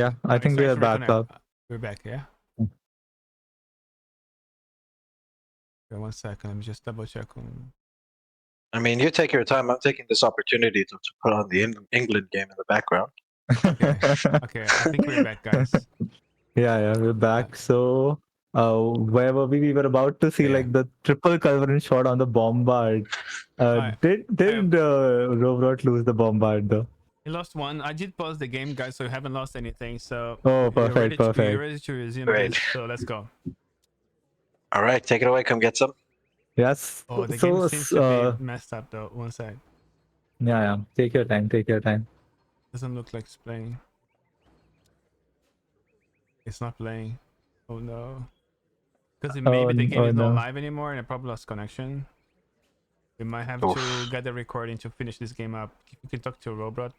Yeah, I think we Sorry are for back reconnect. up. We're back, yeah? Mm. Okay, 1 second. Let me just double check on. I mean, you take your time. I'm taking this opportunity to put on the England game in the background. Okay. Okay, I think we're back, guys. Yeah, we're back. So, where were we? We were about to see Yeah. like the triple culverin shot on the bombard. Alright. Did Rohbrot lose the bombard though? We lost one. I did pause the game, guys, so we haven't lost anything. So Oh, you're ready perfect, to, you're perfect. ready to resume Great. this. So let's go. All right, take it away. Come get some. Yes. Oh, the game So, seems to be messed up though. One sec. yeah. Take your time. Take your time. Doesn't look like it's playing. It's not playing. Oh no. Because maybe the game Oh is not no. live anymore and I probably lost connection. We might have Oof. to get the recording to finish this game up. If you can talk to Rohbrot.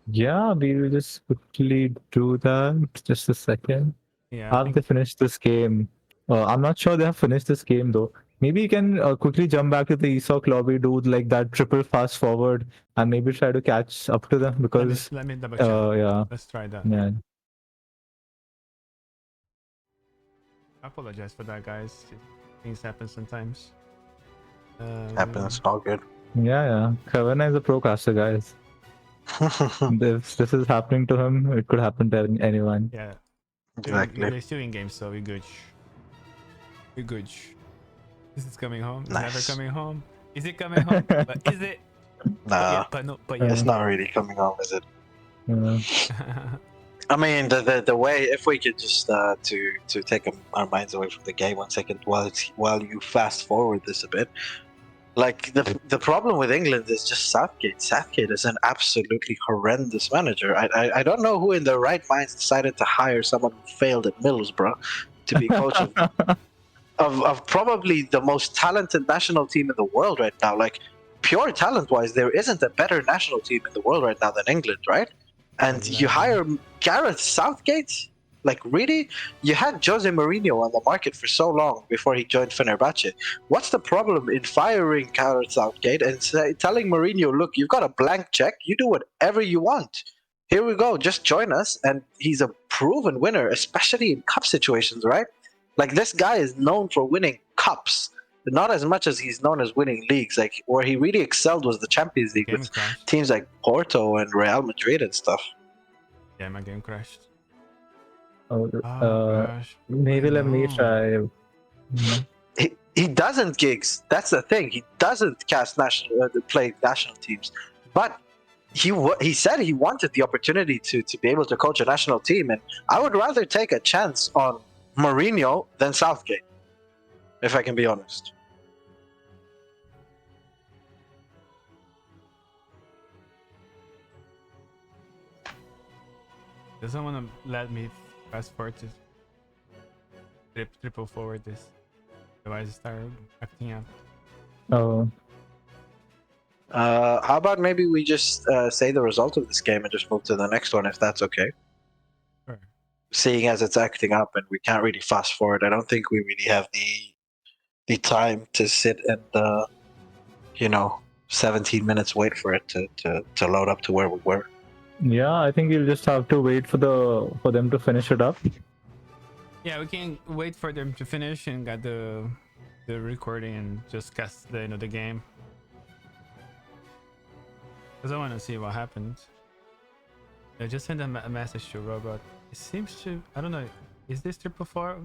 Yeah, we will just quickly do that. Just a second. Yeah, I Have think they finished this game? I'm not sure they have finished this game though. Maybe you can quickly jump back to the ESOC lobby, do like that triple fast forward, and maybe try to catch up to them because, let me double check. yeah, Let's try that. yeah. I apologize for that, guys. Things happen sometimes. Happens. All good. Yeah. Kavana is a pro caster, guys. If this is happening to him, it could happen to anyone. Yeah. Exactly. We're still in game, so we're good. We're good. This is coming home. It's Nice. never coming home. Is it coming home? But is it? Nah, But no. But it's yes. not really coming home, is it? Yeah. I mean, the way, if we could just to take our minds away from the game 1 second while you fast forward this a bit. Like the problem with England is just Southgate. Southgate is an absolutely horrendous manager. I don't know who in their right minds decided to hire someone who failed at Middlesbrough to be coach of probably the most talented national team in the world right now. Like pure talent wise, there isn't a better national team in the world right now than England, right? And you hire Gareth Southgate? Like really? You had Jose Mourinho on the market for so long before he joined Fenerbahce. What's the problem in firing Gareth Southgate and telling Mourinho, look, you've got a blank check, you do whatever you want. Here we go, just join us. And he's a proven winner, especially in cup situations, right? Like this guy is known for winning cups, not as much as he's known as winning leagues. Like where he really excelled was the Champions League Game with crashed. teams like Porto and Real Madrid and stuff. Yeah, my game crashed. Oh, Gosh. maybe let me try. He doesn't gigs. That's the thing. He doesn't play national teams, but he said he wanted the opportunity to be able to coach a national team, and I would rather take a chance on Mourinho than Southgate, if I can be honest. Doesn't want to let me fast forward to triple forward this. Otherwise, I start acting out. Oh. How about maybe we just say the result of this game and just move to the next one, if that's okay? Sure. Seeing as it's acting up and we can't really fast forward, I don't think we really have the time to sit and 17 minutes wait for it to load up to where we were. Yeah, I think you'll just have to wait for them to finish it up. Yeah, we can wait for them to finish and get the recording and just cast the game. Because I want to see what happened. I just sent a message to Rohbrot. It seems to, I don't know, is this 444?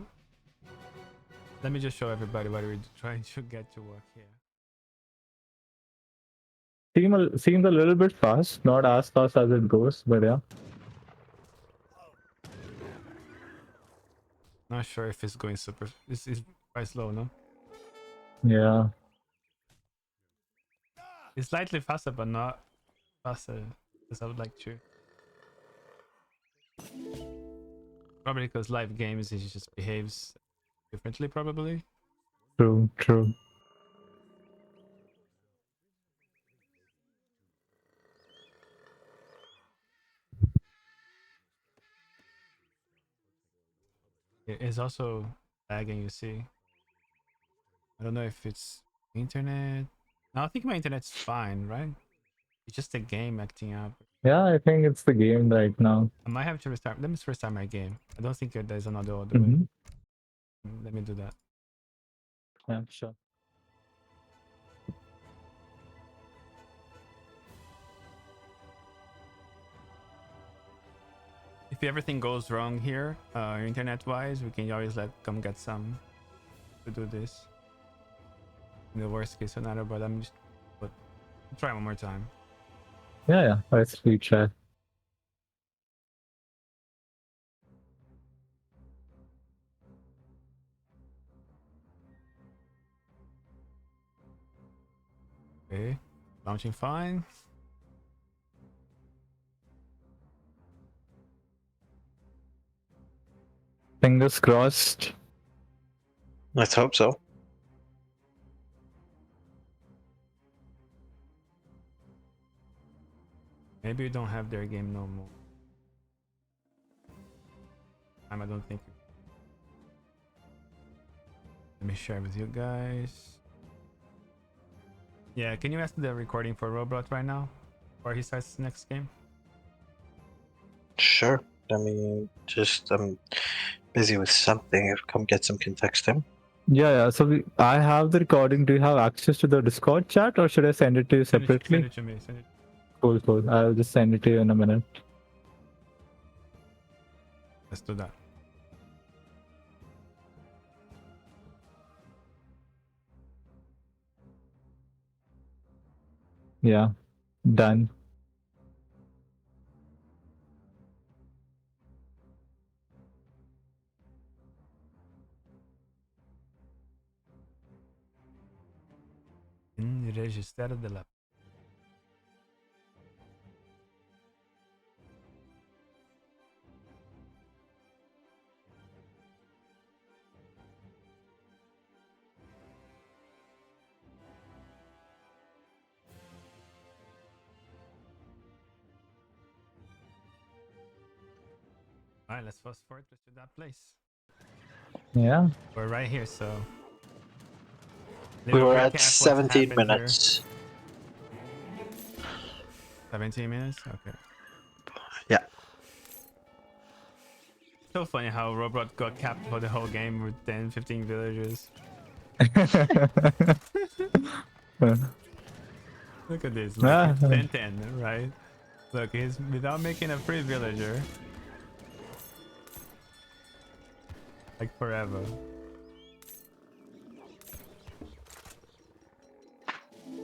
Let me just show everybody what we're trying to get to work here. Seems a little bit fast, not as fast as it goes, but yeah. Not sure if it's going super. It's quite slow, no? Yeah. It's slightly faster, but not faster as I would like to. Probably because live games it just behaves differently, probably. True. It's also lagging, you see. I don't know if it's internet. No, I think my internet's fine, right? It's just the game acting up. Yeah, I think it's the game right now. I might have to restart. Let me restart my game. I don't think there's another way. Mm-hmm. Let me do that. Yeah, sure. If everything goes wrong here, internet-wise, we can always come get some to do this. In the worst case scenario, but try one more time. Yeah, let's retry. Okay, launching fine. Fingers crossed. Let's hope so. Maybe you don't have their game no more. I don't think. Let me share with you guys. Yeah, can you ask the recording for Rohbrot right now, before he starts the next game? Sure. Let me just I'm busy with something. Come get some context him. Yeah. So I have the recording. Do you have access to the Discord chat, or should I send it to you Send separately? it to me. Send it. Cool. I'll just send it to you in a minute. Let's do that. Yeah, done. Register de la. All right, let's fast forward to that place. Yeah. We're right here, so. We Little were recap at what's 17 happened here. minutes. 17 minutes? Okay. Yeah. So funny how Rohbrot got capped for the whole game with 10, 15 villagers. Look at this, like Ah, it's 10-10, right? Look, he's without making a free villager. Like forever.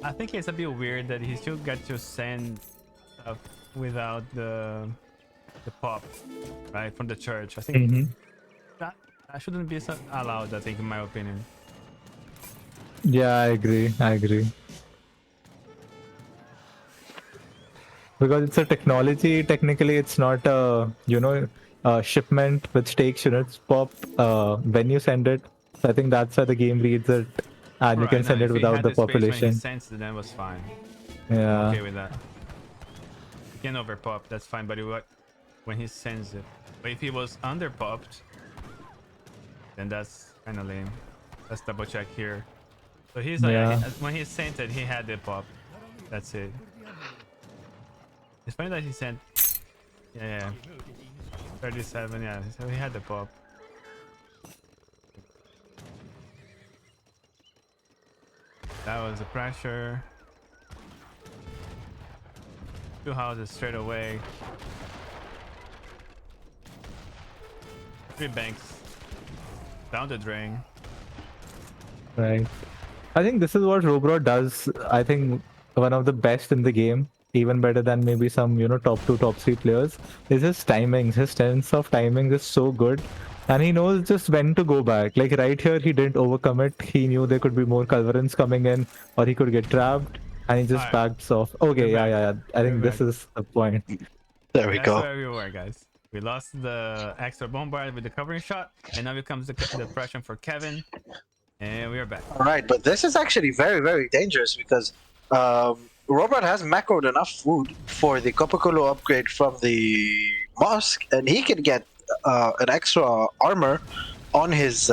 I think it's a bit weird that he still got to send stuff without the pop, right, from the church. I think mhm. that shouldn't be allowed, I think, in my opinion. Yeah, I agree. Because it's a technology, technically it's not a, a shipment which takes units pop when you send it. So I think that's why the game reads it, and you Right, can no, send it if he without had the the space when he population. sends it, then it was fine. I'm Yeah. okay with that. You can overpop, that's fine, but when he sends it. But if he was underpopped, then that's kind of lame. Let's double check here. So he's Yeah. when he sent it, he had the pop. That's it. It's funny that he sent. Yeah. 37. Yeah. So he had the pop. That was the pressure. 2 houses straight away. 3 banks. Down the drain. Right. I think this is what Rohbrot does. I think one of the best in the game, even better than maybe some, top 2, top 3 players, is his timings. His sense of timing is so good. And he knows just when to go back. Like right here, he didn't overcommit. He knew there could be more culverins coming in, or he could get trapped, and he just Alright. backs off. Okay, We're back. yeah. I We're think this back. is the point. There we That's go. where we were, guys. We lost the extra bombard with the covering shot, and now here comes the pressure for Kevin, and we are back. All right, but this is actually very, very dangerous because Robert has macroed enough food for the Kopakolo upgrade from the mosque, and he can get an extra armor on his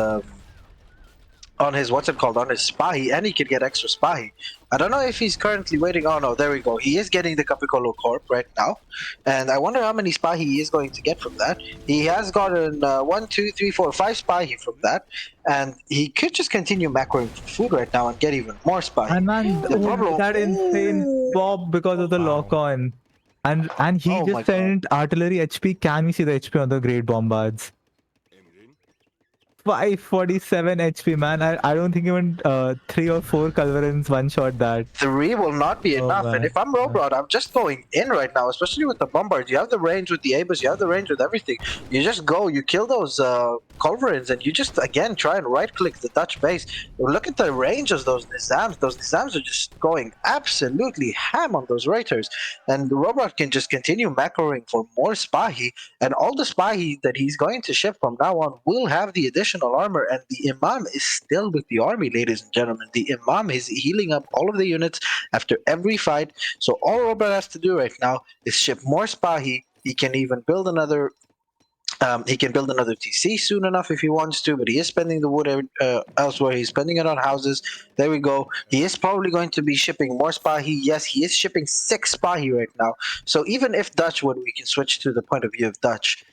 on his what's it called, on his Spahi, and he could get extra Spahi. I don't know if he's currently waiting. Oh no, there we go. He is getting the Capicolo Corp right now, and I wonder how many Spahi he is going to get from that. He has gotten 1, 2, 3, 4, 5 Spahi from that, and he could just continue macroing for food right now and get even more Spahi. And man, The problem- that insane pop because of the Wow. lock on. And he Oh my just sent artillery HP. Can we see the HP on the Great Bombards? 547 HP, man. I don't think even 3 or 4 culverins one shot that. 3 will not be Oh, enough. And man. if I'm Rohbrot, I'm just going in right now, especially with the Bombards. You have the range with the Abus, you have the range with everything. You just go, you kill those Culverins, and you just, again, try and right-click the Dutch base. Look at the range of those Nizams. Those Nizams are just going absolutely ham on those Reuters. And Rohbrot can just continue macroing for more Spahi, and all the Spahi that he's going to ship from now on will have the additional armor, and the Imam is still with the army, ladies and gentlemen. The Imam is healing up all of the units after every fight, so all Rohbrot has to do right now is ship more Spahi. He can even build another TC soon enough if he wants to, but he is spending the wood elsewhere. He's spending it on houses. There we go. He is probably going to be shipping more Spahi. Yes, he is shipping 6 Spahi right now. So even if Dutch, when we can switch to the point of view of Dutch,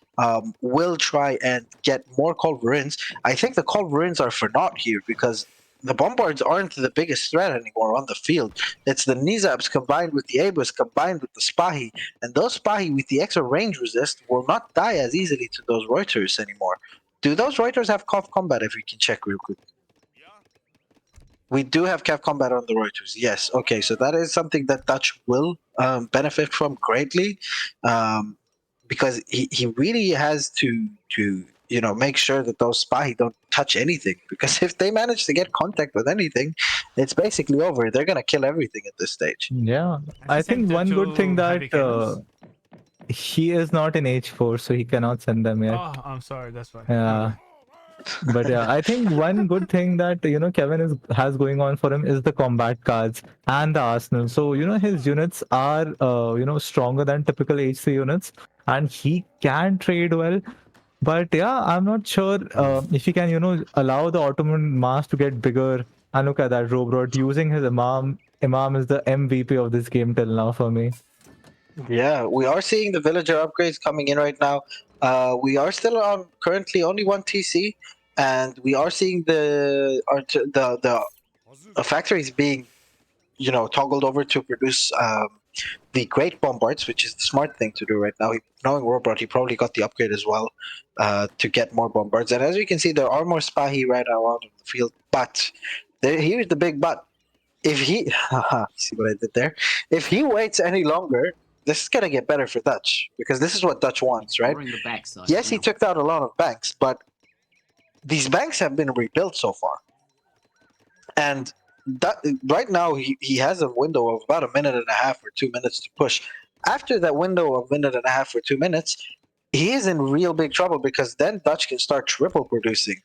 will try and get more Culverins, I think the Culverins are for naught here because the Bombards aren't the biggest threat anymore on the field. It's the Nizabs combined with the Abus combined with the Spahi, and those Spahi with the extra range resist will not die as easily to those Reuters anymore. Do those Reuters have COF combat, if we can check real quick? We do have CAF combat on the Reuters, yes. Okay, so that is something that Dutch will benefit from greatly, because he really has to make sure that those Spahi don't touch anything, because if they manage to get contact with anything, it's basically over. They're gonna kill everything at this stage. Yeah, I Has he think sent one good thing two heavy that cannons? he is not in H4, so he cannot send them yet. Oh, I'm sorry. That's why. Yeah. But yeah, I think one good thing that Kevin has going on for him is the combat cards and the arsenal. So his units are stronger than typical HC units, and he can trade well. But yeah, I'm not sure if he can allow the Ottoman mass to get bigger. And look at that, Rohbrot using his Imam. Imam is the MVP of this game till now for me. Yeah, we are seeing the villager upgrades coming in right now. We are still on currently only 1 TC, and we are seeing the factories being toggled over to produce the great bombards, which is the smart thing to do right now. Knowing Rohbrot, he probably got the upgrade as well to get more bombards. And as we can see, there are more Spahi right now out in the field. But here's the big but. If he see what I did there? If he waits any longer, this is gonna get better for Dutch, because this is what Dutch wants, right? Exploring the backside Yes, he now. took out a lot of banks, but these banks have been rebuilt so far. And right now, he has a window of about a minute and a half or 2 minutes to push. After that window of minute and a half or 2 minutes, he is in real big trouble, because then Dutch can start triple producing.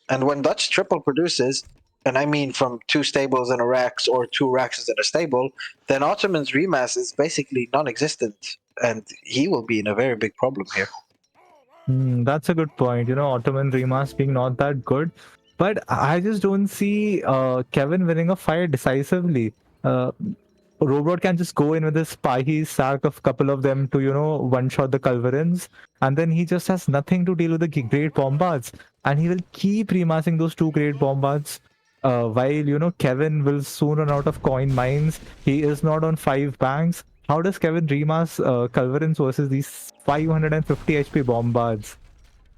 And when Dutch triple produces, and I mean from 2 stables and a racks or 2 racks and a stable, then Ottoman's remass is basically non-existent, and he will be in a very big problem here. That's a good point. Ottoman Remas being not that good. But I just don't see Kevin winning a fight decisively. Rohbrot can just go in with his Spahi, sack of couple of them to, one-shot the Culverins. And then he just has nothing to deal with the Great Bombards. And he will keep remassing those 2 Great Bombards. While, Kevin will soon run out of coin mines. He is not on 5 banks. How does Kevin remass Culverins versus these 550 HP Bombards?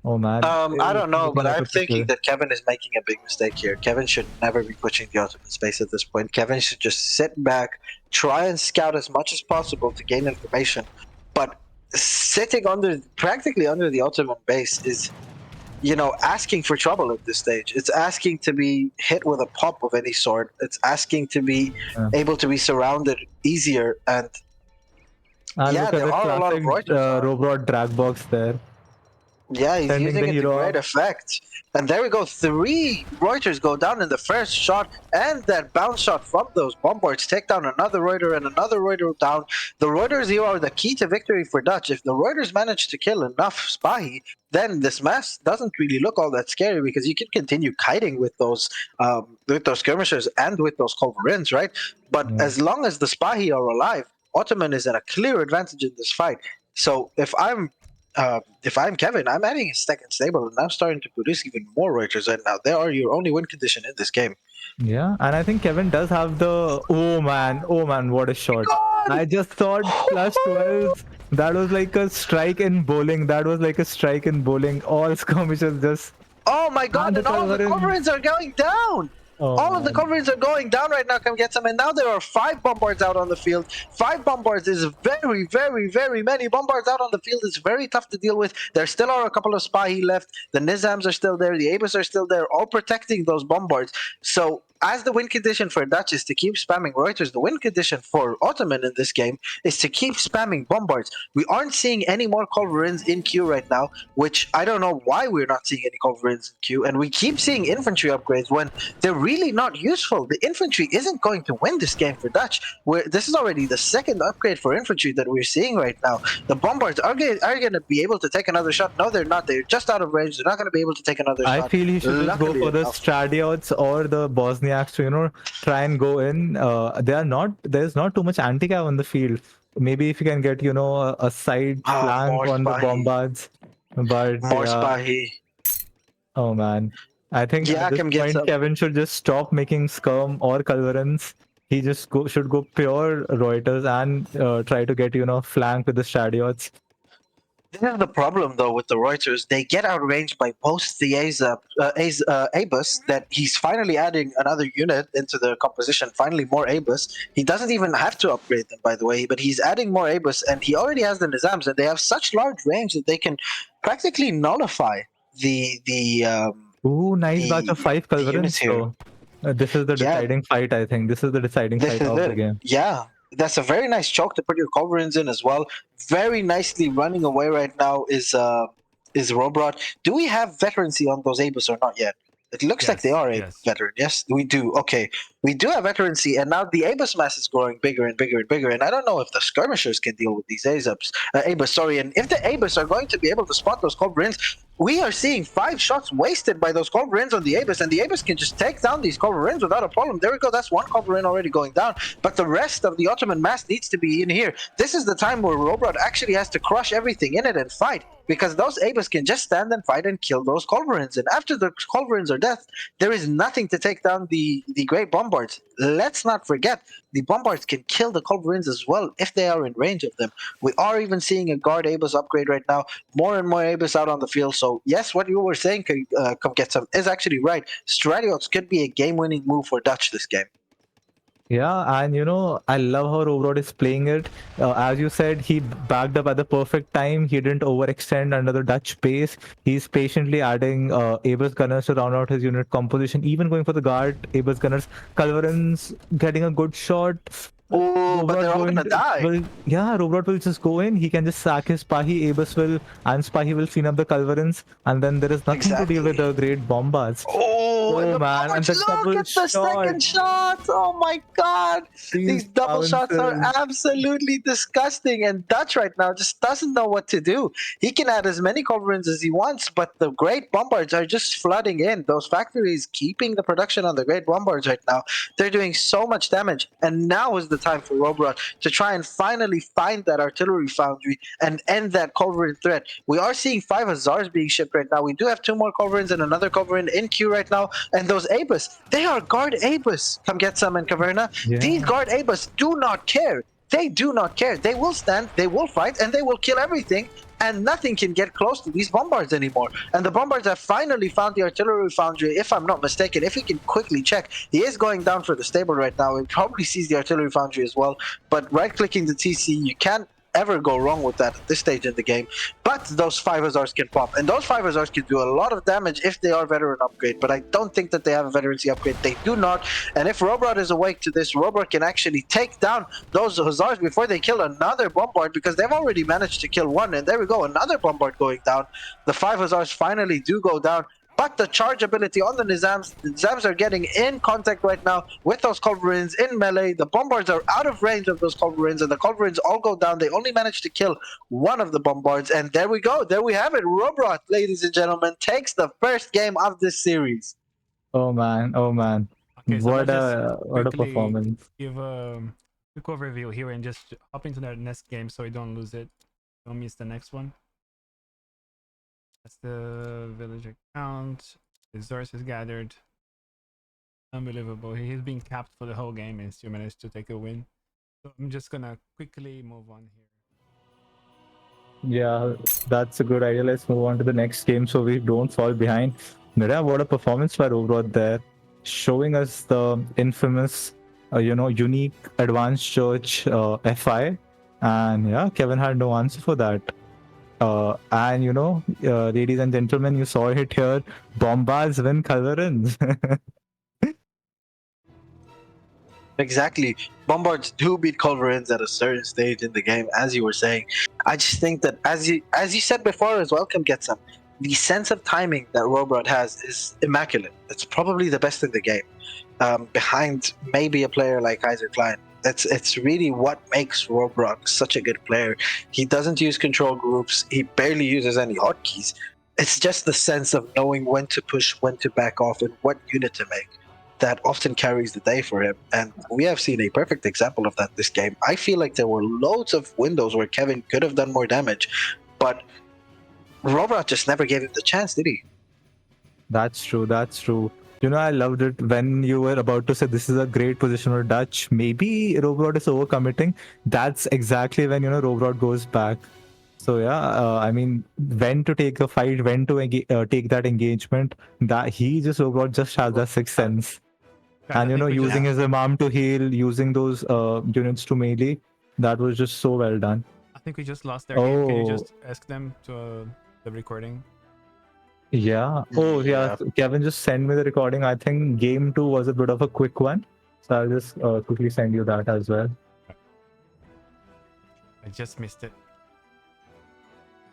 Oh man. I don't know, but I'm thinking that. that Kevin is making a big mistake here. Kevin should never be pushing the Ottoman space at this point. Kevin should just sit back, try and scout as much as possible to gain information. But sitting practically under the Ottoman base is, asking for trouble at this stage. It's asking to be hit with a pop of any sort. It's asking to be able to be surrounded easier. And And yeah, look at there the are a lot of classic Reuters. Rohbrot drag box there. Yeah, he's sending using the it to hero great up. effect. And there we go. 3 Reuters go down in the first shot, and that bounce shot from those bombards take down another Reuter and another Reuter down. The Reuters here are the key to victory for Dutch. If the Reuters manage to kill enough Spahi, then this mess doesn't really look all that scary because you can continue kiting with those skirmishers and with those culverins, right? But Yeah. as long as the Spahi are alive, Ottoman is at a clear advantage in this fight. So if I'm Kevin, I'm adding a second stable and I'm starting to produce even more Reuters right now. They are your only win condition in this game. Yeah, and I think Kevin does have the oh man, what a shot. God! I just thought +12. That was like a strike in bowling. That was like a strike in bowling. All skirmishes just Oh my and god, the and all of the Culverin. culverins are going down! Oh All of the man. culverins are going down right now, come get some. And now there are 5 bombards out on the field. 5 bombards is very, very, very many. Bombards out on the field is very tough to deal with. There still are a couple of Spahi left. The Nizams are still there. The Abus are still there, all protecting those bombards. So as the win condition for Dutch is to keep spamming Reuters, the win condition for Ottoman in this game is to keep spamming bombards. We aren't seeing any more culverins in queue right now, which I don't know why we're not seeing any culverins in queue. And we keep seeing infantry upgrades when they're really not useful. The infantry isn't going to win this game for Dutch. This is already the second upgrade for infantry that we're seeing right now. The bombards are going to be able to take another shot. No, they're not. They're just out of range. They're not going to be able to take another I shot. feel he should just go Luckily for the enough. Stradiots or the Bosniaks to, try and go in. There's not too much anti-cav on the field. Maybe if you can get, a side flank More on the Spahi. bombards. But More yeah, Spahi. oh man. I think at Yeah, this come get point, some. Kevin should just stop making skirm or culverins. He just should go pure Reuters and try to get, flank with the Stradiots. This is the problem, though, with the Reuters. They get outranged by both the Abus, that he's finally adding another unit into the composition, finally more Abus. He doesn't even have to upgrade them, by the way, but he's adding more Abus, and he already has the Nizams, and they have such large range that they can practically nullify Ooh, nice batch of the 5 the units culverins, here. though. This is the Yeah, deciding fight, I think. This is the deciding this fight is of the it. game. Yeah, that's a very nice choke to put your culverins in as well. Very nicely running away right now is Rohbrot. Do we have veterancy on those Abus or not yet? It looks like they Yes, are a yes. veteran. Yes, we do. Okay, we do have veterancy, and now the Abus mass is growing bigger and bigger and bigger. And I don't know if the skirmishers can deal with these Abus. Sorry, and if the Abus are going to be able to spot those culverins, we are seeing 5 shots wasted by those culverins on the Abus, and the Abus can just take down these culverins without a problem. There we go. That's one culverin already going down, but the rest of the Ottoman mass needs to be in here. This is the time where Rohbrot actually has to crush everything in it and fight, because those Abus can just stand and fight and kill those culverins. And after the culverins are dead, there is nothing to take down the great bombards. Let's not forget, the bombards can kill the culverins as well if they are in range of them. We are even seeing a guard Abus upgrade right now. More and more Abus out on the field. So yes, what you were saying, come get some, is actually right. Stradiots could be a game-winning move for Dutch this game. Yeah, and I love how Rohbrot is playing it. As you said, he backed up at the perfect time. He didn't overextend under the Dutch pace. He's patiently adding Abus gunners to round out his unit composition, even going for the guard Abus gunners. Culverins getting a good shot. Oh, but they're all gonna die. Rohbrot will just go in. He can just sack his Spahi. Abus will, and Spahi will clean up the Culverins, and then there is nothing to deal with the great bombards. Oh, and the Man, and bombards, the look double at the second shot. Oh my god. These double shots are bounces. absolutely disgusting. And Dutch right now just doesn't know what to do. He can add as many culverins as he wants, but the great bombards are just flooding in. Those factories keeping the production on the great bombards right now. They're doing so much damage. And now is the time for Rohbrot to try and finally find that artillery foundry and end that culverin threat. We are seeing 5 Hazars being shipped right now. We do have 2 more culverins and another culverin in queue right now. And those Abus, they are guard Abus. Come get some in Caverna. Yeah. These guard Abus do not care. They do not care. They will stand, they will fight, and they will kill everything. And nothing can get close to these bombards anymore. And the bombards have finally found the artillery foundry, if I'm not mistaken. If he can quickly check, he is going down for the stable right now. He probably sees the artillery foundry as well. But right-clicking the TC, you can't ever go wrong with that at this stage in the game. But those 5 Hazards can pop, and those 5 Hazards can do a lot of damage if they are veteran upgrade. But I don't think that they have a veterancy upgrade. They do not. And if Rohbrot is awake to this, Rohbrot can actually take down those Hazards before they kill another Bombard, because they've already managed to kill one. And there we go, another Bombard going down. The 5 Hazards finally do go down. But the charge ability on the Nizams are getting in contact right now with those Culverins in melee. The Bombards are out of range of those Culverins, and the Culverins all go down. They only managed to kill one of the Bombards, and there we go. There we have it. Rohbrot, ladies and gentlemen, takes the first game of this series. Oh man, oh man. Okay, so What let's a just what a quickly performance. give a quick overview here and just hop into the next game so we don't lose it. Don't miss the next one. That's the village account. Resources gathered. Unbelievable. He's been capped for the whole game and still managed to take a win. So I'm just gonna quickly move on here. Yeah, that's a good idea. Let's move on to the next game so we don't fall behind. Mira, what a performance by Rohbrot there, showing us the infamous, unique advanced church FI, and yeah, Kevin had no answer for that. And ladies and gentlemen, you saw it here. Bombards win Culverins. Exactly. Bombards do beat Culverins at a certain stage in the game, as you were saying. I just think that, as you said before as well, Kim gets up. The sense of timing that Rohbrot has is immaculate. It's probably the best in the game, behind maybe a player like Isaac Klein. It's really what makes Rohbrot such a good player. He doesn't use control groups. He barely uses any hotkeys. It's just the sense of knowing when to push, when to back off, and what unit to make that often carries the day for him. And we have seen a perfect example of that this game. I feel like there were loads of windows where Kevin could have done more damage, but Rohbrot just never gave him the chance, did he? That's true. That's true. I loved it when you were about to say this is a great position for Dutch. Maybe Rohbrot is overcommitting. That's exactly when Rohbrot goes back. So yeah, I mean, when to take a fight, when to take that engagement. That Rohbrot just has that sixth sense. Guys, I And think we using just, his imam to heal, using those units to melee, that was just so well done. I think we just lost their game. Can you Oh. just ask them to the recording? Yeah. Oh, yeah. Kevin just sent me the recording. I think game 2 was a bit of a quick one. So I'll just quickly send you that as well. I just missed it.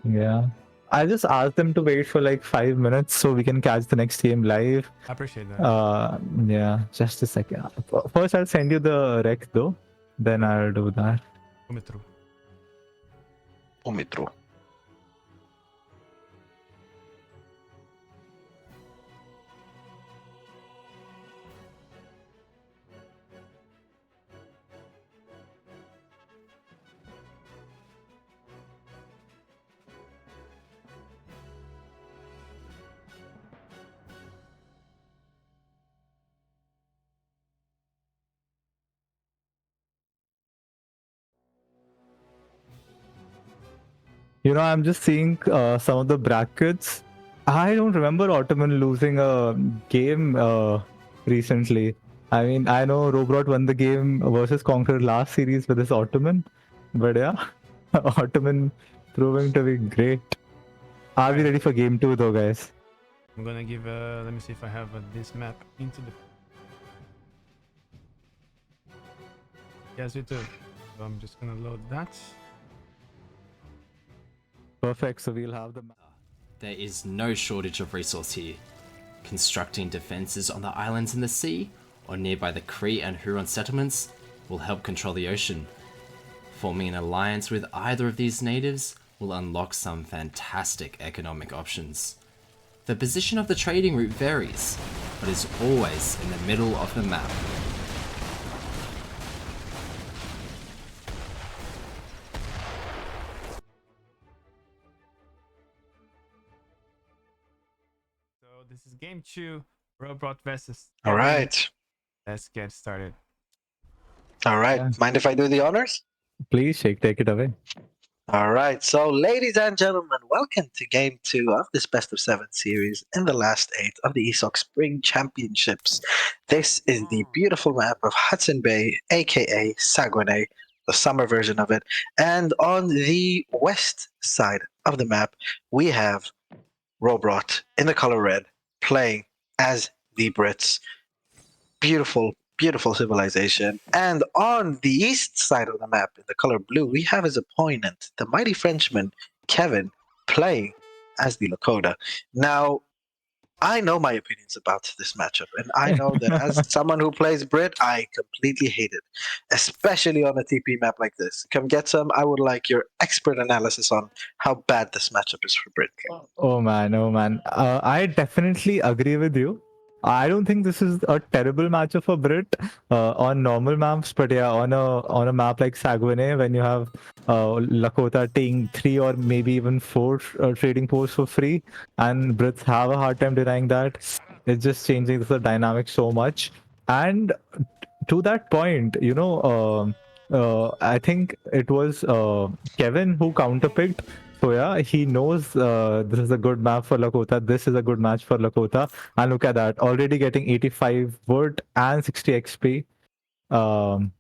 Yeah. I just asked them to wait for like 5 minutes so we can catch the next game live. I appreciate that. Yeah. Just a second. First, I'll send you the rec though. Then I'll do that. Umitru. Umitru. I'm just seeing some of the brackets. I don't remember Ottoman losing a game recently. I mean, I know Rohbrot won the game versus Conqueror last series with his Ottoman, but yeah, Ottoman proving to be great. Are we ready for game 2 though, guys? I'm gonna give let me see if I have this map into the. Yes, we do. So I'm just gonna load that. Perfect, so we'll have the map. There is no shortage of resource here. Constructing defenses on the islands in the sea or nearby the Cree and Huron settlements will help control the ocean. Forming an alliance with either of these natives will unlock some fantastic economic options. The position of the trading route varies, but is always in the middle of the map. So this is game 2, Rohbrot versus. All right. Let's get started. All right. Yeah. Mind if I do the honors? Please, Sheikh, take it away. All right. So, ladies and gentlemen, welcome to game 2 of this best of 7 series in the last 8 of the ESOC Spring Championships. This is the beautiful map of Hudson Bay, aka Saguenay, the summer version of it. And on the west side of the map, we have Rohbrot in the color red playing as the Brits. Beautiful, beautiful civilization. And on the east side of the map, in the color blue, we have his opponent, the mighty Frenchman, Kevin, playing as the Lakota. Now, I know my opinions about this matchup, and I know that as someone who plays Brit, I completely hate it, especially on a TP map like this. Come get some. I would like your expert analysis on how bad this matchup is for Brit. Oh man, oh man. I definitely agree with you. I don't think this is a terrible matchup for Brit on normal maps, but yeah, on a map like Saguenay, when you have Lakota taking 3 or maybe even 4 trading posts for free, and Brits have a hard time denying that. It's just changing the dynamic so much. And to that point, I think it was Kevin who counterpicked. So yeah, he knows this is a good map for Lakota. This is a good match for Lakota. And look at that, already getting 85 wood and 60 XP. Um,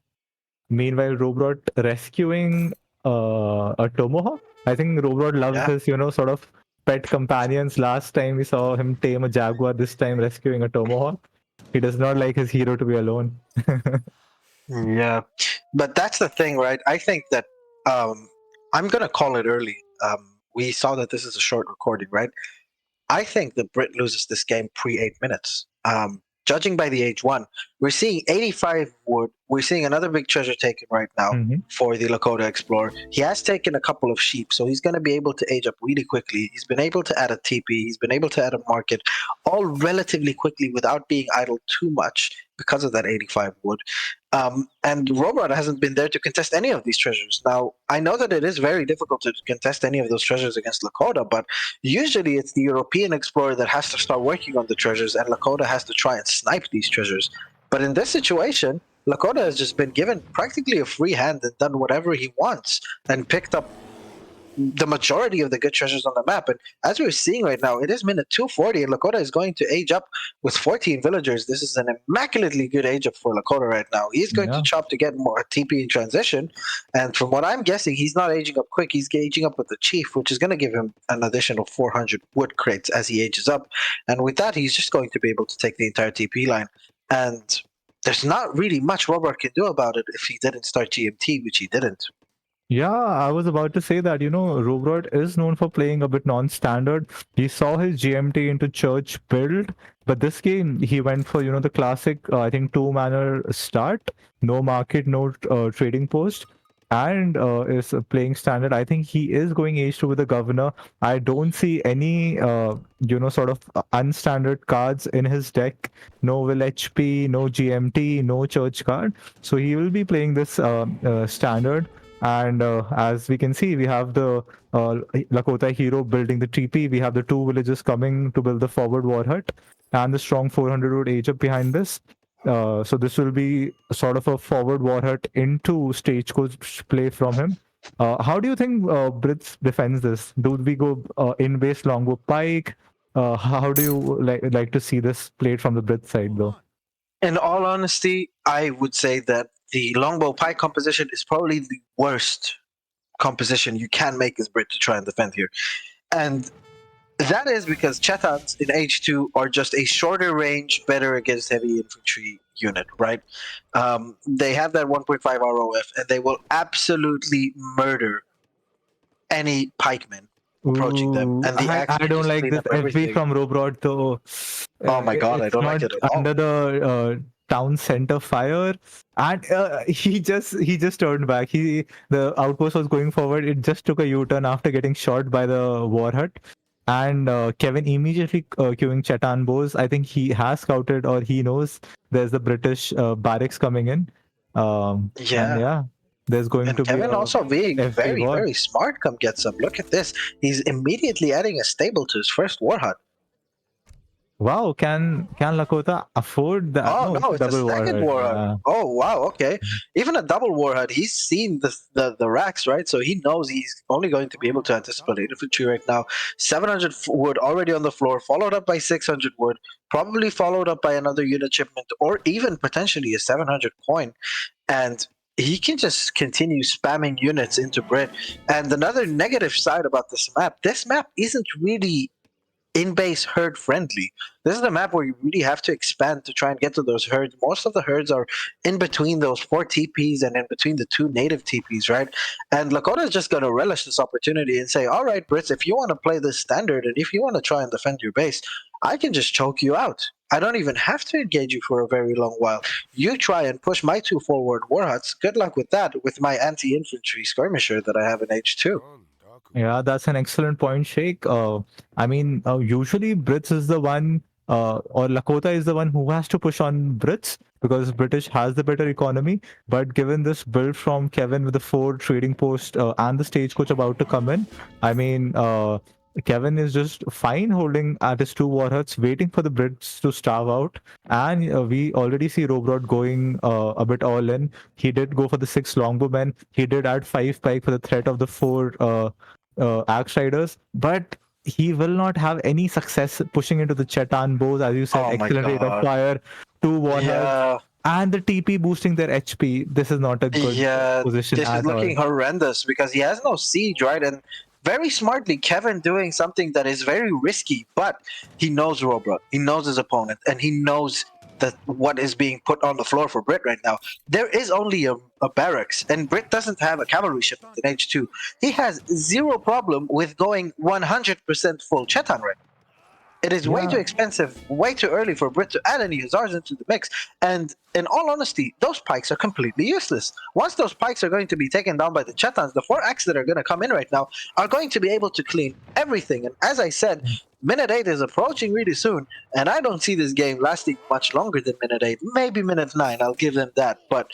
Meanwhile, Rohbrot rescuing a Tomahawk. I think Rohbrot loves Yeah. his, sort of pet companions. Last time we saw him tame a jaguar. This time rescuing a Tomahawk. He does not like his hero to be alone. Yeah, but that's the thing, right? I think that I'm gonna call it early. We saw that this is a short recording, right? I think that Brit loses this game pre 8 minutes. Judging by the age one, we're seeing 85 wood. We're seeing another big treasure taken right now Mhm. for the Lakota Explorer. He has taken a couple of sheep, so he's going to be able to age up really quickly. He's been able to add a TP. He's been able to add a market, all relatively quickly without being idle too much because of that 85 wood. And Rohbrot hasn't been there to contest any of these treasures. Now, I know that it is very difficult to contest any of those treasures against Lakota, but usually it's the European explorer that has to start working on the treasures, and Lakota has to try and snipe these treasures. But in this situation, Lakota has just been given practically a free hand and done whatever he wants and picked up the majority of the good treasures on the map. And as we're seeing right now, it is minute 240, and Lakota is going to age up with 14 villagers. This is an immaculately good age up for Lakota right now. He's going to Yeah. chop to get more TP in transition. And from what I'm guessing, he's not aging up quick. He's aging up with the chief, which is going to give him an additional 400 wood crates as he ages up. And with that, he's just going to be able to take the entire TP line. And there's not really much Robert can do about it if he didn't start GMT, which he didn't. Yeah, I was about to say that, Robrod is known for playing a bit non-standard. We saw his GMT into church build, but this game he went for, the classic, I think 2-manner start, no market, no trading post, and is playing standard. I think he is going H2 with the governor. I don't see any, sort of unstandard cards in his deck. No will HP, no GMT, no church card. So he will be playing this standard. And as we can see, we have the Lakota hero building the TP. We have the 2 villages coming to build the forward war hut, and the strong 400 road age up behind this. So this will be sort of a forward war hut into stagecoach play from him. How do you think Brits defends this? Do we go in base longbow pike? How do you like to see this played from the Brit side, though? In all honesty, I would say that the longbow pike composition is probably the worst composition you can make as Brit to try and defend here. And that is because Chetans in H2 are just a shorter range, better against heavy infantry unit, right? They have that 1.5 ROF, and they will absolutely murder any pikemen approaching them. Ooh, And the axe I will don't just like clean this up FB everything. from Robrod though. Oh my god, I It's don't like not it at all. under the town center fire, and he just turned back. The outpost was going forward. It just took a U-turn after getting shot by the war hut, and Kevin immediately queuing Chetan bows. I think he has scouted or he knows there's the British barracks coming in, and Yeah. yeah, there's going And to be Kevin a also being FB very, war. very smart come get some. Look at this. He's immediately adding a stable to his first war hut. Wow, can Lakota afford that? Oh No, it's no, a it's a double war second hut. war hut. Yeah. Oh wow, okay. Even a double war hut, he's seen the racks, right? So he knows he's only going to be able to anticipate infantry right now. 700 wood already on the floor, followed up by 600 wood, probably followed up by another unit shipment, or even potentially a 700 coin. And he can just continue spamming units into Brit. And another negative side about this map isn't really in-base herd friendly. This is a map where you really have to expand to try and get to those herds. Most of the herds are in between those 4 TPs and in between the 2 native TPs, right? And Lakota is just going to relish this opportunity and say, all right, Brits, if you want to play this standard and if you want to try and defend your base, I can just choke you out. I don't even have to engage you for a very long while. You try and push my 2 forward war huts. Good luck with that with my anti-infantry skirmisher that I have in H2. Yeah, that's an excellent point, Sheikh. I mean, usually Brits is the one, or Lakota is the one who has to push on Brits because British has the better economy. But given this build from Kevin with the 4 trading post and the stagecoach about to come in, I mean, Kevin is just fine holding at his 2 war huts, waiting for the Brits to starve out. And we already see Rohbrot going a bit all in. He did go for the 6 longbowmen. He did add 5 pike for the threat of the 4 axe riders, but he will not have any success pushing into the Chetan bows, as you said, Oh my excellent rate of god. fire, 2 war huts, Yeah. and the TP boosting their HP. This is not a good Yeah, position this is at all. looking horrendous because he has no siege, right? And very smartly, Kevin doing something that is very risky, but he knows Rohbrot, he knows his opponent, and he knows that what is being put on the floor for Brit right now. There is only a barracks, and Brit doesn't have a cavalry shipment in H2. He has zero problem with going 100% full Chetan right. It is way too Yeah, expensive, way too early for Brit to add any hussars into the mix. And in all honesty, those pikes are completely useless. Once those pikes are going to be taken down by the Chetans, the 4 acts that are going to come in right now are going to be able to clean everything. And as I said, minute 8 is approaching really soon, and I don't see this game lasting much longer than minute 8. Maybe minute 9, I'll give them that. But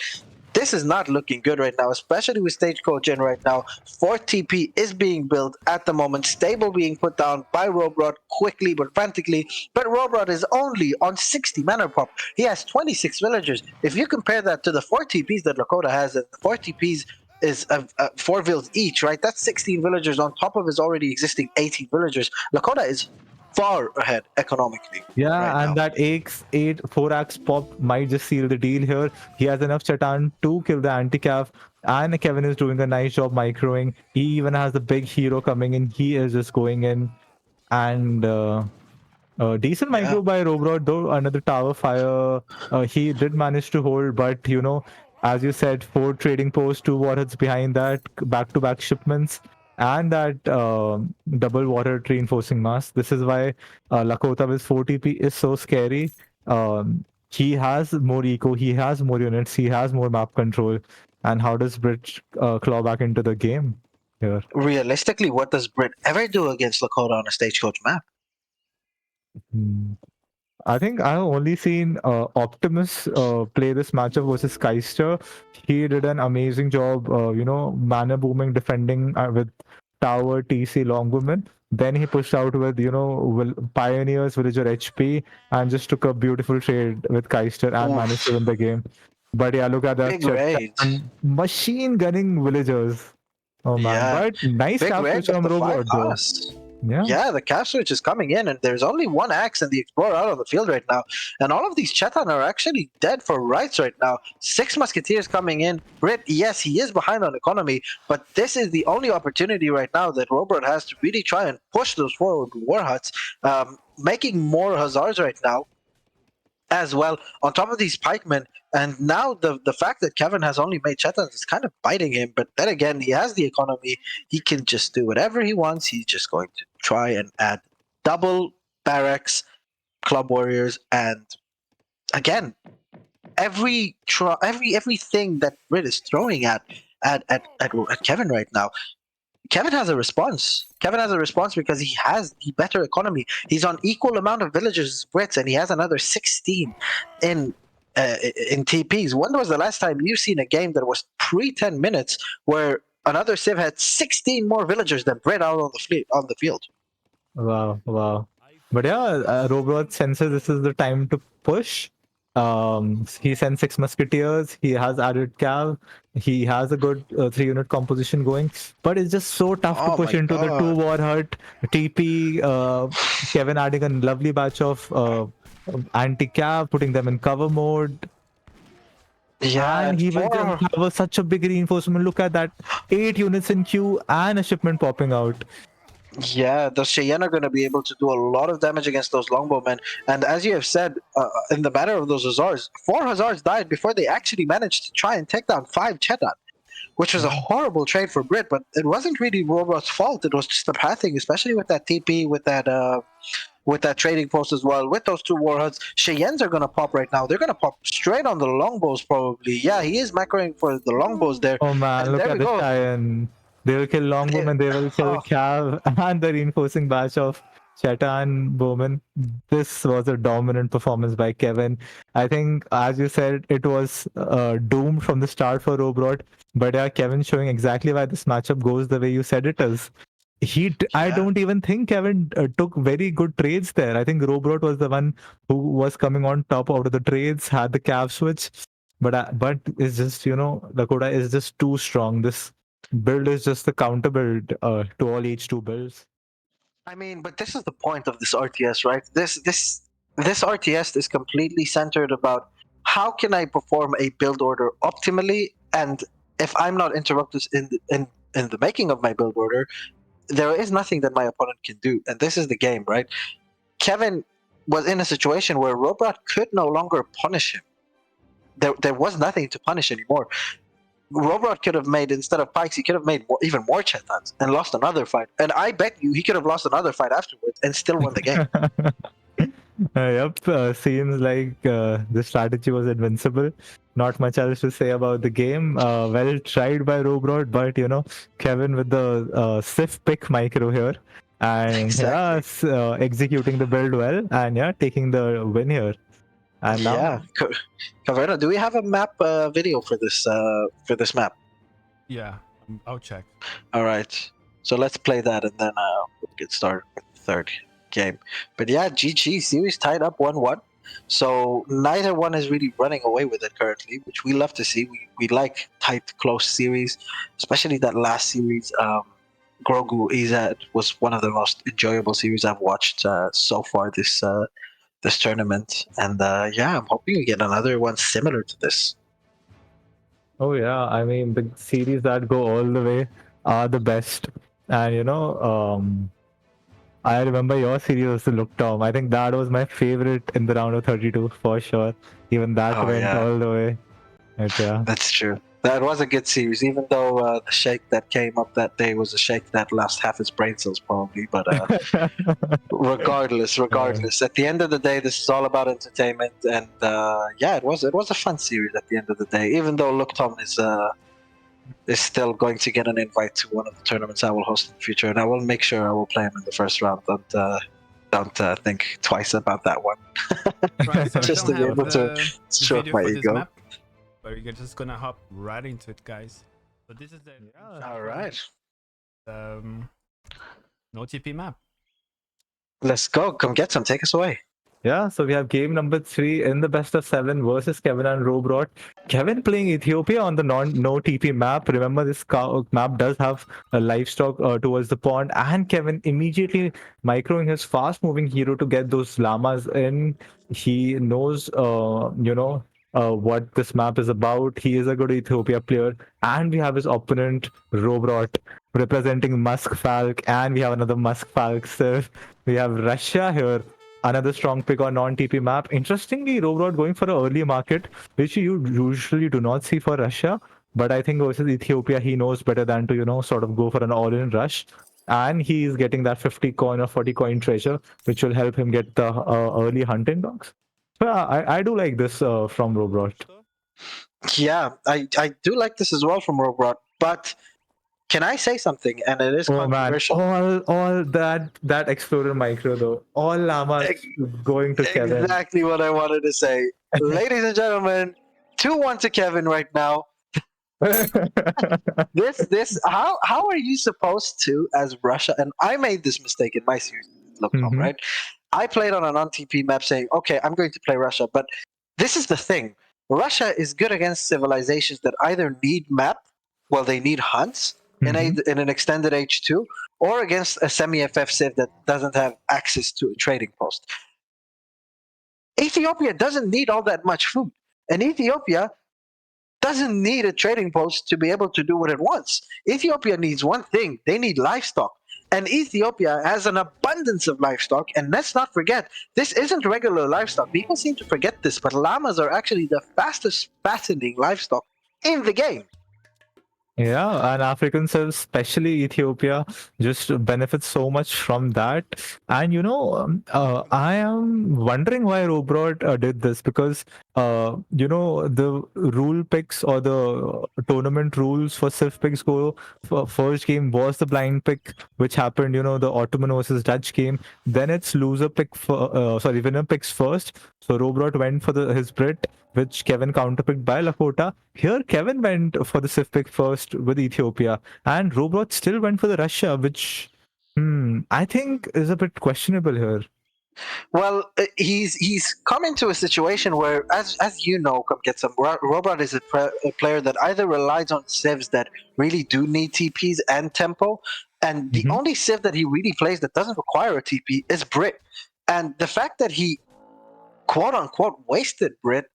this is not looking good right now, especially with Stagecoach in right now. 4th TP is being built at the moment, stable being put down by Rohbrot quickly but frantically. But Rohbrot is only on 60 mana pop. He has 26 villagers. If you compare that to the 4 TPs that Lakota has, and the 4 TPs is 4 vills each, right? That's 16 villagers on top of his already existing 18 villagers. Lakota is far ahead economically right yeah, now. and that X8 4-axe pop might just seal the deal here. He has enough Chetan to kill the anti-cav, and Kevin is doing a nice job microing. He even has the big hero coming in. He is just going in, and decent Yeah. micro by Rohbrot, though another tower fire. He did manage to hold, but as you said, 4 trading posts, 2 warheads behind that, back-to-back shipments, and that double water reinforcing mass. This is why Lakota with 4 TP is so scary. He has more eco, he has more units, he has more map control. And how does Brit claw back into the game here? Realistically, what does Brit ever do against Lakota on a Stagecoach map? Hmm. I think I've only seen Optimus play this matchup versus Keister. He did an amazing job, mana booming, defending with Tower, TC, Longwoman. Then he pushed out with, Pioneers, Villager HP, and just took a beautiful trade with Keister and managed to Oof. win the game. But yeah, look at that Big raid. and machine gunning villagers. Oh man, Yeah. but nice Big cap raid switch with from the 5 Robot though. costs. Yeah. Yeah, the cap switch is coming in, and there's only 1 axe and the Explorer out on the field right now. And all of these Chetan are actually dead for rights right now. 6 Musketeers coming in. Brit, yes, he is behind on economy, but this is the only opportunity right now that Robert has to really try and push those forward war huts, making more Hussars right now as well on top of these pikemen. And now the fact that Kevin has only made Chetans is kind of biting him, but then again, he has the economy. He can just do whatever he wants. He's just going to try and add double barracks, club warriors, and again, everything that Brit is throwing at Kevin right now. Kevin has a response. Kevin has a response because he has the better economy. He's on equal amount of villagers as Brits, and he has another 16 in TPs. When was the last time you've seen a game that was pre-10 minutes where another Civ had 16 more villagers than Brit out on the field? Wow, wow. But yeah, Rohbrot senses this is the time to push. He sends 6 musketeers. He has added cav. He has a good 3-unit composition going, but it's just so tough to Oh push my into the 2 god. war hut TP. Kevin adding a lovely batch of anti cav, putting them in cover mode. Yeah, And and he will just have such a big reinforcement. Look at that, 8 units in queue and a shipment popping out. yeah, the Cheyenne are going to be able to do a lot of damage against those longbowmen. And as you have said, in the matter of those Hussars, 4 Hussars died before they actually managed to try and take down 5 Chetan, which was a horrible trade for Brit. But it wasn't really Rohbrot's fault. It was just the pathing, especially with that TP, with that trading post as well. With those 2 Warheads, Cheyennes are going to pop right now. They're going to pop straight on the longbows, probably. Yeah, he is macroing for the longbows there. Oh man, And look there at we the go. Cheyenne. They will kill Longbowman, they will kill Oh, Cav and the reinforcing batch of Cheta and Bowman. This was a dominant performance by Kevin. I think, as you said, it was doomed from the start for Rohbrot. But yeah, Kevin showing exactly why this matchup goes the way you said it is. I yeah. don't even think Kevin took very good trades there. I think Rohbrot was the one who was coming on top out of the trades, had the Cav switch. But it's just, Lakota is just too strong. This build is just the counter build to all H2 builds. I mean, but this is the point of this RTS, right? This RTS is completely centered about how can I perform a build order optimally, and if I'm not interrupted in the making of my build order, there is nothing that my opponent can do, and this is the game, right? Kevin was in a situation where Rohbrot could no longer punish him. There was nothing to punish anymore. Rohbrot could have made, instead of pikes, he could have made even more Chetans and lost another fight. And I bet you he could have lost another fight afterwards and still won the game. Yep, seems like the strategy was invincible. Not much else to say about the game. Well tried by Rohbrot, but Kevin with the stiff pick micro here. And yeah, Exactly. executing the build well, and yeah, taking the win here. And now, Yeah. Caverna, do we have a map video for this map? Yeah, I'll check. All right. So let's play that and then we'll get started with the third game. But yeah, GG series tied up 1-1. So neither one is really running away with it currently, which we love to see. We like tight, close series, especially that last series. Grogu EZ was one of the most enjoyable series I've watched so far this tournament. And yeah, I'm hoping we get another one similar to this. oh yeah, I mean the series that go all the way are the best. And I remember your series was the Look Tom. I think that was my favorite in the round of 32 for sure. Even that Oh went yeah. all the way. But yeah. That's true. That was a good series, even though the shake that came up that day was a shake that lost half its brain cells, probably. But regardless, at the end of the day, this is all about entertainment, and yeah, it was a fun series at the end of the day. Even though Luke Tom is still going to get an invite to one of the tournaments I will host in the future, and I will make sure I will play him in the first round. Don't think twice about that one. Right, so we Just don't to be have able to the stroke video my for this ego. map, but we're just gonna hop right into it, guys. So this is the All right, no TP map. let's go. Come get some. Take us away. Yeah, so we have game number 3 in the best of 7 versus Kevin and Rohbrot. Kevin playing Ethiopia on the no TP map. Remember, this map does have a livestock towards the pond, and Kevin immediately microing his fast moving hero to get those llamas in. He knows, what this map is about. He is a good Ethiopia player, and we have his opponent Rohbrot representing Musk Falk, and we have another Musk Falk. So we have Russia here, another strong pick on non-TP map. Interestingly, Rohbrot going for an early market, which you usually do not see for Russia. But I think versus Ethiopia, he knows better than to, sort of go for an all-in rush. And he is getting that 50 coin or 40 coin treasure, which will help him get the early hunting dogs. So yeah, I do like this from Rohbrot. Yeah, I do like this as well from Rohbrot, but can I say something? And it is Oh man, controversial. all that Explorer micro though, all llamas Ex- going to Kevin. Exactly what I wanted to say. Ladies and gentlemen, 2-1 to Kevin right now. This how are you supposed to, as Russia, and I made this mistake in my series, look Tom, Mhm. right? I played on a non-TP map saying, okay, I'm going to play Russia, but this is the thing. Russia is good against civilizations that either need map, well, they need hunts Mhm. in an extended H2, or against a semi-FF civ that doesn't have access to a trading post. Ethiopia doesn't need all that much food. And Ethiopia doesn't need a trading post to be able to do what it wants. Ethiopia needs one thing: they need livestock. And Ethiopia has an abundance of livestock. And let's not forget, this isn't regular livestock. People seem to forget this, but llamas are actually the fastest fattening livestock in the game. Yeah, and Africans, especially Ethiopia, just benefits so much from that. And I am wondering why Rohbrot did this, because the rule picks or the tournament rules for Civ picks go for first game was the blind pick, which happened, the Ottoman versus Dutch game. Then it's loser pick for winner picks first. So Rohbrot went for his Brit, which Kevin counterpicked by Lakota. Here, Kevin went for the Civ pick first with Ethiopia, and Rohbrot still went for the Russia, which I think is a bit questionable here. Well, he's come into a situation where, as you know, Rohbrot is a player that either relies on civs that really do need TPs and tempo, and the only civ that he really plays that doesn't require a TP is Brit. And the fact that he quote unquote wasted Brit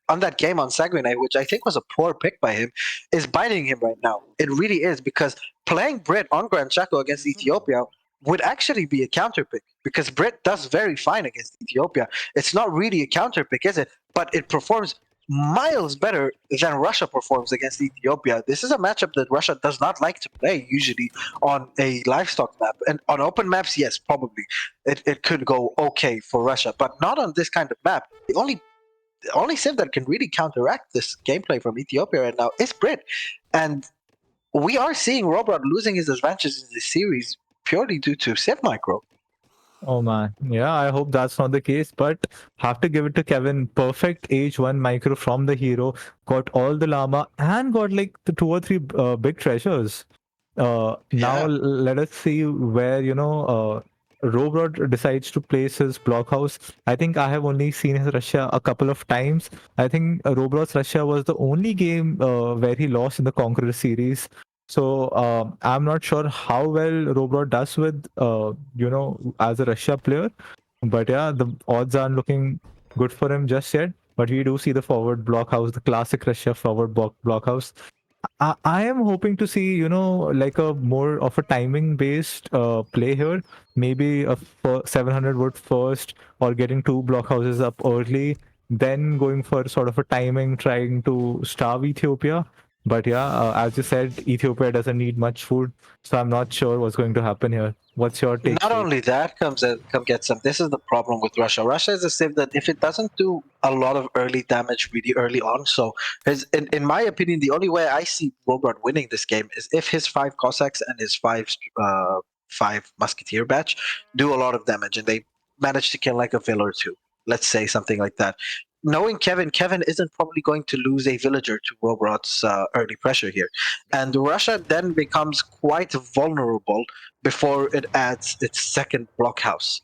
on that game on Saguenay, which I think was a poor pick by him, is biting him right now. It really is, because playing Brit on Grand Chaco against Ethiopia would actually be a counter pick, because Brit does very fine against Ethiopia. It's not really a counter pick, is it? But it performs miles better than Russia performs against Ethiopia. This is a matchup that Russia does not like to play usually on a livestock map. And on open maps, yes, probably it could go okay for Russia, but not on this kind of map. The only civ that can really counteract this gameplay from Ethiopia right now is Brit. And we are seeing Rohbrot losing his advantages in this series purely due to civ micro. Oh man, yeah, I hope that's not the case, but have to give it to Kevin. Perfect age 1 micro from the hero, got all the llama and got like the 2 or 3 big treasures. Now let us see where Rohbrot decides to place his blockhouse. I think I have only seen his Russia a couple of times. I think Rohbrot's Russia was the only game where he lost in the Conqueror series. So I'm not sure how well Rohbrot does with as a Russia player, but yeah, the odds aren't looking good for him just yet. But we do see the forward blockhouse, the classic Russia forward blockhouse. I am hoping to see, like a more of a timing based play here. Maybe a 700 wood first, or getting 2 blockhouses up early, then going for sort of a timing, trying to starve Ethiopia. But yeah, as you said, Ethiopia doesn't need much food, so I'm not sure what's going to happen here. What's your take? Not only that, come get some. This is the problem with Russia. Russia is a civ that if it doesn't do a lot of early damage really early on, so in my opinion, the only way I see Rohbrot winning this game is if his 5 Cossacks and his 5 Musketeer batch do a lot of damage, and they manage to kill like a villager or two. Let's say something like that. Knowing Kevin isn't probably going to lose a villager to Rohbrot's early pressure here. And Russia then becomes quite vulnerable before it adds its second blockhouse.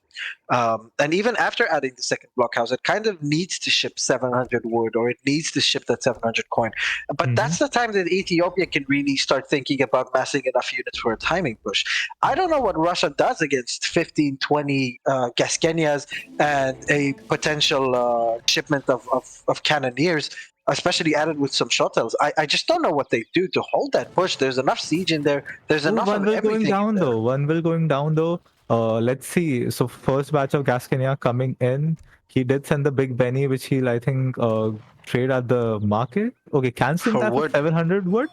And even after adding the second blockhouse, it kind of needs to ship 700 wood, or it needs to ship that 700 coin. But that's the time that Ethiopia can really start thinking about massing enough units for a timing push. I don't know what Russia does against 15, 20 Gasquenias and a potential shipment of cannoneers, especially added with some shotels. I just don't know what they do to hold that push. There's enough siege in there. There's enough One of will everything. One will going down though. Let's see. So first batch of Gasquenia coming in. He did send the big Benny, which he'll I think trade at the market. Okay, canceling For that wood. for 700 wood.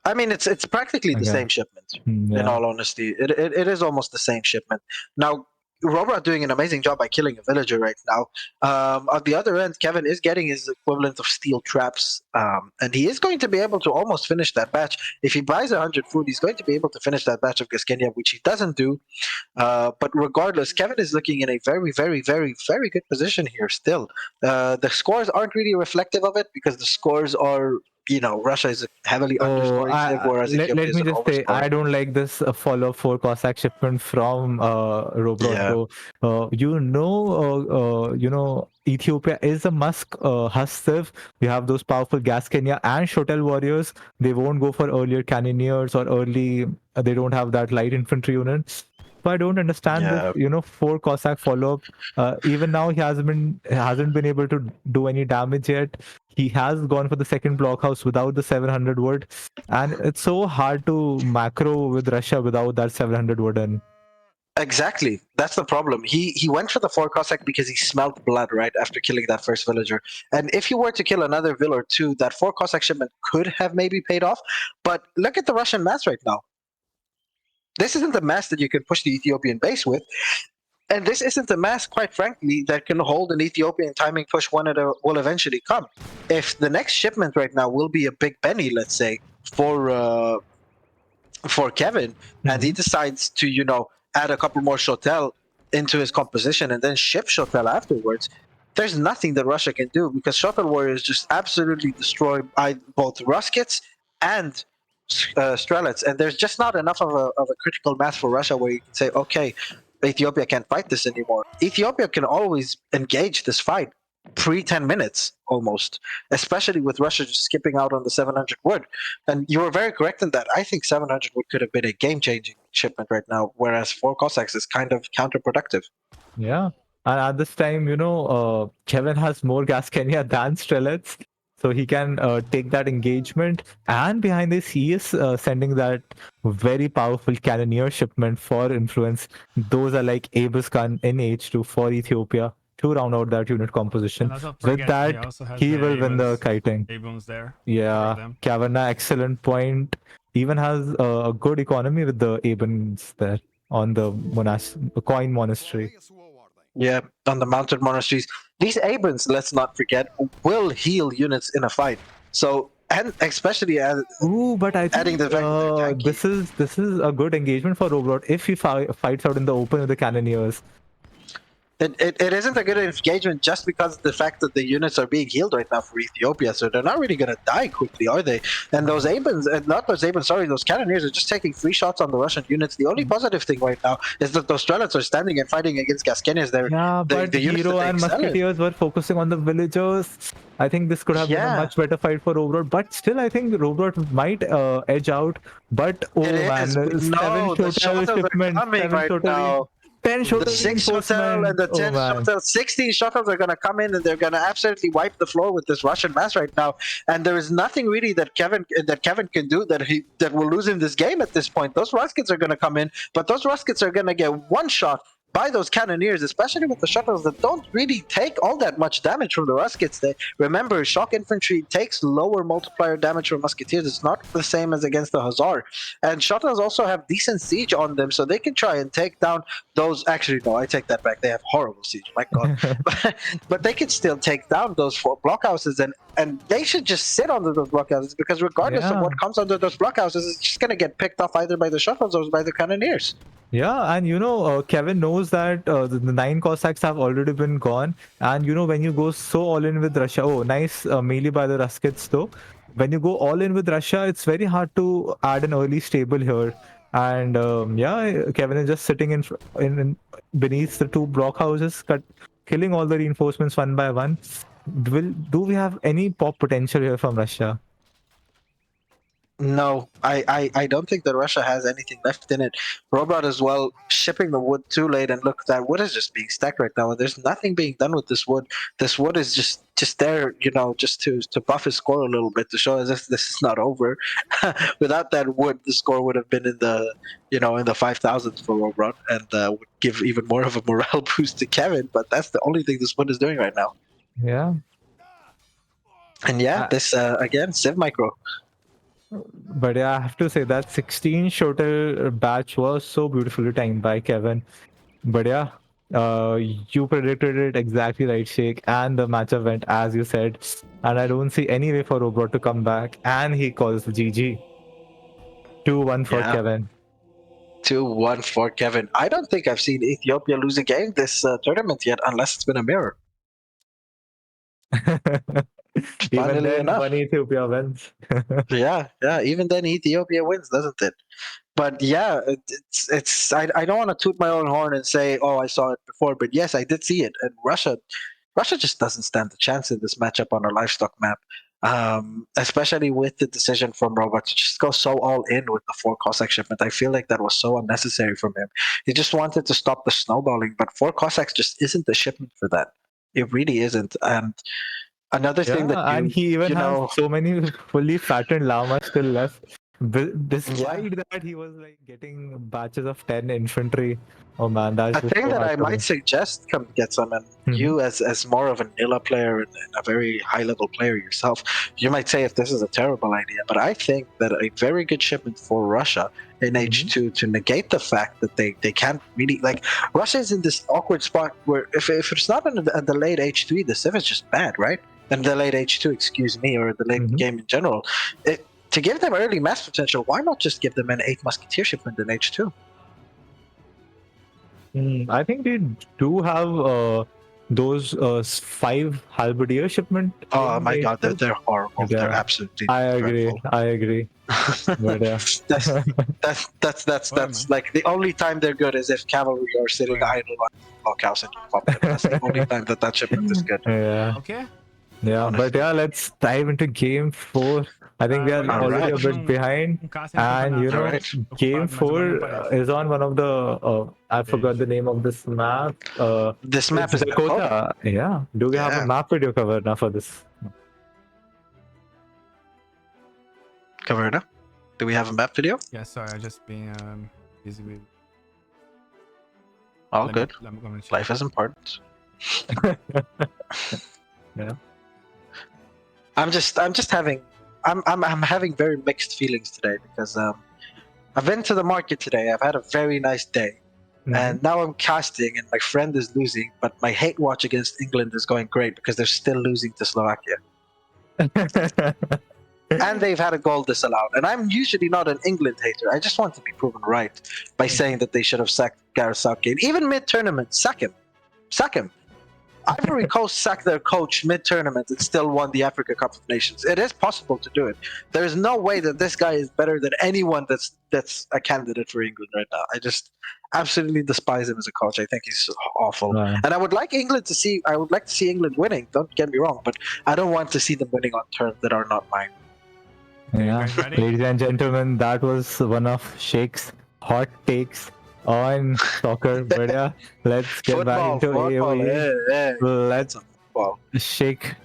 I mean, it's practically the same shipment. Yeah. In all honesty, it is almost the same shipment. Now, Rohbrot doing an amazing job by killing a villager right now. On the other end, Kevin is getting his equivalent of steel traps, and he is going to be able to almost finish that batch. If he buys 100 food, he's going to be able to finish that batch of Gasquenia, which he doesn't do. But regardless, Kevin is looking in a very, very, very, very good position here still. The scores aren't really reflective of it, because the scores are, Russia is heavily underscoring civ, whereas Ethiopia let is me an just say, overscoring. I don't like this follow for Cossack shipment from Rohbrot. Yeah. Though. Ethiopia is a Musk Civ. We have those powerful Gasquenia and Shotel warriors. They won't go for earlier cannoneers or early. They don't have that light infantry unit. why I don't understand Yeah. this. 4 Cossack follow-up. Even now, he hasn't been able to do any damage yet. He has gone for the second blockhouse without the 700 wood, and it's so hard to macro with Russia without that 700 wood in. Exactly. That's the problem. He went for the 4 Cossack because he smelled blood right after killing that first villager. And if you were to kill another villager or two, that 4 Cossack shipment could have maybe paid off. But look at the Russian mass right now. This isn't the mass that you can push the Ethiopian base with. And this isn't the mass, quite frankly, that can hold an Ethiopian timing push when it will eventually come. If the next shipment right now will be a Big Benny, let's say, for Kevin, and he decides to, add a couple more Shotel into his composition and then ship Shotel afterwards, there's nothing that Russia can do because Shotel warriors just absolutely destroy both Ruskets and Strelets, and there's just not enough of a critical mass for Russia where you can say, okay, Ethiopia can't fight this anymore. Ethiopia can always engage this fight pre-10 minutes almost, especially with Russia just skipping out on the 700 wood. And you were very correct in that. I think 700 wood could have been a game-changing shipment right now, whereas 4 Cossacks is kind of counterproductive. Yeah. And at this time, Kevin has more gas Kenya than Strelets. So he can take that engagement. And behind this, he is sending that very powerful cannoneer shipment for influence. Those are like Abuskan in H2 for Ethiopia to round out that unit composition. And also With forget, that, also has he the will win the Abrams- kiting. Abrams there. Yeah, Kavanagh, excellent point. Even has a good economy with the Abrams there on the coin monastery. Yeah, on the mounted monasteries. These Abrams, let's not forget, will heal units in a fight. So, and especially Ooh, but I adding think the fact that they're tanky. this is a good engagement for Rohbrot if he fights out in the open with the cannoneers. It isn't a good engagement just because of the fact that the units are being healed right now for Ethiopia, so they're not really going to die quickly, are they? And those Abans, not those Abans, sorry, those cannoneers are just taking free shots on the Russian units. The only positive thing right now is that those Strelets are standing and fighting against Gaskenias. Yeah, but the units Hero that they and excel in. Musketeers were focusing on the villagers. I think this could have been a Yeah. much better fight for Rohbrot, but still, I think Rohbrot might edge out. But oh It man, is. We know the Shotel Shotels are shipment, coming right now. 10 The Shotel 6 Shotel reinforcement. and the Oh 10 man. Shotel, 16 Shotels are going to come in and they're going to absolutely wipe the floor with this Russian mass right now. And there is nothing really that Kevin can do that will lose him this game at this point. Those Ruskets are going to come in, but those Ruskets are going to get one shot by those cannoneers, especially with the shuttles that don't really take all that much damage from the Ruskets. Remember, shock infantry takes lower multiplier damage from musketeers. It's not the same as against the Hussar. And shuttles also have decent siege on them, so they can try and take down those. Actually, no, I take that back. They have horrible siege. My God, but they can still take down those 4 blockhouses, and they should just sit under those blockhouses because regardless of what comes under those blockhouses, it's just going to get picked off either by the shuttles or by the cannoneers. Yeah, and Kevin knows that the 9 Cossacks have already been gone. And when you go so all in with Russia, oh, nice melee by the Ruskets though. When you go all in with Russia, it's very hard to add an early stable here. And yeah, Kevin is just sitting in beneath the 2 blockhouses, killing all the reinforcements one by one. Do we have any pop potential here from Russia? No, I don't think that Russia has anything left in it. Rohbrot as well, shipping the wood too late, and look, that wood is just being stacked right now, and there's nothing being done with this wood. This wood is just there, just to buff his score a little bit, to show as if this is not over. Without that wood, the score would have been in the in the 5,000s for Rohbrot, and would give even more of a morale boost to Kevin. But that's the only thing this wood is doing right now. Yeah. And yeah, this again, Civ Micro. But yeah, I have to say that 16 Shotel batch was so beautifully timed by Kevin. But yeah, you predicted it exactly right, Sheikh, and the matchup went as you said. And I don't see any way for Rohbrot to come back, and he calls GG. 2-1 for Kevin. 2-1 for Kevin. I don't think I've seen Ethiopia lose a game this tournament yet, unless it's been a mirror. Even then, enough. one Ethiopia wins. yeah, even then Ethiopia wins, doesn't it? But yeah, I don't want to toot my own horn and say, oh, I saw it before, but yes, I did see it. And Russia just doesn't stand a chance in this matchup on our livestock map. Especially with the decision from Rohbrot to just go so all in with the 4 Cossack shipment. I feel like that was so unnecessary from him. He just wanted to stop the snowballing, but 4 Cossacks just isn't the shipment for that. It really isn't. And another thing that Yeah, and he even you has know, so many fully fattened llamas still left. Despite that, he was like getting batches of 10 infantry. Oh man, that's a just thing so that hard I for me. might suggest come get some, and you as more of a Nilla player and a very high level player yourself, you might say if this is a terrible idea, but I think that a very good shipment for Russia in H2 to negate the fact that they can't really, like, Russia is in this awkward spot where if it's not in the late H3, the Civ is just bad, right? And the late H2, excuse me, or the late game in general. To give them early mass potential, why not just give them an 8 Musketeer shipment in H2? I think they do have those 5 halberdier shipment. Oh in my god, H2. they're horrible. They're Yeah, absolutely I agree. dreadful. I agree. But yeah. That's like the only time they're good is if cavalry are sitting idle on blockhouse and you pop them. That's the only time that shipment is good. Yeah. Okay. Yeah, but Honestly. yeah, let's dive into game 4. I think we are All already right. a bit behind. And you All know, right. game 4 is on one of the I forgot the name of this map. This map It's is Lakota. Lakota. Yeah. Do we have a Yeah. map video cover now for this? Caverna, do we have a map video? Yeah, sorry, I just been busy with. All good. I'm gonna check. Life is important. Yeah. I'm having very mixed feelings today because I've been to the market today. I've had a very nice day. And now I'm casting and my friend is losing, but my hate watch against England is going great because they're still losing to Slovakia. And they've had a goal disallowed. And I'm usually not an England hater. I just want to be proven right by saying that they should have sacked Gareth Southgate. Even mid-tournament, sack him. Sack him. Ivory Coast sacked their coach mid-tournament and still won the Africa Cup of Nations. It is possible to do it. There is no way that this guy is better than anyone that's a candidate for England right now. I just absolutely despise him as a coach. I think he's awful. Wow. And I would like to see England winning. Don't get me wrong, but I don't want to see them winning on terms that are not mine. Yeah, ready? ladies and gentlemen, that was one of Sheikh's hot takes on soccer. But yeah, let's get back into AOE. Let's Sheikh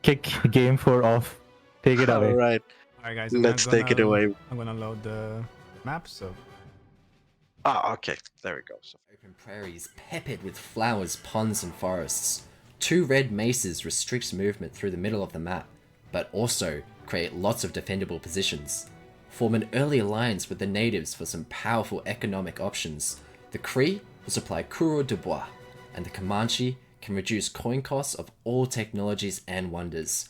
kick game 4 off. Take it away. All right. All right, guys. Let's take it away. I'm gonna load the map. So. Ah, okay. There we go. So. Open prairies peppered with flowers, ponds, and forests. 2 red maces restrict movement through the middle of the map, but also create lots of defendable positions. Form an early alliance with the natives for some powerful economic options. The Cree will supply coureur de bois, and the Comanche can reduce coin costs of all technologies and wonders.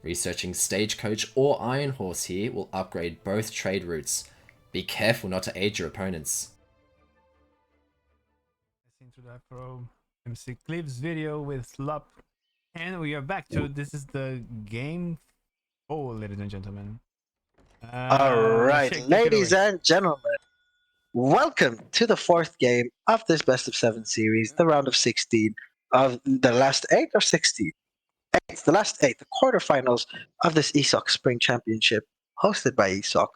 Researching Stagecoach or Iron Horse here will upgrade both trade routes. Be careful not to aid your opponents. Into that pro MC Clips video with Slup, and we are back to this is the game 4, ladies and gentlemen. All right, ladies and gentlemen, welcome to the 4th game of this best of 7 series, the round of 16 of the last 8 or 16. The last 8, the quarterfinals of this ESOC Spring Championship, hosted by ESOC,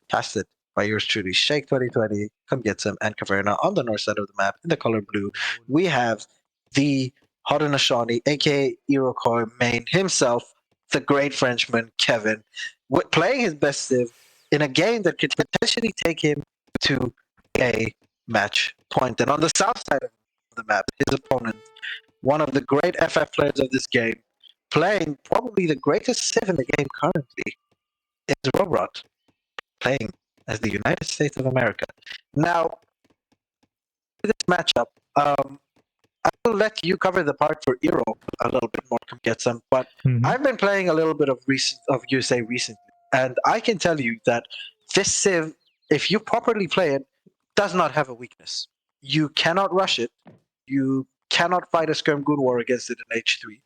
casted by yours truly, Sheikh 2020, come get some, and Caverna on the north side of the map in the color blue. We have the Haudenosaunee, aka Iroquois main himself, the great Frenchman Kevin, playing his best Civ in a game that could potentially take him to a match point. And on the south side of the map, his opponent, one of the great FF players of this game, playing probably the greatest Civ in the game currently, is Rohbrot, playing as the United States of America. Now, this matchup, I will let you cover the part for Eero a little bit more, come get some, but I've been playing a little bit of USA recently, and I can tell you that this Civ, if you properly play it, does not have a weakness. You cannot rush it, you cannot fight a Skirm Goon War against it in H3,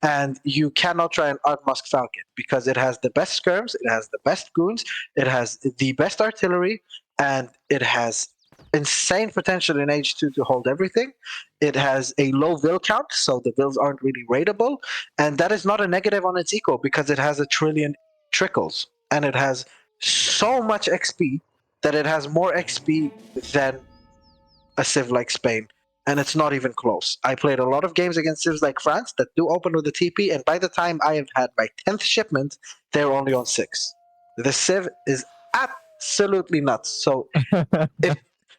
and you cannot try and outmusk Falcon, because it has the best Skirms, it has the best Goons, it has the best artillery, and it has insane potential in H2 to hold everything. It has a low vill count, so the vills aren't really raidable, and that is not a negative on its eco because it has a trillion trickles and it has so much XP that it has more XP than a civ like Spain, and it's not even close. I played a lot of games against civs like France that do open with a TP, and by the time I have had my 10th shipment, they're only on 6. The civ is absolutely nuts. So if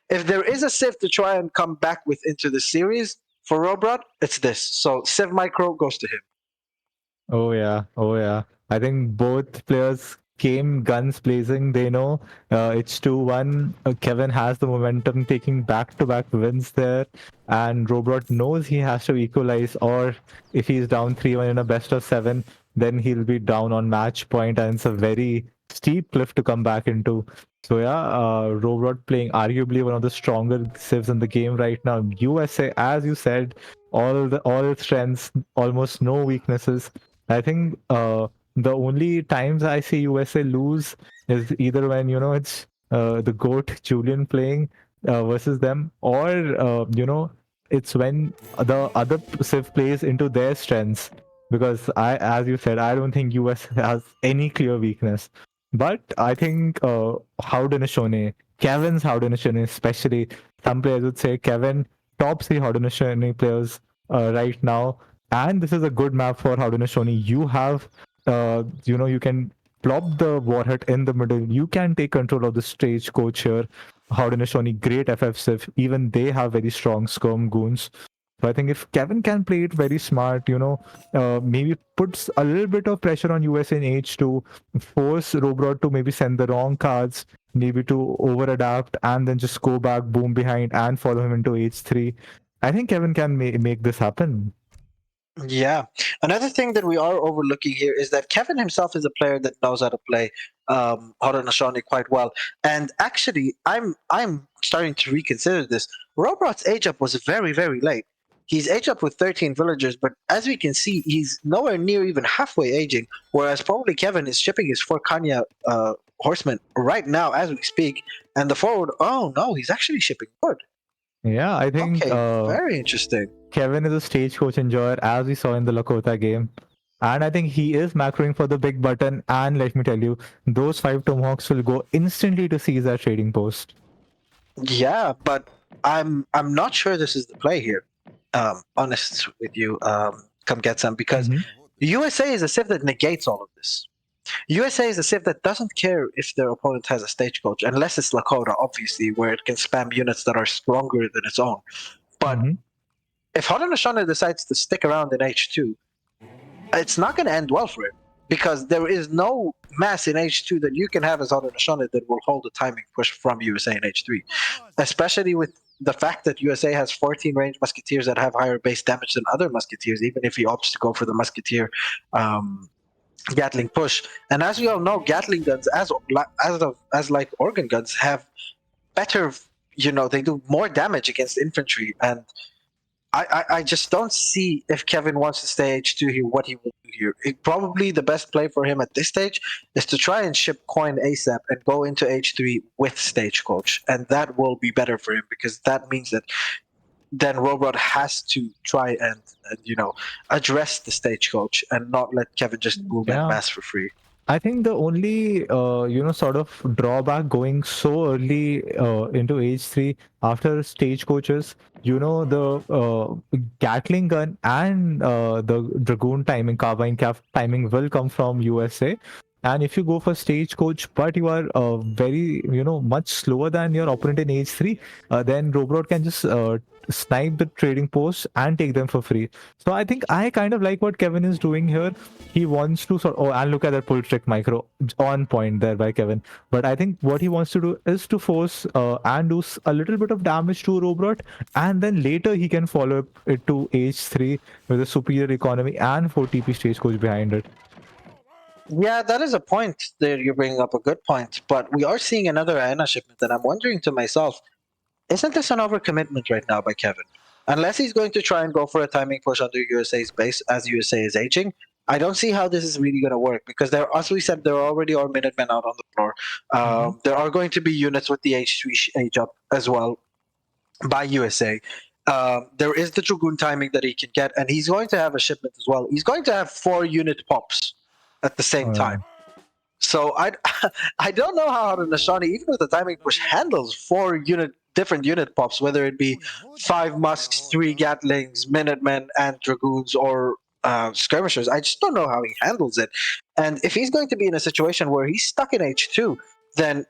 if there is a civ to try and come back with into the series for Rohbrot, it's this. So civ micro goes to him. Oh yeah, oh yeah. I think both players came guns blazing. They know it's 2-1. Kevin has the momentum, taking back-to-back wins there, and Rohbrot knows he has to equalize. Or if he's down 3-1 in a best of 7, then he'll be down on match point, and it's a very steep cliff to come back into. So yeah, Rohbrot playing arguably one of the stronger civs in the game right now. USA, as you said, all strengths, almost no weaknesses. I think the only times I see USA lose is either when it's the GOAT Julian playing versus them, or it's when the other Civ plays into their strengths. Because as you said, I don't think US has any clear weakness. But I think Haudenosaunee, Kevin's Haudenosaunee especially, some players would say Kevin tops the Haudenosaunee players right now, and this is a good map for Haudenosaunee. You have, you can plop the warhead in the middle. You can take control of the stage coach here. Haudenosaunee, great FF Civ. Even they have very strong skirm goons. So I think if Kevin can play it very smart, maybe puts a little bit of pressure on US in H2, force Rohbrot to maybe send the wrong cards, maybe to over adapt and then just go back, boom behind, and follow him into H3. I think Kevin can make this happen. Yeah. Another thing that we are overlooking here is that Kevin himself is a player that knows how to play Haudenosaunee quite well. And actually, I'm starting to reconsider this. Rohbrot's age up was very, very late. He's age up with 13 villagers, but as we can see, he's nowhere near even halfway aging, whereas probably Kevin is shipping his 4 Kanya horsemen right now as we speak. And the forward, oh no, he's actually shipping wood. Yeah, I think Okay, very interesting. Kevin is a stagecoach enjoyer, as we saw in the Lakota game. And I think he is macroing for the big button. And let me tell you, those 5 tomahawks will go instantly to seize that trading post. Yeah, but I'm not sure this is the play here. Honest with you, come get some, because USA is a civ that negates all of this. USA is a civ that doesn't care if their opponent has a stagecoach, unless it's Lakota, obviously, where it can spam units that are stronger than its own. But if Haudenosaunee decides to stick around in H2, it's not going to end well for him, because there is no mass in H2 that you can have as Haudenosaunee that will hold a timing push from USA in H3, especially with the fact that USA has 14 ranged musketeers that have higher base damage than other musketeers, even if he opts to go for the musketeer Gatling push. And as we all know, Gatling guns, as like organ guns, have better, they do more damage against infantry. And I just don't see, if Kevin wants to stay H2 here, what he will do here. Probably the best play for him at this stage is to try and ship coin ASAP and go into H3 with Stagecoach. And that will be better for him, because that means that then Rohbrot has to try and address the Stagecoach and not let Kevin just move that mass for free. I think the only sort of drawback going so early into H3 after stagecoaches, the Gatling gun and the Dragoon timing, carbine cap timing will come from USA. And if you go for stagecoach, but you are very much slower than your opponent in H3, then Rohbrot can just snipe the trading posts and take them for free. So I think I kind of like what Kevin is doing here. He wants to and look at that pull trick micro on point there by Kevin. But I think what he wants to do is to force and do a little bit of damage to Rohbrot, and then later he can follow it to H3 with a superior economy and 4 TP stagecoach behind it. Yeah, that is a point there. You're bringing up a good point, but we are seeing another Aena shipment, and I'm wondering to myself, isn't this an overcommitment right now by Kevin? Unless he's going to try and go for a timing push under USA's base as USA is aging, I don't see how this is really going to work, because as we said, there already are Minutemen out on the floor. There are going to be units with the H3 age up as well. by USA. There is the Dragoon timing that he can get, and he's going to have a shipment as well. He's going to have 4-unit pops at the same time. So I don't know how Haudenosaunee, even with the timing push, handles 4 different unit pops, whether it be 5 musks, 3 gatlings, minutemen, and dragoons, or skirmishers. I just don't know how he handles it. And if he's going to be in a situation where he's stuck in H2, then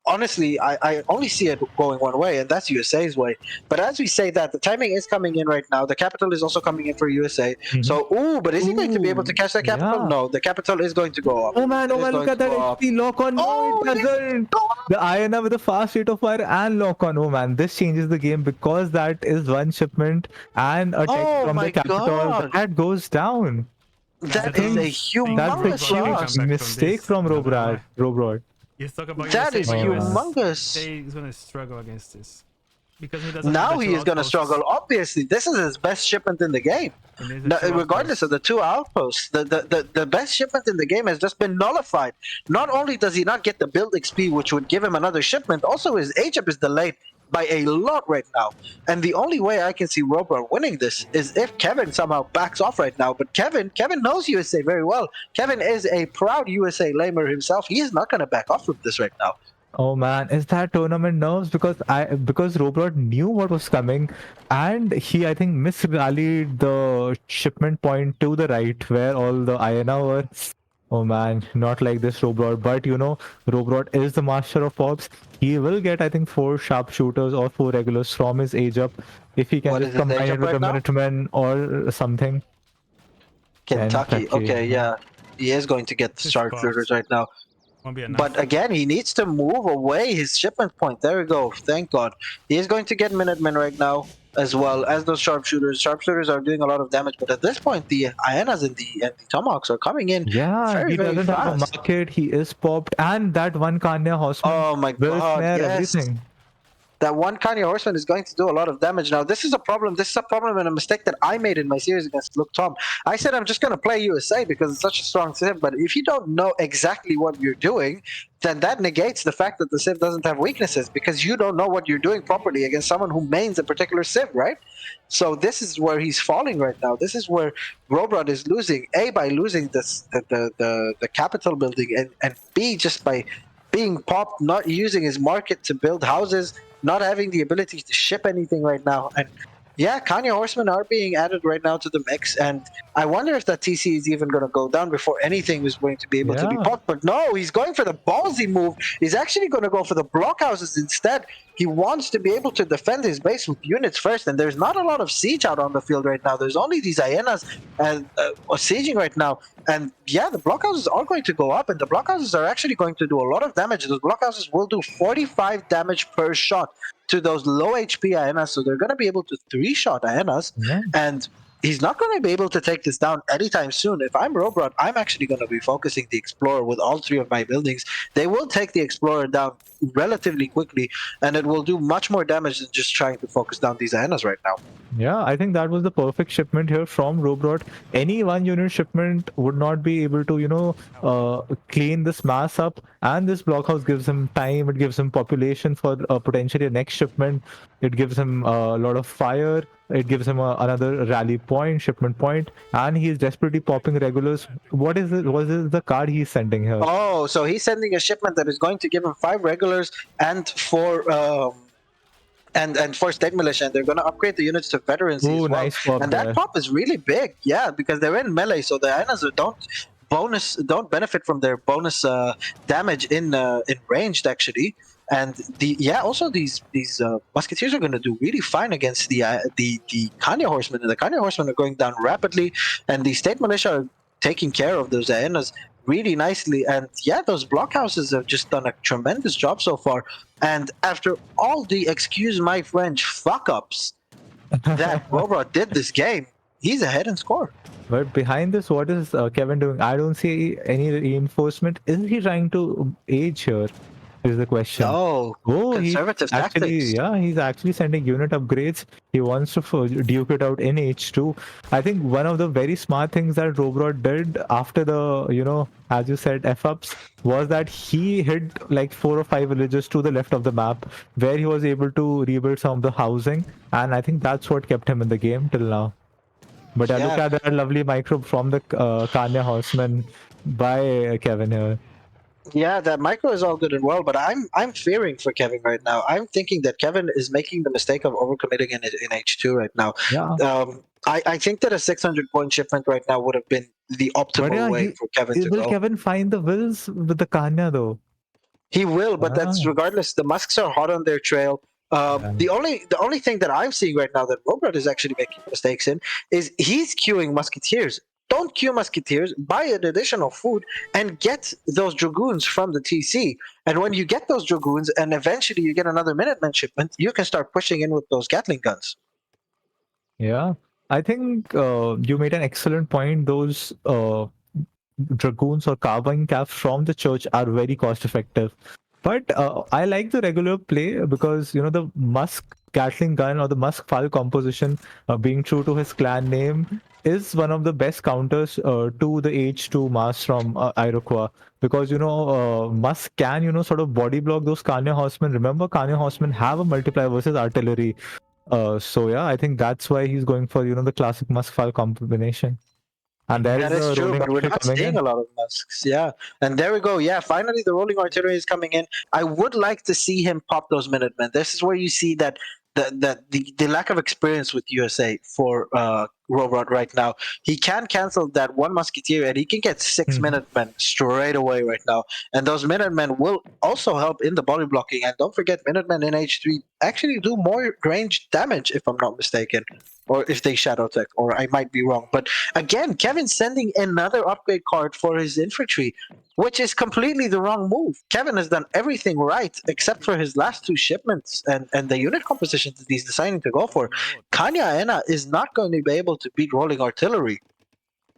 honestly, I only see it going one way, and that's USA's way. But as we say that, the timing is coming in right now. The capital is also coming in for USA. So, but is he going to be able to catch that capital? Yeah. No, the capital is going to go up. Oh man, look at that HP lock on. No, it doesn't. The INA with a fast rate of fire and lock on. Oh man, this changes the game because that is one shipment and a tech from my the capital God. that goes down. That is a That's humongous a shot. huge mistake from Rohbrot. You talk about That USA, is but humongous. USA is going to struggle against this. Because he doesn't Now have the he two is going to outposts. struggle. Obviously, this is his best shipment in the game. And there's the No, two regardless outposts. of the 2 outposts, the best shipment in the game has just been nullified. Not only does he not get the build XP, which would give him another shipment, also his HUP is delayed by a lot right now. And the only way I can see Rohbrot winning this is if Kevin somehow backs off right now. But Kevin knows USA very well. Kevin is a proud USA lamer himself. He is not going to back off from this right now. Oh man, is that tournament nerves? Because Rohbrot knew what was coming, and he I think misrallied the shipment point to the right where all the INA were. Oh man, not like this Rohbrot. But you know, Rohbrot is the master of pops. He will get I think 4 sharpshooters or 4 regulars from his age up if he can What just is his combine age it up with right a now? Minuteman or something. Kentucky. Kentucky. Okay, yeah. He is going to get the Just sharpshooters pops. right now. Won't be enough. But again, he needs to move away his shipment point. There we go. Thank God. He is going to get Minutemen right now, as well as those sharpshooters. Sharpshooters are doing a lot of damage, but at this point, the Hyenas and the Tomahawks are coming in Yeah, very, he very doesn't have a fast. market. He is popped, and that one Kanya horseman Oh my will God, snare yes. everything. That one Kanye Horseman is going to do a lot of damage. Now, this is a problem. This is a problem and a mistake that I made in my series against Luke Tom. I said I'm just going to play USA because it's such a strong Civ, but if you don't know exactly what you're doing, then that negates the fact that the Civ doesn't have weaknesses because you don't know what you're doing properly against someone who mains a particular Civ, right? So this is where he's falling right now. This is where Rohbrot is losing. A, by losing this, the capital building, and B, just by being popped, not using his market to build houses, not having the ability to ship anything right now. And yeah, Kanye Horsemen are being added right now to the mix, and I wonder if that TC is even going to go down before anything is going to be able to be Yeah. popped. But no, he's going for the ballsy move. He's actually going to go for the blockhouses instead. He wants to be able to defend his base with units first, and there's not a lot of siege out on the field right now. There's only these hyenas and sieging right now. And yeah, the blockhouses are going to go up, and the blockhouses are actually going to do a lot of damage. Those blockhouses will do 45 damage per shot to those low HP hyenas, so they're going to be able to 3-shot hyenas. Yeah. And he's not going to be able to take this down anytime soon. If I'm Rohbrot, I'm actually going to be focusing the Explorer with all 3 of my buildings. They will take the Explorer down relatively quickly, and it will do much more damage than just trying to focus down these hyenas right now. Yeah, I think that was the perfect shipment here from Rohbrot. Any 1-unit shipment would not be able to, clean this mass up. And this blockhouse gives him time. It gives him population for potentially a next shipment. It gives him a lot of fire. It gives him another rally point, shipment point, and he's desperately popping regulars. What is it? What is the card he's sending here? Oh, so he's sending a shipment that is going to give him 5 regulars and 4 and 4 state militia, and they're going to upgrade the units to veterancy as Ooh, well. nice pop And there. that pop is really big, yeah, because they're in melee, so the hyenas don't benefit from their bonus damage in ranged actually. And also these musketeers are going to do really fine against the Kanye horsemen, and the Kanye horsemen are going down rapidly, and the state militia are taking care of those hyenas really nicely. And yeah, those blockhouses have just done a tremendous job so far. And after all the, excuse my French, fuck ups that Rohbrot did this game, he's ahead in score. But behind this, what is Kevin doing? I don't see any reinforcement. Is he trying to age here? is the question. Oh, Oh, conservative tactics. he's actually sending unit upgrades. He wants to duke it out in H2. I think one of the very smart things that Rohbrot did after the, as you said, F-ups, was that he hit like 4 or 5 villages to the left of the map where he was able to rebuild some of the housing. And I think that's what kept him in the game till now. But look Yeah, at that lovely micro from the Kanya Horseman by Kevin here. yeah, that micro is all good and well, but I'm fearing for Kevin right now. I'm thinking that Kevin is making the mistake of overcommitting in H2 right now. Yeah. I think that a 600 point shipment right now would have been the But optimal yeah, way for Kevin to will go. Kevin find the wills with the Kanya though? He will, but that's Ah, regardless. The Musks are hot on their trail. yeah. The only thing that I'm seeing right now that Rohbrot is actually making mistakes in is he's queuing Musketeers. Don't queue Musketeers, buy an additional food, and get those Dragoons from the TC. And when you get those Dragoons, and eventually you get another Minuteman shipment, you can start pushing in with those Gatling guns. Yeah. I think you made an excellent point. Those dragoons or carbine caps from the church are very cost effective. But I like the regular play because the Musk Gatling gun or the Musk file composition, being true to his clan name, is one of the best counters to the H2 mass from Iroquois. Because Musk can sort of body block those Kanya horsemen. Remember, Kanya horsemen have a multiplier versus artillery. So yeah, I think that's why he's going for the classic Musk file combination. And there That is is the true, rolling but we're artillery not coming seeing in. a lot of Musks. Yeah, and there we go. Yeah, finally the rolling artillery is coming in. I would like to see him pop those Minutemen. This is where you see that the lack of experience with USA for Rohbrot right now. He can cancel that one Musketeer and he can get 6 Mhm. Minutemen straight away right now. And those Minutemen will also help in the body blocking. And don't forget, Minutemen in H3 actually do more range damage, if I'm not mistaken. Or if they shadow tech, or I might be wrong. But again, Kevin's sending another upgrade card for his infantry, which is completely the wrong move. Kevin has done everything right except for his last 2 shipments and the unit composition that he's deciding to go for. Kanya Ena is not going to be able to beat rolling artillery.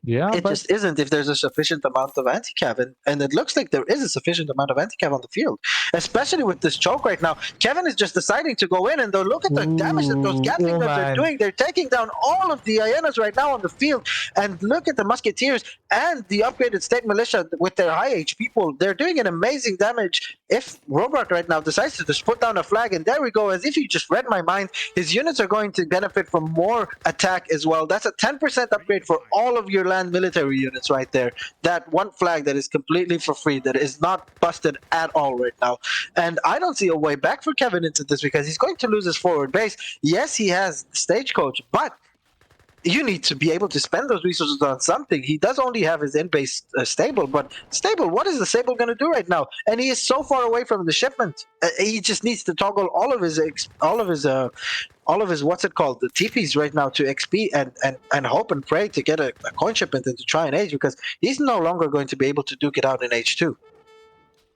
Yeah, It but just isn't if there's a sufficient amount of anti-cav, and it looks like there is a sufficient amount of anti-cav on the field, especially with this choke right now. Kevin is just deciding to go in, and look at the damage that those Gatling oh guns are man, doing. They're taking down all of the hyenas right now on the field, and look at the musketeers and the upgraded state militia with their high HP pool. They're doing an amazing damage. If Rohbrot right now decides to just put down a flag, and there we go, as if you just read my mind, his units are going to benefit from more attack as well. That's a 10% upgrade for all of your land military units right there. That one flag that is completely for free, that is not busted at all right now. And I don't see a way back for Kevin into this because he's going to lose his forward base. Yes, he has Stagecoach, but you need to be able to spend those resources on something. He does only have his in-base stable, but stable, what is the stable going to do right now? And he is so far away from the shipment. He just needs to toggle all of his what's it called, the TPs right now to XP and hope and pray to get a coin shipment and to try and age, because he's no longer going to be able to duke it out in H2.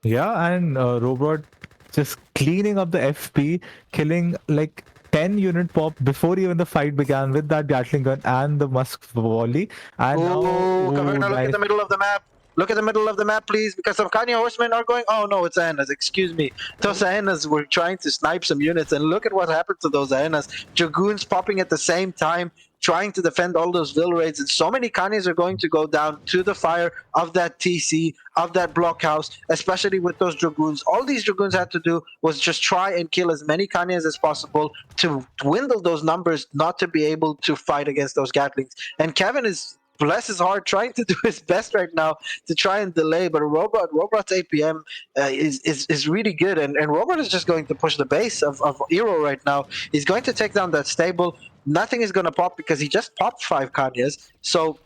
yeah, and Rohbrot just cleaning up the FP, killing like 10 unit pop before even the fight began with that Gatling gun and the Musk volley. And now, Caverna, look at the middle of the map. Look at the middle of the map, please, because some Kanye horsemen are going. Oh no, it's hyenas. Excuse me. Those hyenas were trying to snipe some units, and look at what happened to those hyenas. Dragoons popping at the same time, trying to defend all those Vil raids, and so many Kanyes are going to go down to the fire of that TC, of that blockhouse, especially with those Dragoons. All these Dragoons had to do was just try and kill as many Kanyes as possible to dwindle those numbers, not to be able to fight against those Gatlings. And Kevin is, bless his heart, trying to do his best right now to try and delay, but Rohbrot's APM is really good, and Rohbrot is just going to push the base of Eero right now. He's going to take down that stable. Nothing is going to pop because he just popped 5 Kanyas, so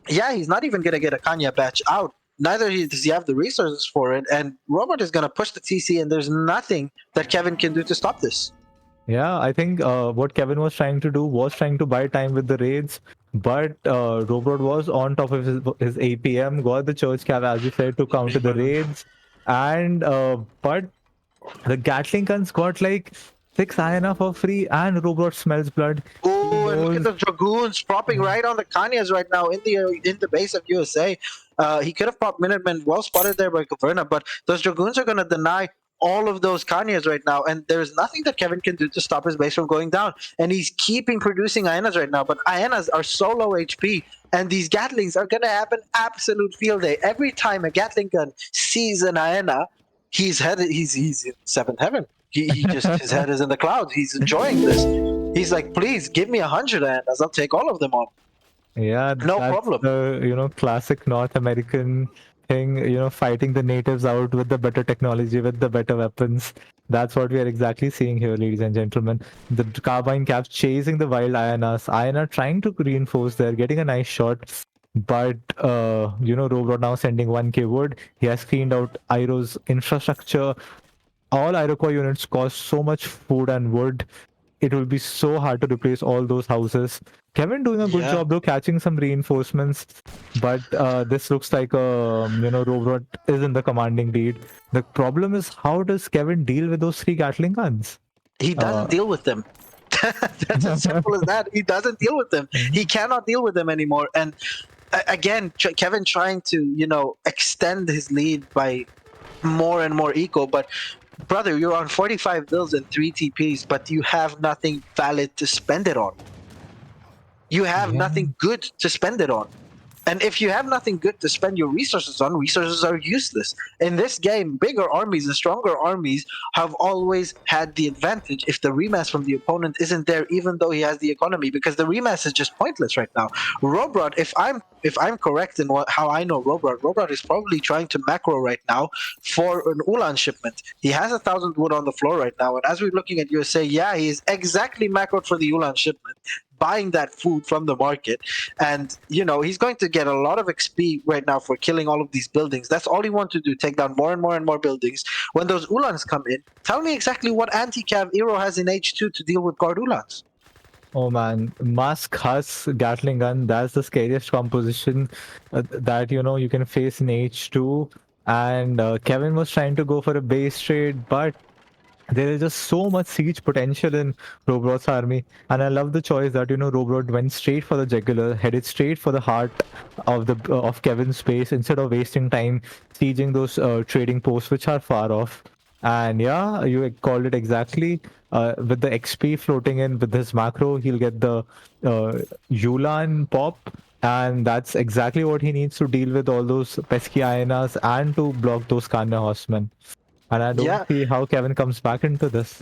yeah, he's not even going to get a Kanya batch out. Neither does he have the resources for it, and Rohbrot is going to push the TC, and there's nothing that Kevin can do to stop this. yeah, I think what Kevin was trying to do was trying to buy time with the raids, but Rohbrot was on top of his APM, got the church cav, as you said, to counter the raids, and but the Gatling guns got like 6 Iona for free, and Rohbrot smells blood. Ooh, Oh, and look at the dragoons propping right on the Kanyas right now in the base of USA. He could have popped Minutemen, well spotted there by Caverna, but those dragoons are going to deny all of those Kanyas right now, and there's nothing that Kevin can do to stop his base from going down. And he's keeping producing Hyenas right now, but Hyenas are so low HP, and these Gatlings are going to have an absolute field day. Every time a Gatling gun sees an Hyena, he's in seventh heaven. He just his head is in the clouds. He's enjoying this. He's like, please give me 100 Hyenas. I'll take all of them on. Yeah, No that's problem. the classic North American thing, fighting the natives out with the better technology, with the better weapons. That's what we are exactly seeing here, ladies and gentlemen. The carbine caps chasing the wild Hyenas. Hyena trying to reinforce there, getting a nice shot. But Rohbrot now sending 1k wood. He has cleaned out Iroh's infrastructure. All Iroquois units cost so much food and wood. It will be so hard to replace all those houses. Kevin doing a good Yeah. job though, catching some reinforcements, but this looks like Rohbrot is in the commanding lead. The problem is, how does Kevin deal with those 3 Gatling guns? He doesn't deal with them. That's as simple as that. He doesn't deal with them. He cannot deal with them anymore. And again, Kevin trying to, extend his lead by more and more eco. But brother, you're on 45 bills and 3 TPs, but you have nothing valid to spend it on. You have nothing good to spend it on. And if you have nothing good to spend your resources on, resources are useless. In this game, bigger armies and stronger armies have always had the advantage if the remass from the opponent isn't there, even though he has the economy, because the remass is just pointless right now. Rohbrot, if I'm correct in how I know Rohbrot is probably trying to macro right now for an Ulan shipment. He has 1,000 wood on the floor right now, and as we're looking at USA, yeah, he is exactly macroed for the Ulan shipment, buying that food from the market. And he's going to get a lot of XP right now for killing all of these buildings. That's all he wants to do, take down more and more and more buildings. When those Ulans come in, tell me exactly what anti-cav Eero has in H2 to deal with guard Ulans. Oh man, Musk Huss Gatling gun, that's the scariest composition that you can face in H2. And Kevin was trying to go for a base trade, but there is just so much siege potential in Rohbrot's army, and I love the choice that Rohbrot went straight for the jugular, headed straight for the heart of Kevin's base instead of wasting time sieging those trading posts which are far off. And yeah, you called it exactly. With the XP floating in with his macro, he'll get the Yulan pop, and that's exactly what he needs to deal with all those pesky Hyenas and to block those Kanya horsemen. And I don't see how Kevin comes back into this.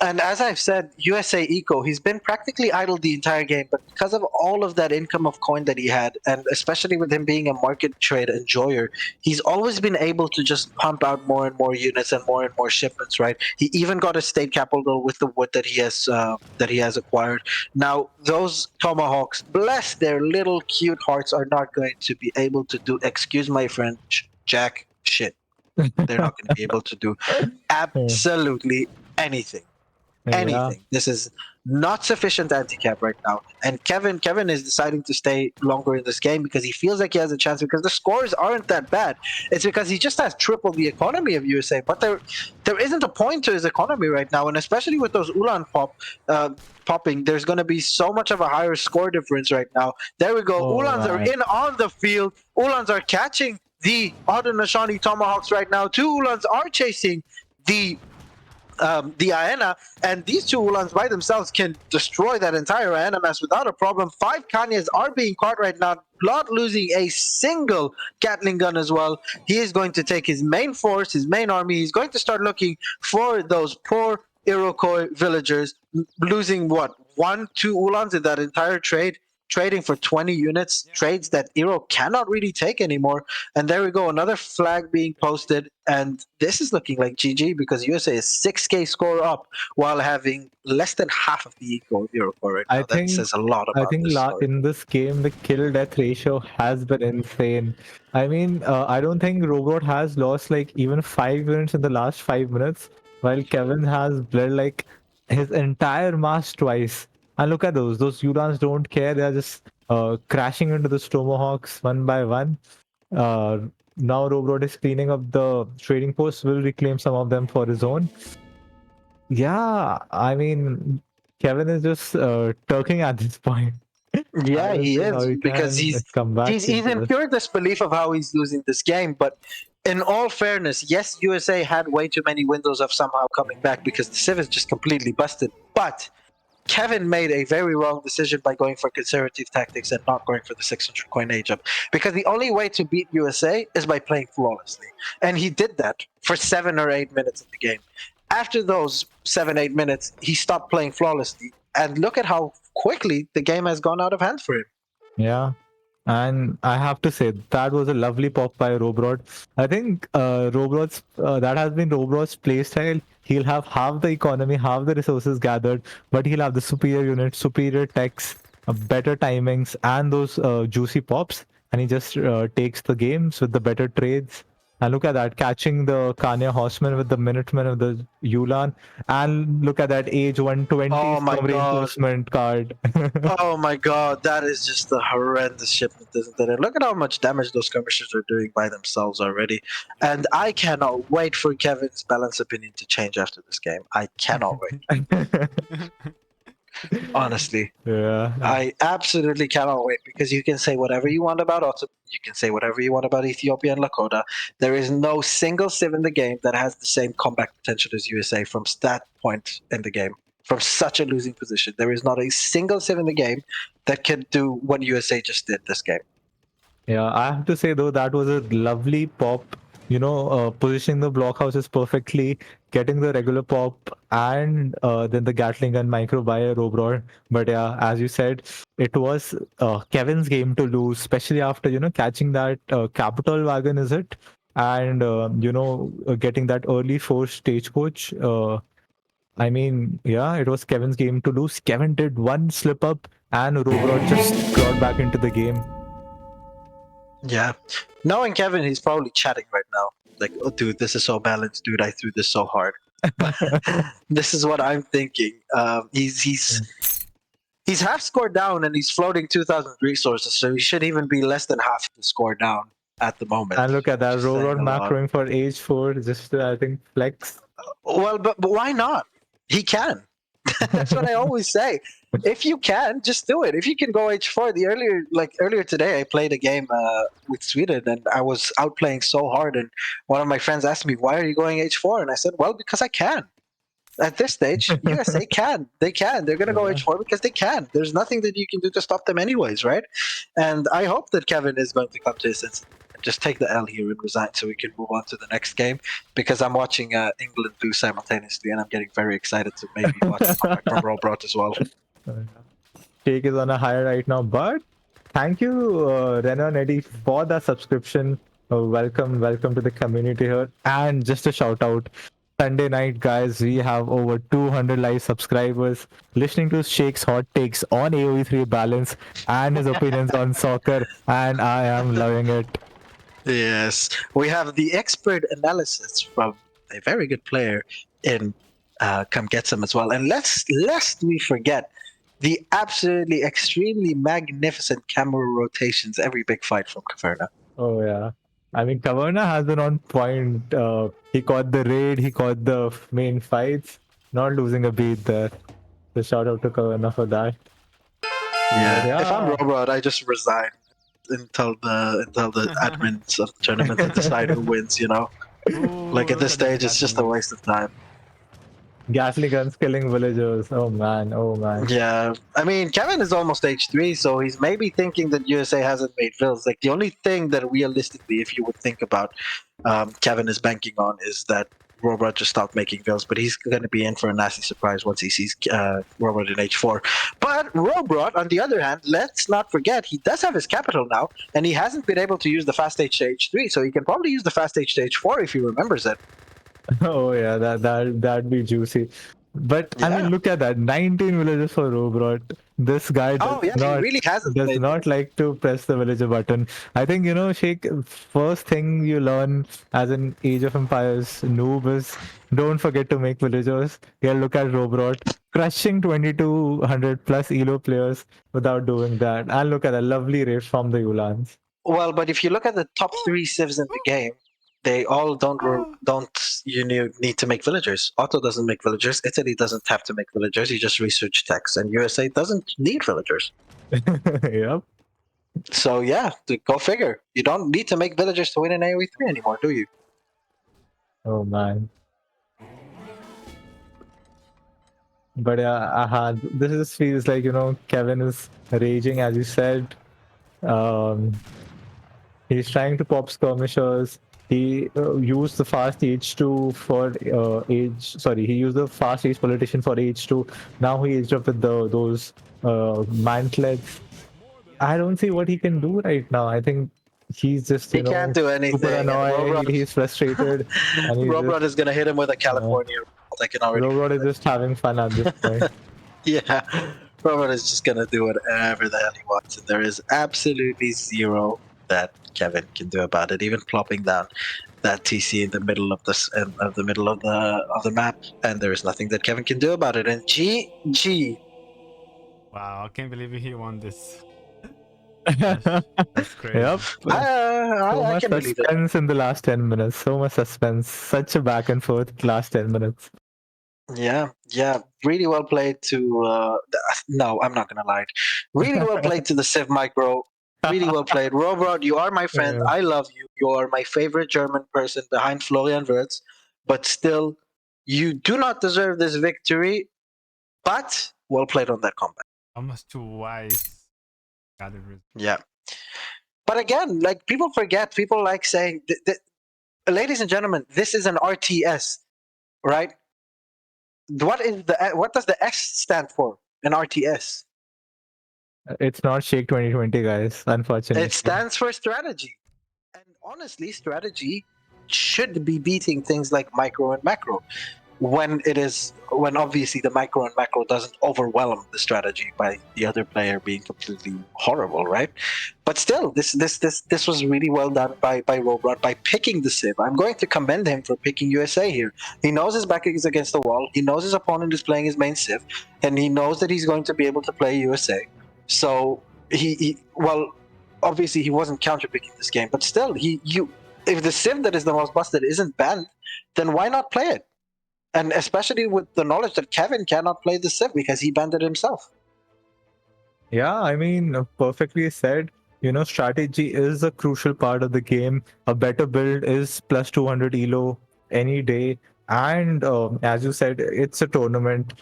And as I've said, USA Eco, he's been practically idle the entire game, but because of all of that income of coin that he had, and especially with him being a market trade enjoyer, he's always been able to just pump out more and more units and more shipments, right? He even got a state capital with the wood that he has acquired. Now, those tomahawks, bless their little cute hearts, are not going to be able to do, excuse my French, jack shit. They're not going to be able to do absolutely anything. Anything. Yeah. This is not sufficient anti-cap right now. And Kevin is deciding to stay longer in this game because he feels like he has a chance, because the scores aren't that bad. It's because he just has triple the economy of USA, but there isn't a point to his economy right now, and especially with those Ulan popping, there's going to be so much of a higher score difference right now. There we go. Ulans are in on the field. Ulans are catching the Haudenosaunee tomahawks right now. 2 Ulans are chasing the Hyena, and these 2 Ulans by themselves can destroy that entire Hyena mass without a problem. 5 Kanyas are being caught right now, not losing a single Gatling gun as well. He is going to take his main force, his main army. He's going to start looking for those poor Iroquois villagers, losing what, 1-2 Ulans in that entire trade, trading for 20 units, trades that Eero cannot really take anymore. And there we go, another flag being posted, and this is looking like GG because USA is 6k score up while having less than half of the eco of Iroquois right now. That says a lot about this story. In this game, the kill-death ratio has been insane. I mean, I don't think Rohbrot has lost like even 5 units in the last 5 minutes, while Kevin has bled like his entire mass twice. And look at those Ulans don't care. They are just crashing into the Tomahawks one by one. Now Rohbrot is cleaning up the trading posts, will reclaim some of them for his own. Yeah, I mean, Kevin is just turking at this point. Yeah, I don't he see how is he because can come back he's into in this. pure disbelief of how he's losing this game. But in all fairness, yes, USA had way too many windows of somehow coming back because the Civ is just completely busted. But Kevin made a very wrong decision by going for conservative tactics and not going for the 600 coin age up. Because the only way to beat USA is by playing flawlessly. And he did that for 7 or 8 minutes of the game. After those 7, 8 minutes, he stopped playing flawlessly. And look at how quickly the game has gone out of hand for him. Yeah. And I have to say that was a lovely pop by Rohbrot. I think Rohbrot's that has been Rohbrot's playstyle. He'll have half the economy, half the resources gathered, but he'll have the superior units, superior techs, better timings, and those juicy pops. And he just takes the games with the better trades. And look at that, catching the Kanya horseman with the Minutemen of the Yulan. And look at that age 120 Oh my storm god. reinforcement card. Oh my god, that is just a horrendous shipment, isn't it? And look at how much damage those skirmishers are doing by themselves already. And I cannot wait for Kevin's balance opinion to change after this game. I cannot wait. Honestly. Yeah. I absolutely cannot wait because you can say whatever you want about Ottoman, you can say whatever you want about Ethiopia and Lakota. There is no single civ in the game that has the same comeback potential as USA from that point in the game. From such a losing position, there is not a single civ in the game that can do what USA just did this game. Yeah, I have to say though that was a lovely pop. Positioning the blockhouses perfectly, getting the regular pop, and then the Gatling gun micro by Rohbrot. But yeah, as you said, it was Kevin's game to lose, especially after catching that capital wagon, is it? And getting that early force stagecoach. I mean, yeah, it was Kevin's game to lose. Kevin did one slip up, and Rohbrot just got back into the game. Yeah. Knowing Kevin, he's probably chatting right now. Like, oh, dude, this is so balanced. Dude, I threw this so hard. This is what I'm thinking. He's half scored down and he's floating 2,000 resources, so he should even be less than half the score down at the moment. And look at that, Just saying Rohbrot a lot. macroing for age 4, just I think flex. Well, but why not? He can. That's what I always say. If you can, just do it. If you can go H4, earlier today, I played a game with Sweden and I was outplaying so hard. And one of my friends asked me, "Why are you going H4?" And I said, "Well, because I can." At this stage, USA can. They can. They're going to go Yeah. H4 because they can. There's nothing that you can do to stop them, anyways, right? And I hope that Kevin is going to come to his senses and just take the L here and resign so we can move on to the next game because I'm watching England do simultaneously and I'm getting very excited to maybe watch a comeback from Rohbrot as well. Shake is on a high right now, but thank you, Rena and Eddie, for the subscription. Welcome to the community here. And just a shout out. Sunday night, guys, we have over 200 live subscribers listening to Shake's hot takes on AoE3 balance and his opinions on soccer, and I am loving it. Yes, we have the expert analysis from a very good player in Come Get Some as well. And lest we forget the absolutely extremely magnificent camera rotations every big fight from Caverna. Oh yeah. I mean, Caverna has been on point. He caught the raid, he caught the main fights, not losing a beat there. So shout out to Caverna for that. Yeah. If I'm Yeah. Rohbrot, I just resign until the admins of the tournament decide who wins. Like at this stage, it's just a waste of time. Ghastly guns killing villagers. Oh man, oh man. Yeah, I mean, Kevin is almost H3, so he's maybe thinking that USA hasn't made vills. Like, the only thing that realistically, if you would think about, Kevin is banking on is that Rohbrot just stopped making vills, but he's going to be in for a nasty surprise once he sees Rohbrot in H4. But Rohbrot, on the other hand, let's not forget, he does have his capital now, and he hasn't been able to use the fast H to H3, so he can probably use the fast H to H4 if he remembers it. Oh yeah, that'd be juicy. But I Yeah. mean, look at that, 19 villagers for Rohbrot. This guy Oh, yeah, he really hasn't does played not like to press the villager button. I think Sheikh. First thing you learn as an Age of Empires noob is don't forget to make villagers. Yeah, look at Rohbrot crushing 2200 plus elo players without doing that, and look at a lovely raid from the Ulans. Well, but if you look at the top 3 civs in the game, They all need to make villagers. Otto doesn't make villagers. Italy doesn't have to make villagers. You just research text, and USA doesn't need villagers. Yep. So yeah, go figure. You don't need to make villagers to win an AoE3 anymore, do you? Oh man. But yeah, this just feels like, Kevin is raging, as you said. Um, he's trying to pop skirmishers. He used the fast H2 for he used the fast H politician for H2. Now he aged up with those mantlets. I don't see what he can do right now. I think he's just, He can't do anything. super annoyed. He's frustrated. And he's Rohbrot is gonna hit him with a California. I can already. Rohbrot is just having fun at this point. Yeah, Rohbrot is just gonna do whatever the hell he wants, and there is absolutely zero that Kevin can do about it. Even plopping down that TC in the middle of the map, and there is nothing that Kevin can do about it. And GG. Wow, I can't believe he won this. Yep. That's crazy. So I much can believe it. suspense in the last 10 minutes. So much suspense. Such a back and forth last 10 minutes. Yeah, really well played to. No, I'm not gonna lie. Really well played to the Civ Micro. Really well played, Rohbrot. You are my friend. Yeah. I love you. You are my favorite German person behind Florian Wirtz. But still, you do not deserve this victory. But well played on that comeback. Almost too wise. Got it. Yeah. But again, like people forget. People like saying, ladies and gentlemen, this is an RTS, right? What does the S stand for? An RTS. It's not Shake 2020, guys, unfortunately. It stands for strategy. And honestly, strategy should be beating things like micro and macro when obviously the micro and macro doesn't overwhelm the strategy by the other player being completely horrible, right? But still, this was really well done by Rohbrot by picking the Civ. I'm going to commend him for picking USA here. He knows his back is against the wall. He knows his opponent is playing his main Civ, and he knows that he's going to be able to play USA. So obviously he wasn't counterpicking this game, but still, if the Civ that is the most busted isn't banned, then why not play it? And especially with the knowledge that Kevin cannot play the Civ because he banned it himself. Yeah, I mean, perfectly said. Strategy is a crucial part of the game. A better build is plus 200 elo any day. And as you said, it's a tournament.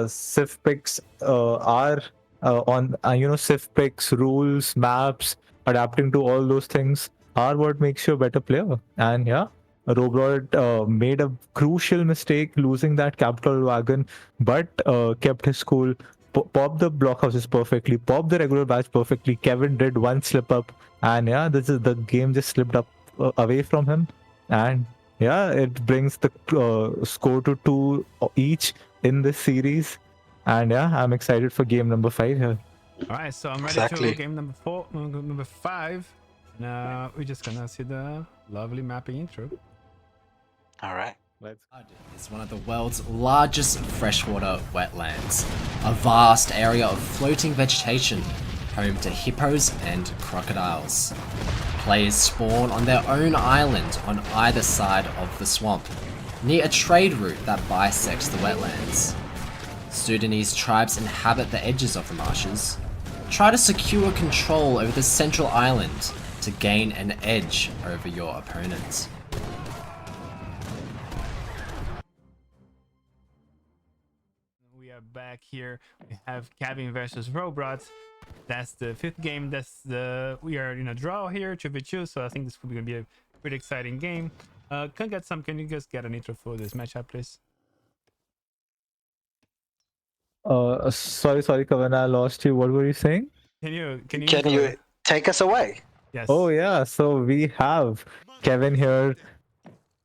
Civ picks are Civ picks, rules, maps, adapting to all those things are what makes you a better player. And yeah, Rohbrot made a crucial mistake losing that capital wagon, but kept his cool. Popped the blockhouses perfectly, popped the regular badge perfectly. Kevin did one slip up, and yeah, the game just slipped up away from him, and yeah, it brings the score to 2 each in this series. And yeah, I'm excited for game number 5 here. All right, so I'm ready Exactly. to game number 5. Now we're just gonna see the lovely mapping intro. All right. Is one of the world's largest freshwater wetlands, a vast area of floating vegetation, home to hippos and crocodiles. Players spawn on their own island on either side of the swamp, near a trade route that bisects the wetlands. Sudanese tribes inhabit the edges of the marshes. Try to secure control over the central island to gain an edge over your opponent. We are back here. We have Kevin versus Rohbrot. That's the 5th game. We are in a draw here, 2v2. So I think this will be gonna be a pretty exciting game. Can you guys get an intro for this matchup, please? Sorry, Kavan, I lost you. What were you saying? Can you Take us away? Yes. Oh yeah, so we have Kevin here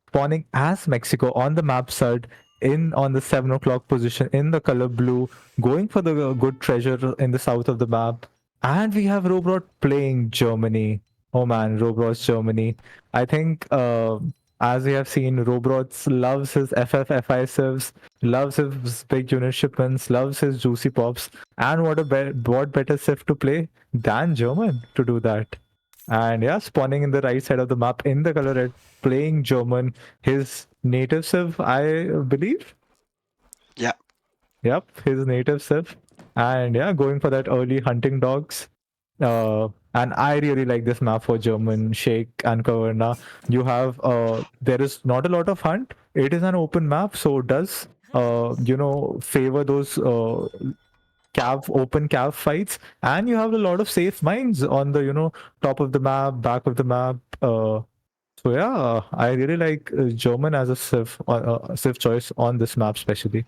spawning as Mexico on the map side on the 7 o'clock position in the color blue, going for the good treasure in the south of the map. And we have Rohbrot playing Germany. Oh man, Rohbrot's Germany. I think as we have seen, Rohbrot loves his FFFI civs, loves his big unit shipments, loves his juicy pops. And what better civ to play than German to do that? And yeah, spawning in the right side of the map in the color red, playing German, his native civ, I believe. Yeah. Yep, his native civ. And yeah, going for that early hunting dogs. And I really like this map for German, Sheikh and Kavarna. You have there is not a lot of hunt. It is an open map, so it does favor those open cav fights, and you have a lot of safe mines on the top of the map, back of the map. So yeah, I really like German as a civ choice on this map, especially.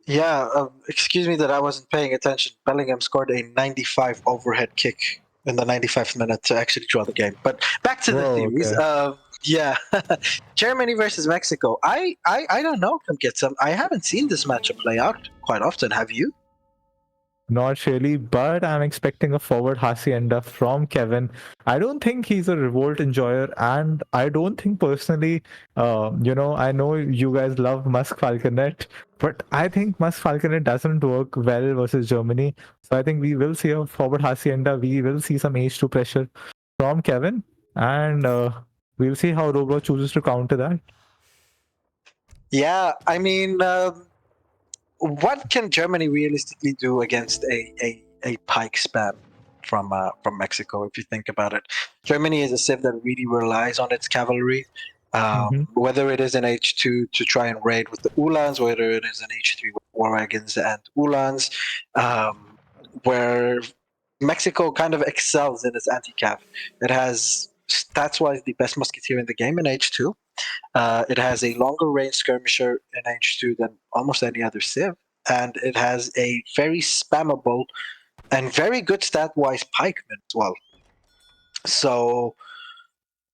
Yeah, excuse me that I wasn't paying attention. Bellingham scored a 95 overhead kick in the 95th minute to actually draw the game. But back to the Whoa, theories. okay. Yeah, Germany versus Mexico. I don't know, Kamkitsam. I haven't seen this matchup play out quite often. Have you? Not really, but I'm expecting a forward hacienda from Kevin. I don't think he's a revolt enjoyer, and I don't think personally, I know you guys love Musk Falconet, but I think Musk Falconet doesn't work well versus Germany. So I think we will see a forward hacienda. We will see some H2 pressure from Kevin, and we'll see how Rohbrot chooses to counter that. Yeah, I mean, what can Germany realistically do against a pike spam from Mexico? If you think about it, Germany is a civ that really relies on its cavalry. Hmm. Whether it is in H2 to try and raid with the Ulans, whether it is in H3 with war wagons and Ulans, where Mexico kind of excels in its anti-cav. It has stats-wise the best musketeer in the game in H2. It has a longer range skirmisher in H2 than almost any other civ, and it has a very spammable and very good stat-wise pikeman as well. So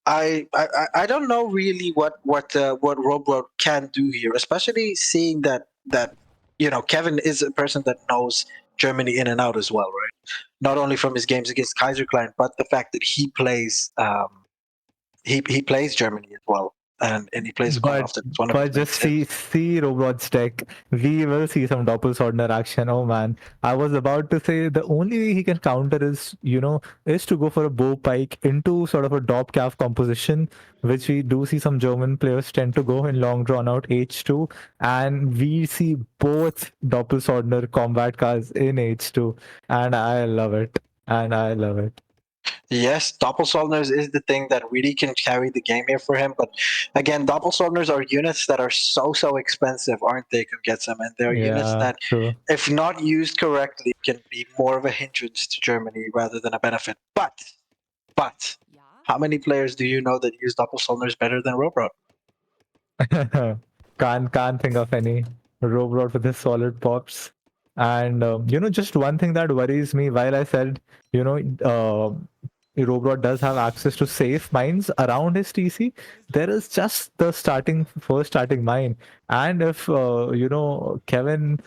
I don't know really what Rohbrot can do here, especially seeing that Kevin is a person that knows Germany in and out as well, right? Not only from his games against Kaiserklein, but the fact that he plays he plays Germany as well, and he plays it quite But often. It's one of his main just skills. see Robrot's deck. We will see some Doppelsordner action. Oh man, I was about to say the only way he can counter is to go for a bow pike into sort of a dop calf composition, which we do see some German players tend to go in long drawn out H2, and we see both Doppelsordner combat cards in H2, and I love it. And I love it. Yes, Doppelsolners is the thing that really can carry the game here for him. But again, Doppelsolners are units that are so expensive, aren't they? Can get some, and they're units Yeah, that, true. if not used correctly, can be more of a hindrance to Germany rather than a benefit. But, how many players do you know that use Doppelsolners better than Robrot? Can't think of any. Rohbrot with his solid pops. And just one thing that worries me while I said, Rohbrot does have access to safe mines around his TC. There is just the first starting mine. And if Kevin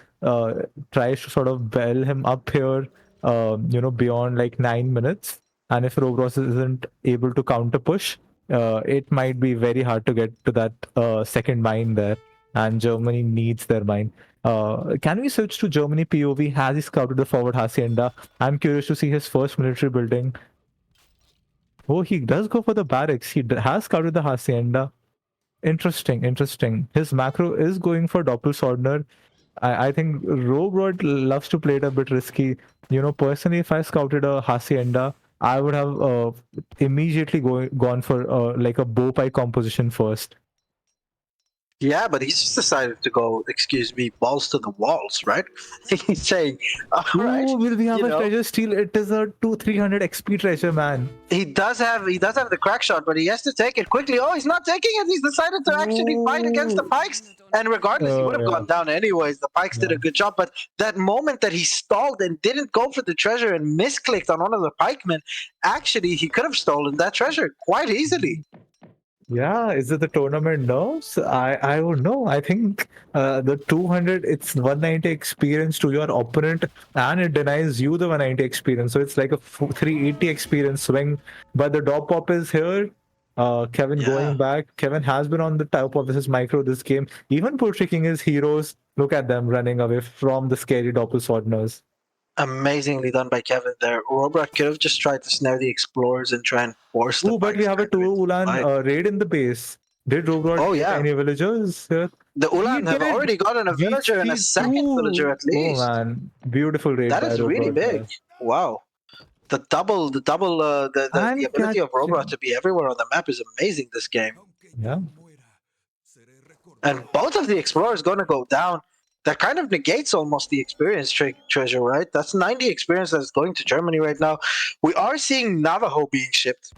tries to sort of bell him up here, beyond like 9 minutes, and if Rohbrot isn't able to counter push, it might be very hard to get to that second mine there, and Germany needs their mine. Can we switch to Germany POV? Has he scouted the forward hacienda? I'm curious to see his first military building. Oh, he does go for the barracks. He has scouted the hacienda. Interesting, interesting. His macro is going for Doppelsordner. I think Robrod loves to play it a bit risky. Personally, if I scouted a hacienda, I would have immediately gone for like a bow pike composition first. Yeah, but he's just decided to go, excuse me, balls to the walls, right? He's saying, all right, Ooh, will we have you a know, treasure steal? It is a 300 XP treasure, man. he does have the crack shot, but he has to take it quickly. Oh, he's not taking it. He's decided to actually fight against the Ooh. Pikes. And regardless, he would have Yeah. gone down anyways. The Pikes did a Yeah. good job, but that moment that he stalled and didn't go for the treasure and misclicked on one of the pikemen, actually he could have stolen that treasure quite easily. Yeah, is it the tournament nerves? I don't know. I think the 200, it's 190 experience to your opponent, and it denies you the 190 experience. So it's like a 380 experience swing. But the dog pop is here. Kevin Yeah. going back. Kevin has been on the top of his micro this game. Even portraying his heroes. Look at them running away from the scary doppelswordners. Amazingly done by Kevin there. Rohbrot could have just tried to snare the explorers and try and force the Ooh, but we pikes have a kind of two into the Ulan fight. raid in the base. Did Robrot Oh get yeah, any villagers here? the He Ulan have did. already gotten a We villager and a see second villager two. at Oh least. man, beautiful raid That by is really Robrot big. there. Wow. The And ability of Rohbrot catching. to be everywhere on the map is amazing this game. Yeah. And both of the explorers going to go down. That kind of negates almost the experience treasure, right? That's 90 experience that's going to Germany right now. We are seeing Navajo being shipped.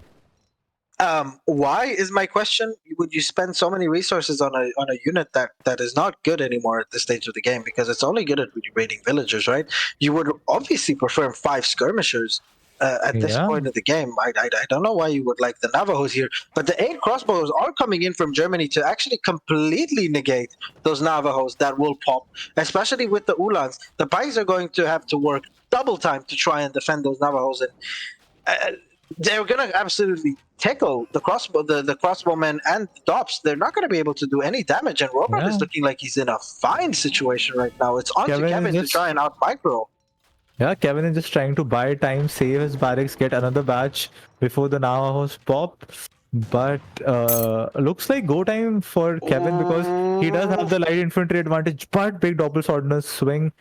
Why is my question? Would you spend so many resources on a unit that is not good anymore at this stage of the game because it's only good at raiding villagers, right? You would obviously prefer 5 skirmishers at this Yeah. point of the game. I don't know why you would like the Navajos here, but the 8 crossbows are coming in from Germany to actually completely negate those Navajos that will pop, especially with the Ulans. The Pikes are going to have to work double time to try and defend those Navajos, and uh, they're gonna absolutely tickle the the crossbowmen and the Dops. They're not gonna be able to do any damage, and Rohbrot Yeah. is looking like he's in a fine situation right now. It's on to Kevin is Kevin to just. try and out micro. Yeah, Kevin is just trying to buy time, save his barracks, get another batch before the Navajos pop. But looks like go time for Kevin because he does have Ooh. the light infantry advantage, but big double swordness swing.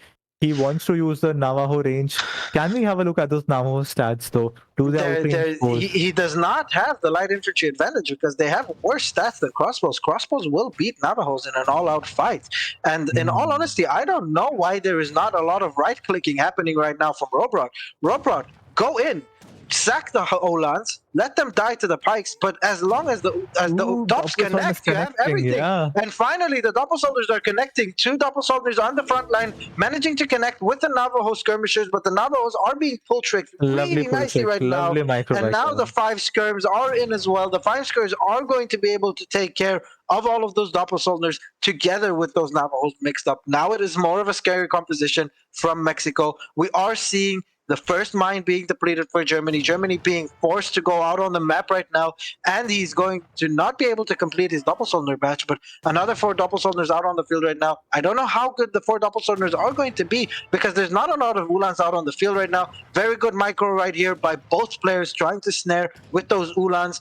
He wants to use the Navajo range. Can we have a look at those Navajo stats though? Do they outrange both? He does not have the light infantry advantage because they have worse stats than crossbows. Crossbows will beat Navajos in an all-out fight. And in all Hmm. honesty, I don't know why there is not a lot of right-clicking happening right now from Rohbrot. Rohbrot, go in, sack the Olans, let them die to the pikes. But as long as the Ooh, Dops double sword is connect, you have connecting. everything. Yeah. And finally, the double soldiers are connecting. 2 double soldiers on the front line, managing to connect with the Navajo skirmishers. But the Navajos are being pull tricked Lovely really pull nicely trick. right now. Lovely micro And by now the Kevin. 5 skirms are in as well. The 5 skirms are going to be able to take care of all of those double soldiers together with those Navajos mixed up. Now it is more of a scary composition from Mexico. We are seeing the first mine being depleted for Germany, Germany being forced to go out on the map right now, and he's going to not be able to complete his double soldier batch, but another 4 double soldiers out on the field right now. I don't know how good the 4 double soldiers are going to be because there's not a lot of Ulans out on the field right now. Very good micro right here by both players trying to snare with those Ulans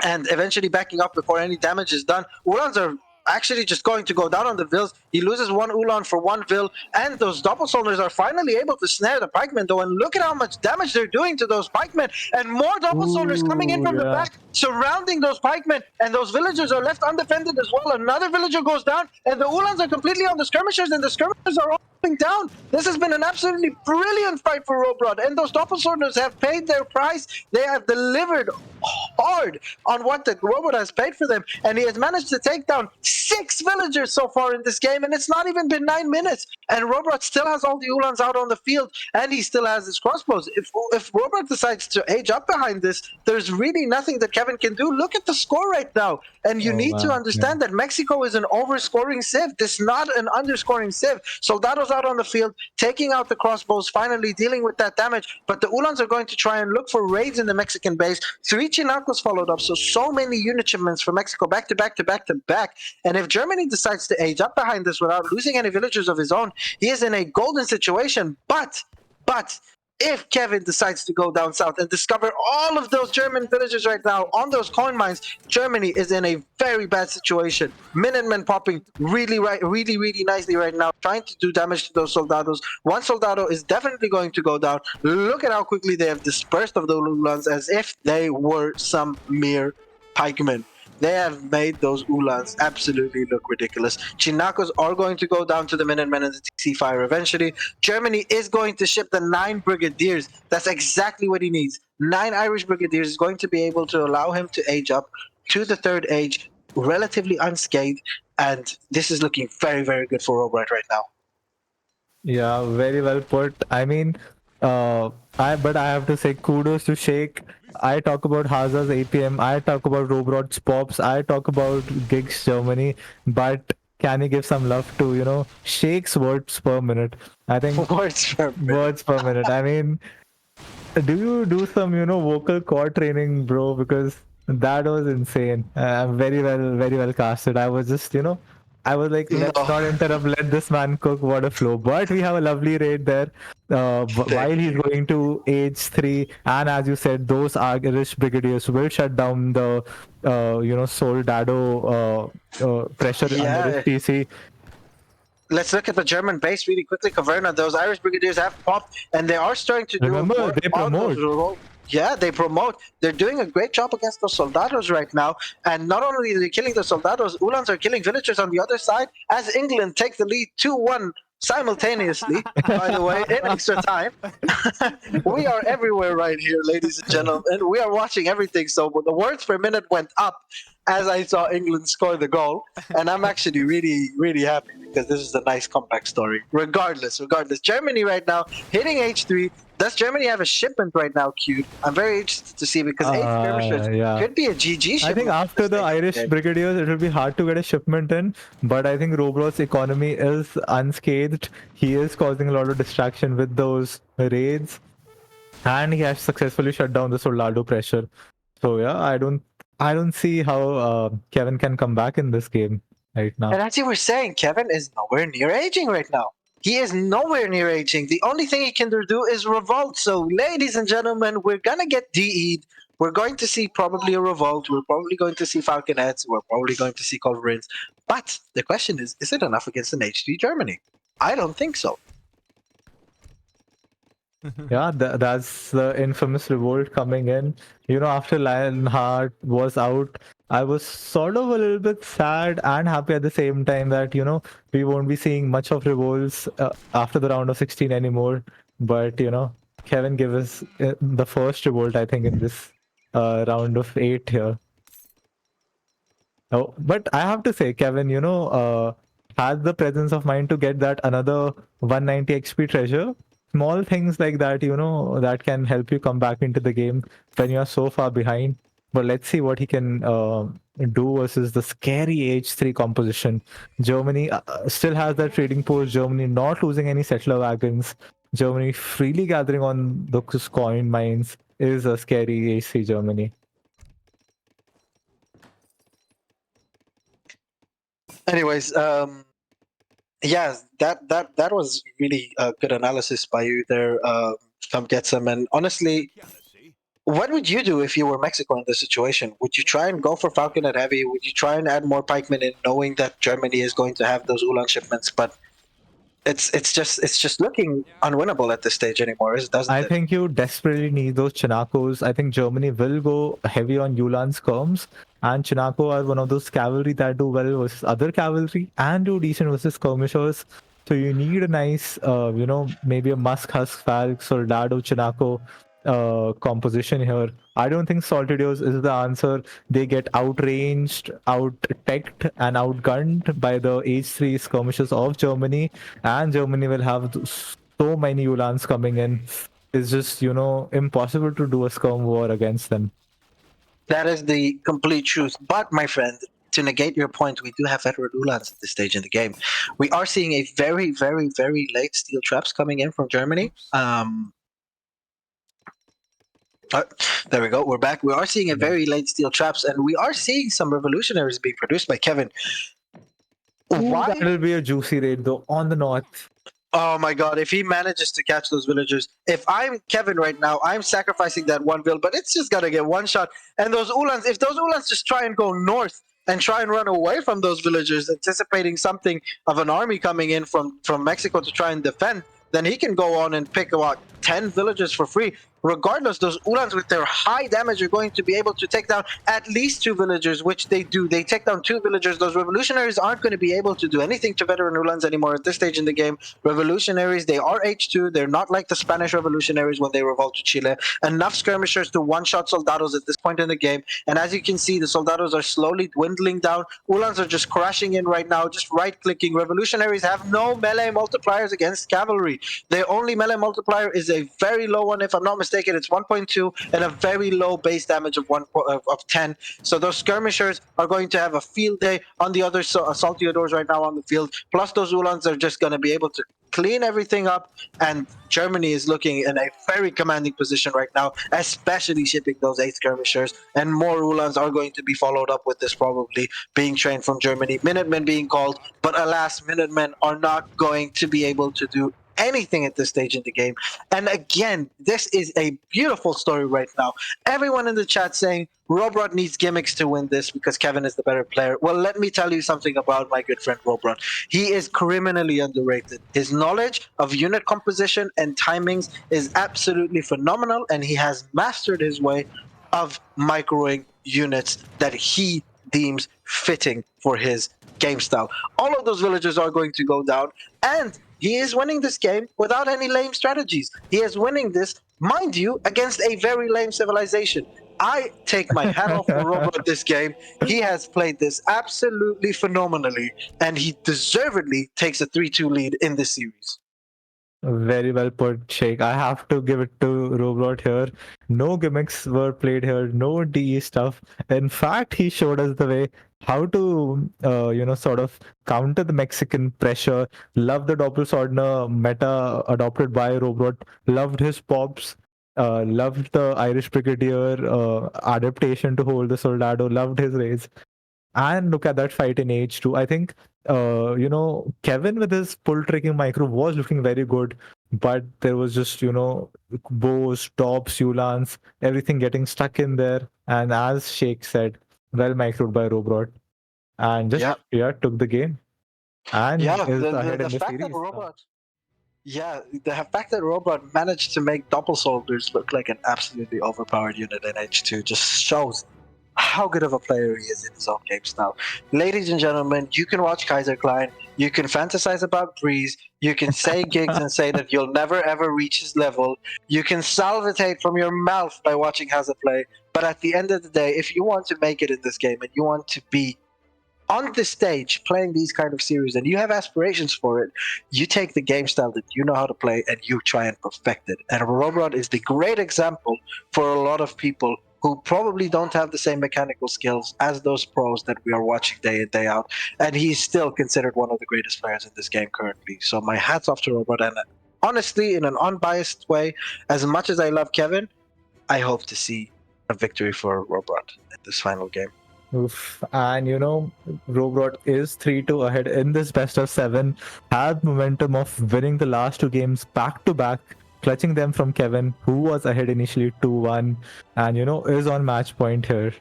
and eventually backing up before any damage is done. Ulans are actually just going to go down on the Vils. He loses 1 Ulan for 1 Vil, and those double soldiers are finally able to snare the pikemen though, and look at how much damage they're doing to those pikemen, and more double soldiers coming in Ooh, from the yeah. back, surrounding those pikemen, and those villagers are left undefended as well. Another villager goes down, and the Ulans are completely on the skirmishers, and the skirmishers are all going down. This has been an absolutely brilliant fight for Rohbrot, and those double soldiers have paid their price. They have delivered hard on what the robot has paid for them, and he has managed to take down 6 villagers so far in this game, and it's not even been 9 minutes, and Robot still has all the Ulans out on the field, and he still has his crossbows. If Robot decides to age up behind this, there's really nothing that Kevin can do. Look at the score right now, and you Oh need to man. understand that Mexico is an overscoring civ. This is not an underscoring civ. Soldados out on the field, taking out the crossbows, finally dealing with that damage, but the Ulans are going to try and look for raids in the Mexican base. 3 Chinacos followed up, so many unit shipments for Mexico back to back to back to back. And if Germany decides to age up behind this without losing any villagers of his own, he is in a golden situation. But if Kevin decides to go down south and discover all of those German villages right now on those coin mines, Germany is in a very bad situation. Minutemen popping really nicely right now, trying to do damage to those soldados. One soldado is definitely going to go down. Look at how quickly they have dispersed of the Ulans as if they were some mere pikemen. They have made those Ulans absolutely look ridiculous. Chinacos are going to go down to the Minutemen and the TC fire eventually. Germany is going to ship the 9 Brigadiers. That's exactly what he needs. 9 Irish Brigadiers is going to be able to allow him to age up to the 3rd age relatively unscathed. And this is looking very good for Rohbrot right now. Yeah, very well put. I mean, but I have to say kudos to Sheikh. I talk about Haza's APM. I talk about Robrot's pops. I talk about Gigs Germany. But can you give some love to Sheikh's words per minute? I think Words per minute. words per minute. I mean, do you do some vocal cord training, bro? Because that was insane. Very well casted. I was just I was like, let's No. not interrupt. Let this man cook. What a flow! But we have a lovely raid there. While he's going to H3, and as you said, those Irish brigadiers will shut down the, Soldado pressure under his Yeah. TC. Let's look at the German base really quickly. Caverna, those Irish brigadiers have popped, and they are starting to do Remember, more they on those promote. revolt. Yeah, they promote. They're doing a great job against those soldados right now. And not only are they killing the soldados, Ulans are killing villagers on the other side as England take the lead 2-1 simultaneously, by the way, in extra time. We are everywhere right here, ladies and gentlemen. We are watching everything. So the words per minute went up as I saw England score the goal. And I'm actually really, really happy because this is a nice comeback story. Regardless. Germany right now hitting H3. Does Germany have a shipment right now queued? I'm very interested to see because 8 skirmishers Yeah. could be a GG shipment. I think after the Irish brigadiers, it will be hard to get a shipment in. But I think Rohbrot's economy is unscathed. He is causing a lot of distraction with those raids, and he has successfully shut down the Soldado pressure. So yeah, I don't see how Kevin can come back in this game right now. And as you were saying, Kevin is nowhere near aging right now. He is nowhere near aging. The only thing he can do is revolt. So, ladies and gentlemen, we're gonna get DE'd. We're going to see probably a revolt. We're probably going to see Falconets. We're probably going to see Culverins. But the question is it enough against an HD Germany? I don't think so. Yeah, that's the infamous revolt coming in. After Lionheart was out, I was sort of a little bit sad and happy at the same time that, we won't be seeing much of revolts after the round of 16 anymore. But, Kevin gave us the first revolt, I think, in this round of 8 here. Oh, but I have to say, Kevin, has the presence of mind to get that another 190 XP treasure. Small things like that, that can help you come back into the game when you're so far behind. But let's see what he can do versus the scary H3 composition. Germany still has that trading post. Germany not losing any settler wagons. Germany freely gathering on those coin mines is a scary H3 Germany. Anyways, yeah, that was really a good analysis by you there, Come Get Some. And honestly, what would you do if you were Mexico in this situation? Would you try and go for Falconet Heavy? Would you try and add more pikemen in, knowing that Germany is going to have those Ulan shipments? But it's just looking unwinnable at this stage anymore, doesn't I it? think you desperately need those Chinacos. I think Germany will go heavy on Ulan skirms, and Chinako are one of those cavalry that do well versus other cavalry and do decent versus skirmishers. So you need a nice, maybe a Musk, Husk, Falk, Soldado, Chinako composition here. I don't think Saltidios is the answer. They get outranged, out-teched, and outgunned by the H3 skirmishers of Germany, and Germany will have so many Ulans coming in. It's just, impossible to do a skirm war against them. That is the complete truth. But, my friend, to negate your point, we do have veteran Ulans at this stage in the game. We are seeing a very, very, very late steel traps coming in from Germany. There we go. We're back. We are seeing a very late steel traps, and we are seeing some revolutionaries being produced by Kevin. Why? That will be a juicy raid, though, on the north. Oh my god, if he manages to catch those villagers. If I'm Kevin right now, I'm sacrificing that one vill, but it's just gonna get one shot. And those Ulans, if those Ulans just try and go north and try and run away from those villagers, anticipating something of an army coming in from Mexico to try and defend, then he can go on and pick about 10 villagers for free. Regardless, those Ulans with their high damage are going to be able to take down at least 2 villagers, which they do. They take down 2 villagers. Those revolutionaries aren't going to be able to do anything to veteran Ulans anymore at this stage in the game. Revolutionaries, they are H2. They're not like the Spanish revolutionaries when they revolt to Chile. Enough skirmishers to one-shot soldados at this point in the game. And as you can see, the soldados are slowly dwindling down. Ulans are just crashing in right now, just right-clicking. Revolutionaries have no melee multipliers against cavalry. Their only melee multiplier is a very low one, if I'm not mistaken. It's 1.2 and a very low base damage of 10. So those skirmishers are going to have a field day on the other Saltiadors right now on the field. Plus those Ulans are just going to be able to clean everything up, and Germany is looking in a very commanding position right now, especially shipping those 8 skirmishers, and more Ulans are going to be followed up with this, probably being trained from Germany. Minutemen being called, but alas, Minutemen are not going to be able to do anything at this stage in the game. And again, this is a beautiful story right now. Everyone in the chat saying Rohbrot needs gimmicks to win this because Kevin is the better player. Well, let me tell you something about my good friend Rohbrot. He is criminally underrated. His knowledge of unit composition and timings is absolutely phenomenal, and he has mastered his way of microing units that he deems fitting for his game style. All of those villagers are going to go down, and he is winning this game without any lame strategies. He is winning this, mind you, against a very lame civilization. I take my hat off for Rohbrot this game. He has played this absolutely phenomenally, and he deservedly takes a 3-2 lead in this series. Very well put, Sheikh. I have to give it to Rohbrot here. No gimmicks were played here, no DE stuff. In fact, he showed us the way how to, sort of counter the Mexican pressure. Love the Doppelswordner meta adopted by Rohbrot. Loved his pops. Loved the Irish Brigadier adaptation to hold the Soldado. Loved his raise. And look at that fight in H2. I think, Kevin with his pull tricking micro was looking very good, but there was just, bows, tops, Ulans, everything getting stuck in there. And as Sheikh said, well microed by Rohbrot. And just, took the game. And is ahead The in the fact that series. the fact that Rohbrot managed to make Doppel soldiers look like an absolutely overpowered unit in H2 just shows how good of a player he is in his own game style. Ladies and gentlemen, you can watch Kaiser Klein, you can fantasize about Breeze, you can say gigs and say that you'll never ever reach his level, you can salvitate from your mouth by watching Hazard play, but at the end of the day, if you want to make it in this game and you want to be on this stage playing these kind of series and you have aspirations for it, you take the game style that you know how to play and you try and perfect it. And Rohbrot is the great example for a lot of people who probably don't have the same mechanical skills as those pros that we are watching day in, day out. And he's still considered one of the greatest players in this game currently. So my hat's off to Rohbrot. And honestly, in an unbiased way, as much as I love Kevin, I hope to see a victory for Rohbrot in this final game. Oof. And Rohbrot is 3-2 ahead in this best of 7. Had momentum of winning the last 2 games back to back, clutching them from Kevin, who was ahead initially 2-1, and is on match point here.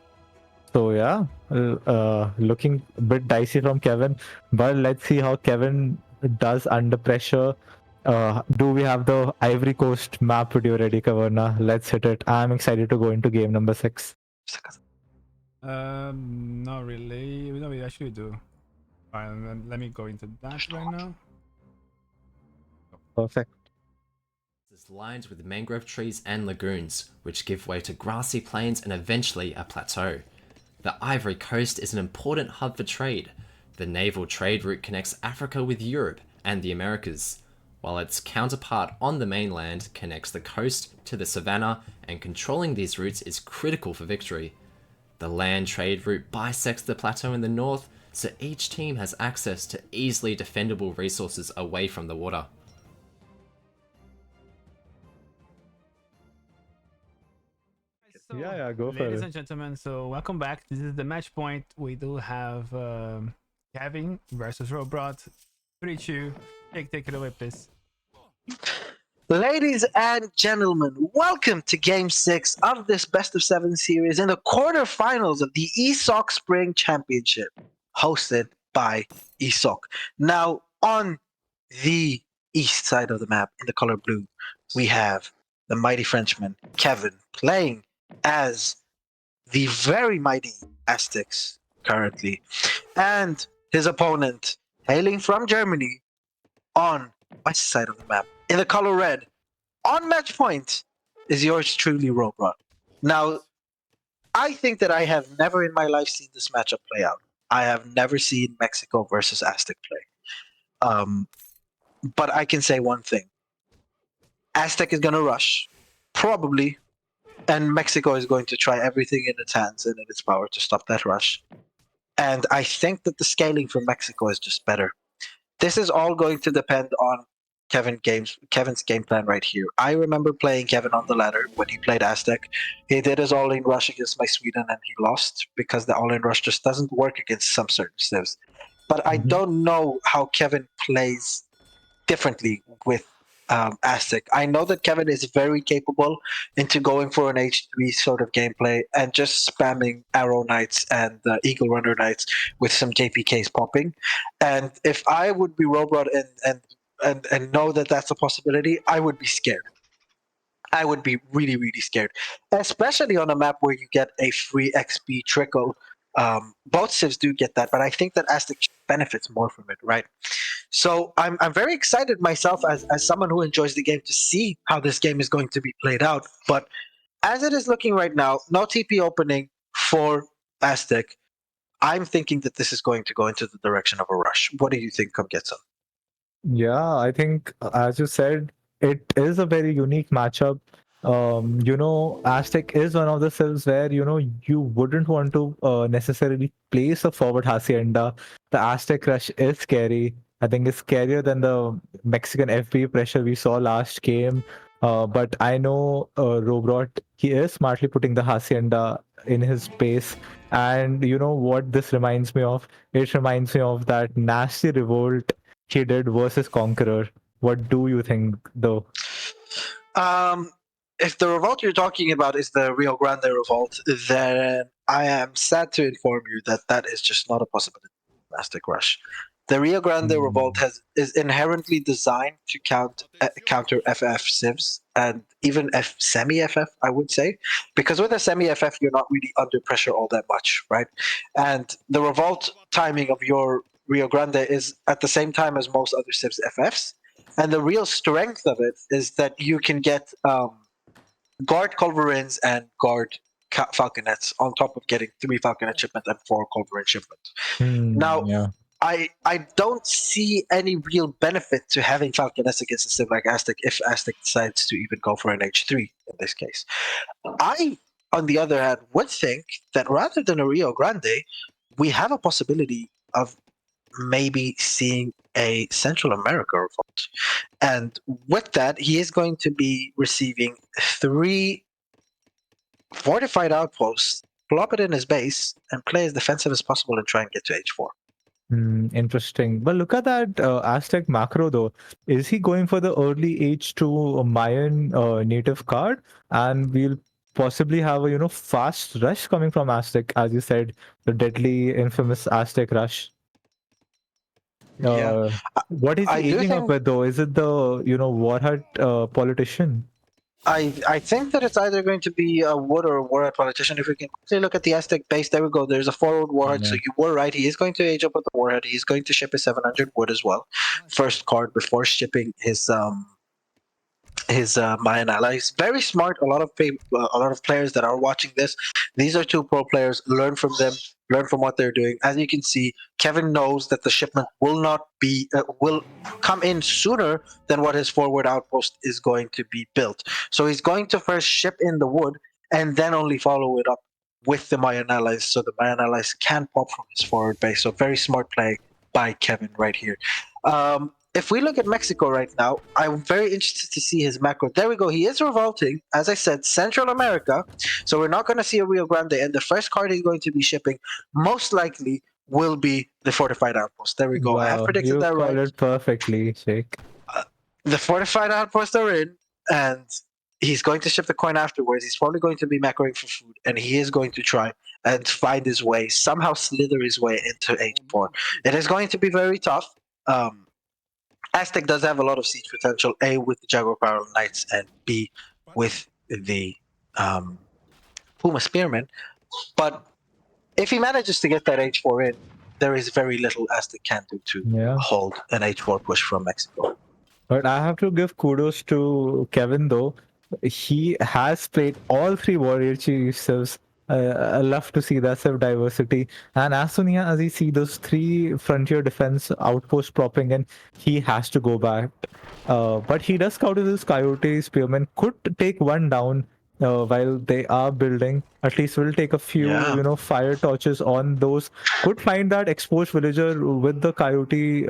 So yeah, looking a bit dicey from Kevin, but let's see how Kevin does under pressure. Do we have the Ivory Coast map video ready, Kavarna? Let's hit it. I'm excited to go into game number 6. Not really. No, we actually do. Alright, let me go into that right now. Perfect. It's lined with mangrove trees and lagoons, which give way to grassy plains and eventually a plateau. The Ivory Coast is an important hub for trade. The naval trade route connects Africa with Europe and the Americas, while its counterpart on the mainland connects the coast to the savannah, and controlling these routes is critical for victory. The land trade route bisects the plateau in the north, so each team has access to easily defendable resources away from the water. So, Yeah, go for it. ladies and gentlemen, so welcome back. This is the match point. We do have Kevin versus Rohbrot. 3-2. Take it away, please. Ladies and gentlemen, welcome to Game 6 of this Best of 7 series in the quarterfinals of the ESOC Spring Championship, hosted by ESOC. Now, on the east side of the map, in the color blue, we have the mighty Frenchman, Kevin, playing as the very mighty Aztecs currently, and his opponent, hailing from Germany, on west side of the map, in the color red, on match point, is yours truly, Rohbrot. Now, I think that I have never in my life seen this matchup play out. I have never seen Mexico versus Aztec play. But I can say one thing. Aztec is going to rush, probably, and Mexico is going to try everything in its hands and in its power to stop that rush. And I think that the scaling for Mexico is just better. This is all going to depend on Kevin's game plan right here. I remember playing Kevin on the ladder when he played Aztec. He did his all-in rush against my Sweden and he lost because the all-in rush just doesn't work against some certain civs. But I Mhm. don't know how Kevin plays differently with Aztec. I know that Kevin is very capable into going for an H3 sort of gameplay and just spamming Arrow Knights and Eagle Runner Knights with some JPKs popping. And if I would be Rohbrot and know that that's a possibility, I would be scared. I would be really, really scared, especially on a map where you get a free XP trickle. Both civs do get that, but I think that Aztec benefits more from it, right? So I'm very excited myself as someone who enjoys the game to see how this game is going to be played out. But as it is looking right now, no TP opening for Aztec. I'm thinking that this is going to go into the direction of a rush. What do you think, Comgetsu? Yeah, I think as you said, it is a very unique matchup. Aztec is one of the civs where you wouldn't want to necessarily place a forward hacienda. The Aztec rush is scary. I think it's scarier than the Mexican FP pressure we saw last game. But I know Rohbrot, he is smartly putting the hacienda in his space. And you know what this reminds me of? It reminds me of that nasty revolt he did versus Conqueror. What do you think, though? If the revolt you're talking about is the Rio Grande revolt, then I am sad to inform you that that is just not a possibility. Aztec Rush. The Rio Grande revolt is inherently designed to counter FF civs and even semi FF, I would say, because with a semi FF you're not really under pressure all that much, right? And the revolt timing of your Rio Grande is at the same time as most other civs FFs, and the real strength of it is that you can get guard culverins and guard falconets on top of getting 3 falconet shipment and 4 culverin shipment. Now, Yeah. I don't see any real benefit to having falconets against a civ like Aztec if Aztec decides to even go for an H3 in this case. I, on the other hand, would think that rather than a Rio Grande, we have a possibility of maybe seeing a Central America revolt. And with that, he is going to be receiving 3 fortified outposts, plop it in his base, and play as defensive as possible and try and get to H4. Interesting. But look at that Aztec macro, though. Is he going for the early H2 Mayan native card? And we'll possibly have a fast rush coming from Aztec, as you said, the deadly, infamous Aztec rush. Yeah, What is I he do aging up think with, though? Is it the War Hut politician? I think that it's either going to be a Wood or a Warhead politician. If we can quickly look at the Aztec base, there we go. There's a forward Warhead, so Yeah. you were right. He is going to age up with the Warhead. He's going to ship his 700 Wood as well. First card before shipping his Mayan allies. Very smart. A lot of players that are watching this. These are 2 pro players. Learn from them. Learn from what they're doing. As you can see, Kevin knows that the shipment will come in sooner than what his forward outpost is going to be built. So he's going to first ship in the wood and then only follow it up with the Mayan allies, so the Mayan allies can pop from his forward base. So very smart play by Kevin right here. If we look at Mexico right now, I'm very interested to see his macro. There we go. He is revolting, as I said, Central America. So we're not going to see a Rio Grande. And the first card he's going to be shipping most likely will be the fortified outpost. There we go. I have Wow, predicted you that called right. it perfectly, Sheikh. The fortified outposts are in, and he's going to ship the coin afterwards. He's probably going to be macroing for food, and he is going to try and find his way, somehow slither his way into H4. It is going to be very tough. Aztec does have a lot of siege potential, A, with the Jaguar Barrel Knights, and B, with the Puma Spearmen. But if he manages to get that H4 in, there is very little Aztec can do to Yeah. hold an H4 push from Mexico. But I have to give kudos to Kevin, though. He has played all 3 warrior chiefs. I love to see that self diversity. And as soon as he see those 3 frontier defense outposts propping in, he has to go back. But he does scout with his coyote spearmen. Could take one down while they are building. At least will take a few, Yeah. fire torches on those. Could find that exposed villager with the coyote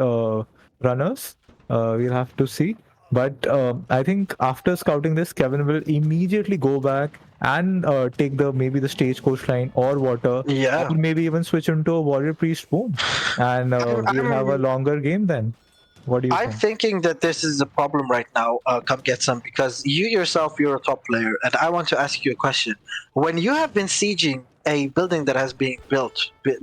runners. We'll have to see. But I think after scouting this, Kevin will immediately go back and take maybe the stagecoach line or water, or Yeah. maybe even switch into a warrior priest boom, and we'll have a longer game then. What do you I'm think? thinking that this is a problem right now, come get some, because you yourself, you're a top player, and I want to ask you a question. When you have been sieging a building that has been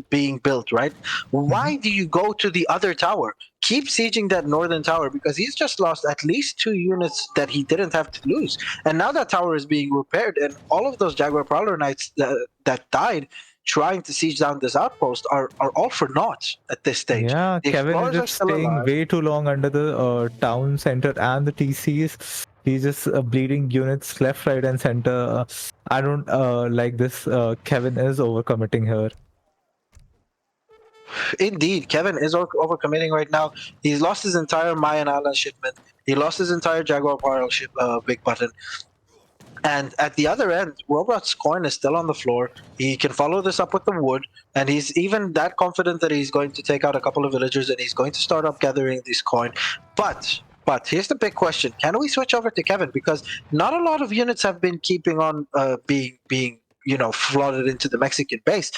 being built, right? Mhm. Why do you go to the other tower? Keep sieging that northern tower, because he's just lost at least 2 units that he didn't have to lose, and now that tower is being repaired, and all of those Jaguar Prowler Knights that died trying to siege down this outpost are all for naught at this stage. Yeah, The Kevin is explorers are just still staying alive. way too long under the town center and the TCs. He's just bleeding units left, right, and center. I don't like this. Kevin is overcommitting here. Indeed, Kevin is overcommitting right now. He's lost his entire Mayan Island shipment. He lost his entire Jaguar Parallel ship, big button. And at the other end, Rohbrot's coin is still on the floor. He can follow this up with the wood, and he's even that confident that he's going to take out a couple of villagers and he's going to start up gathering this coin. But here's the big question: can we switch over to Kevin? Because not a lot of units have been keeping on being flooded into the Mexican base.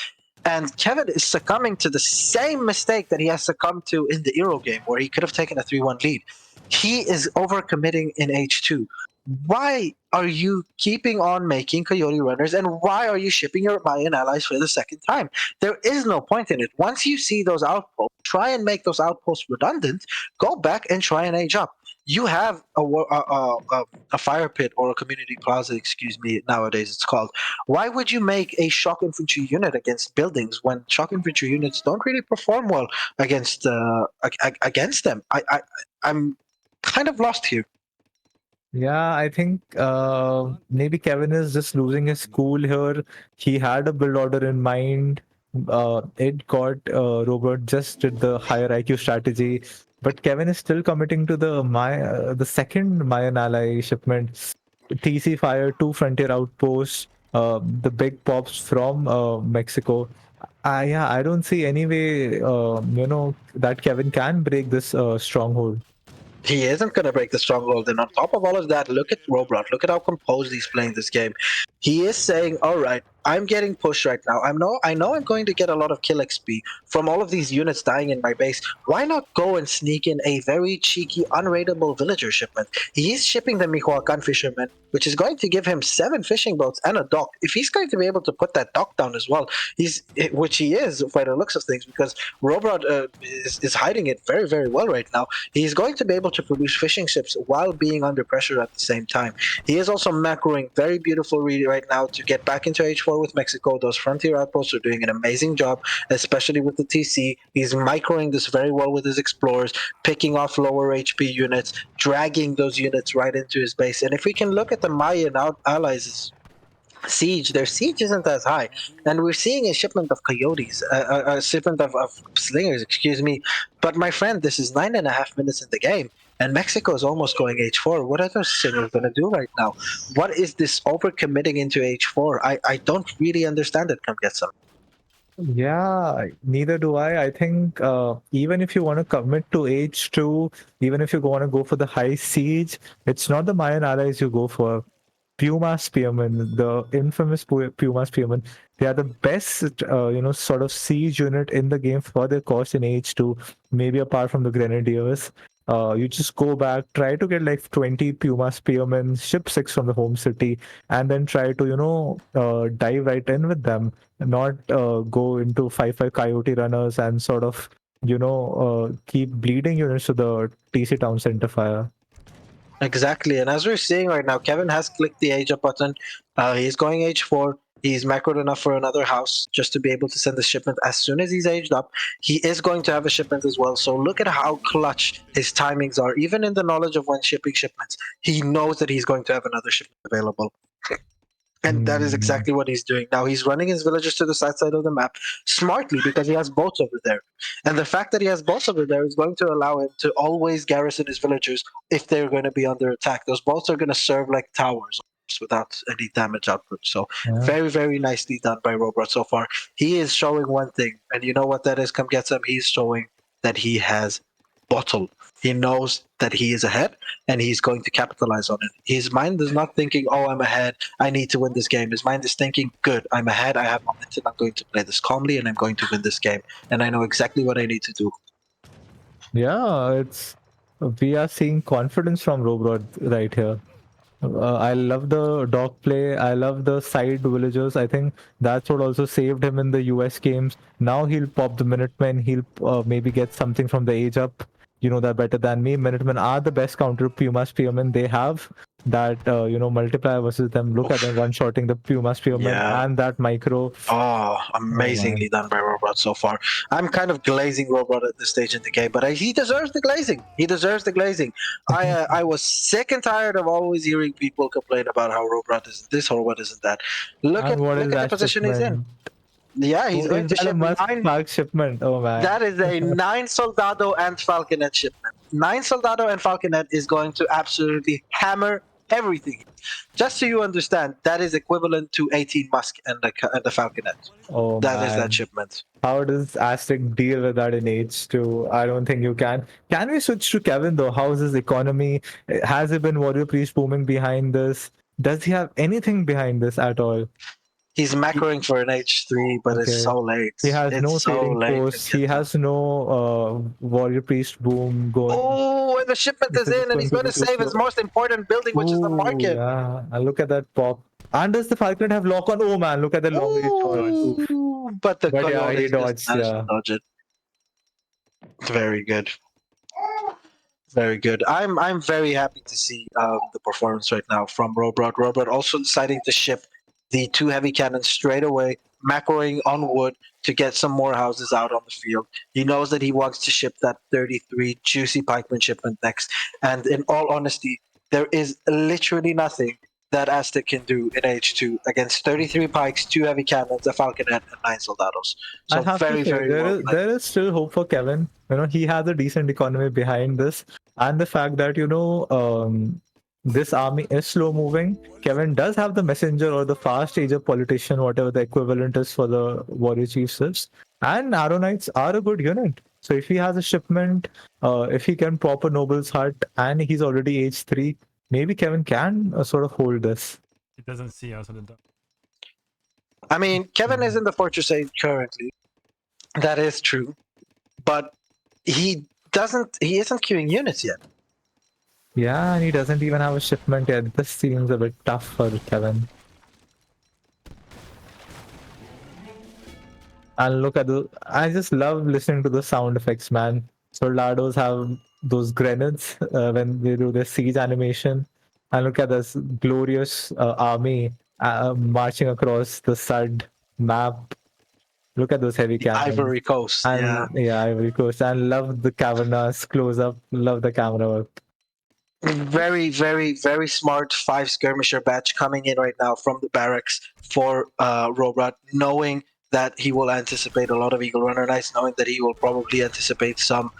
And Kevin is succumbing to the same mistake that he has succumbed to in the Euro game, where he could have taken a 3-1 lead. He is overcommitting in H2. Why are you keeping on making Coyote runners, and why are you shipping your Mayan allies for the second time? There is no point in it. Once you see those outposts, try and make those outposts redundant, go back and try and age up. You have a fire pit or a community plaza, excuse me, nowadays it's called. Why would you make a shock infantry unit against buildings when shock infantry units don't really perform well against against them? I'm kind of lost here. Yeah, I think maybe Kevin is just losing his cool here. He had a build order in mind. It got Robert just did the higher IQ strategy, but Kevin is still committing to the second Mayan ally shipment. TC Fire, two frontier outposts, the big pops from Mexico. Yeah, I don't see any way, that Kevin can break this stronghold. He isn't going to break the stronghold. And on top of all of that, look at Rohbrot. Look at how composed he's playing this game. He is saying, "All right, I'm getting pushed right now. I know I'm going to get a lot of kill XP from all of these units dying in my base. Why not go and sneak in a very cheeky, unraidable villager shipment? He's shipping the Michoacan fisherman, which is going to give him 7 fishing boats and a dock. If he's going to be able to put that dock down as well, which he is by the looks of things, because Rohbrot is hiding it very, very well right now. He's going to be able to produce fishing ships while being under pressure at the same time. He is also macroing very beautifully right now to get back into H4 with Mexico. Those frontier outposts are doing an amazing job, especially with the TC. He's microing this very well with his explorers, picking off lower HP units, dragging those units right into his base. And if we can look at the Mayan allies' siege, their siege isn't as high, and we're seeing a shipment of coyotes, a shipment of slingers, excuse me. But my friend, this is 9.5 minutes in the game, and Mexico is almost going H4. What are those slingers going to do right now? What is this overcommitting into H4? I don't really understand it. Come get some. Yeah, neither do I. I think even if you want to commit to H2, even if you want to go for the high siege, it's not the Mayan allies you go for. Puma Spearmen, the infamous Puma Spearmen, they are the best, sort of siege unit in the game for their cost in H2, maybe apart from the Grenadiers. You just go back, try to get like 20 Puma Spearmen, ship 6 from the home city, and then try to, dive right in with them, not go into 5-5 Coyote Runners and sort of, keep bleeding units to the TC Town Center fire. Exactly, and as we're seeing right now, Kevin has clicked the age up button. He's going H4. He's macroed enough for another house just to be able to send the shipment as soon as he's aged up. He is going to have a shipment as well. So look at how clutch his timings are. Even in the knowledge of when shipping shipments, he knows that he's going to have another shipment available. And that is Hmm. exactly what he's doing. Now he's running his villagers to the south side of the map smartly because he has boats over there. And the fact that he has boats over there is going to allow him to always garrison his villagers if they're going to be under attack. Those boats are going to serve like towers without any damage output. So Yeah. very, very nicely done by Rohbrot so far. He is showing one thing, and you know what that is, come get some. He's showing that he has bottle. He knows that he is ahead, and he's going to capitalize on it. His mind is not thinking, "Oh, I'm ahead. I need to win this game." His mind is thinking, "Good, I'm ahead. I have momentum. I'm going to play this calmly, and I'm going to win this game. And I know exactly what I need to do." Yeah, it's we are seeing confidence from Rohbrot right here. I love the dog play. I love the side villagers. I think that's what also saved him in the US games. Now he'll pop the Minutemen. He'll maybe get something from the age up. You know that better than me. Minutemen are the best counter Puma Spearmen. They have that multiplier versus them. Look at them one-shotting the Puma Spearmen Yeah. and that micro. Oh, man. amazingly done by Rohbrot so far. I'm kind of glazing Rohbrot at this stage in the game, but he deserves the glazing. He deserves the glazing. I was sick and tired of always hearing people complain about how Rohbrot isn't this or what isn't that. Look And what is at the that position he's in. shipment? Yeah, he's Oh, going is to that a ship Musk 9. Park shipment? Oh man. That is a 9 Soldado and Falconet shipment. 9 Soldado and Falconet is going to absolutely hammer everything. Just so you understand, that is equivalent to 18 Musk and the Falconet. Oh That is man. that shipment. How does Aztec deal with that in H2? I don't think you can. Can we switch to Kevin though? How's his economy? Has he been Warrior Priest booming behind this? Does he have anything behind this at all? He's macroing for an H3, but it's Okay. so late. He has It's no so trading late. posts. He has no Warrior Priest boom going. Oh, and the shipment This is in, just and he's going to too save his slow. most important building, which is the Ooh, market. yeah. And look at that pop. And does the Falcon have lock on? Oh man, look at the long range shot. Ooh, but the But yeah, he Coyotes just dodged. managed Yeah. to dodge it. Very good. Very good. I'm very happy to see the performance right now from Rohbrot. Rohbrot also deciding to ship the 2 heavy cannons straight away, macroing on wood to get some more houses out on the field. He knows that he wants to ship that 33 juicy pikeman shipment next. And in all honesty, there is literally nothing that Aztec can do in H2 against 33 pikes, 2 heavy cannons, a falconet, and 9 soldados. So I have to very, say, very well played. there is still hope for Kevin. He has a decent economy behind this, and the fact that this army is slow moving. Kevin does have the messenger or the fast ager politician, whatever the equivalent is for the warrior chiefs is, and arrow knights are a good unit. So if he has a shipment, if he can pop a noble's hut, and he's already age 3, maybe Kevin can sort of hold this. It doesn't see us on the dot. I mean, Kevin is in the Fortress 8 currently. That is true. But he isn't queuing units yet. Yeah, and he doesn't even have a shipment yet. This seems a bit tough for Kevin. And look at I just love listening to the sound effects, man. Soldados have those grenades when they do their siege animation. And look at this glorious army marching across the Sud map. Look at those heavy cannons. Ivory Coast, And, yeah. Ivory Coast. And love the cavernas close up. Love the camera work. Very, very, very smart 5 skirmisher batch coming in right now from the barracks for Rohbrot, knowing that he will anticipate a lot of Eagle Runner Knights, knowing that he will probably anticipate some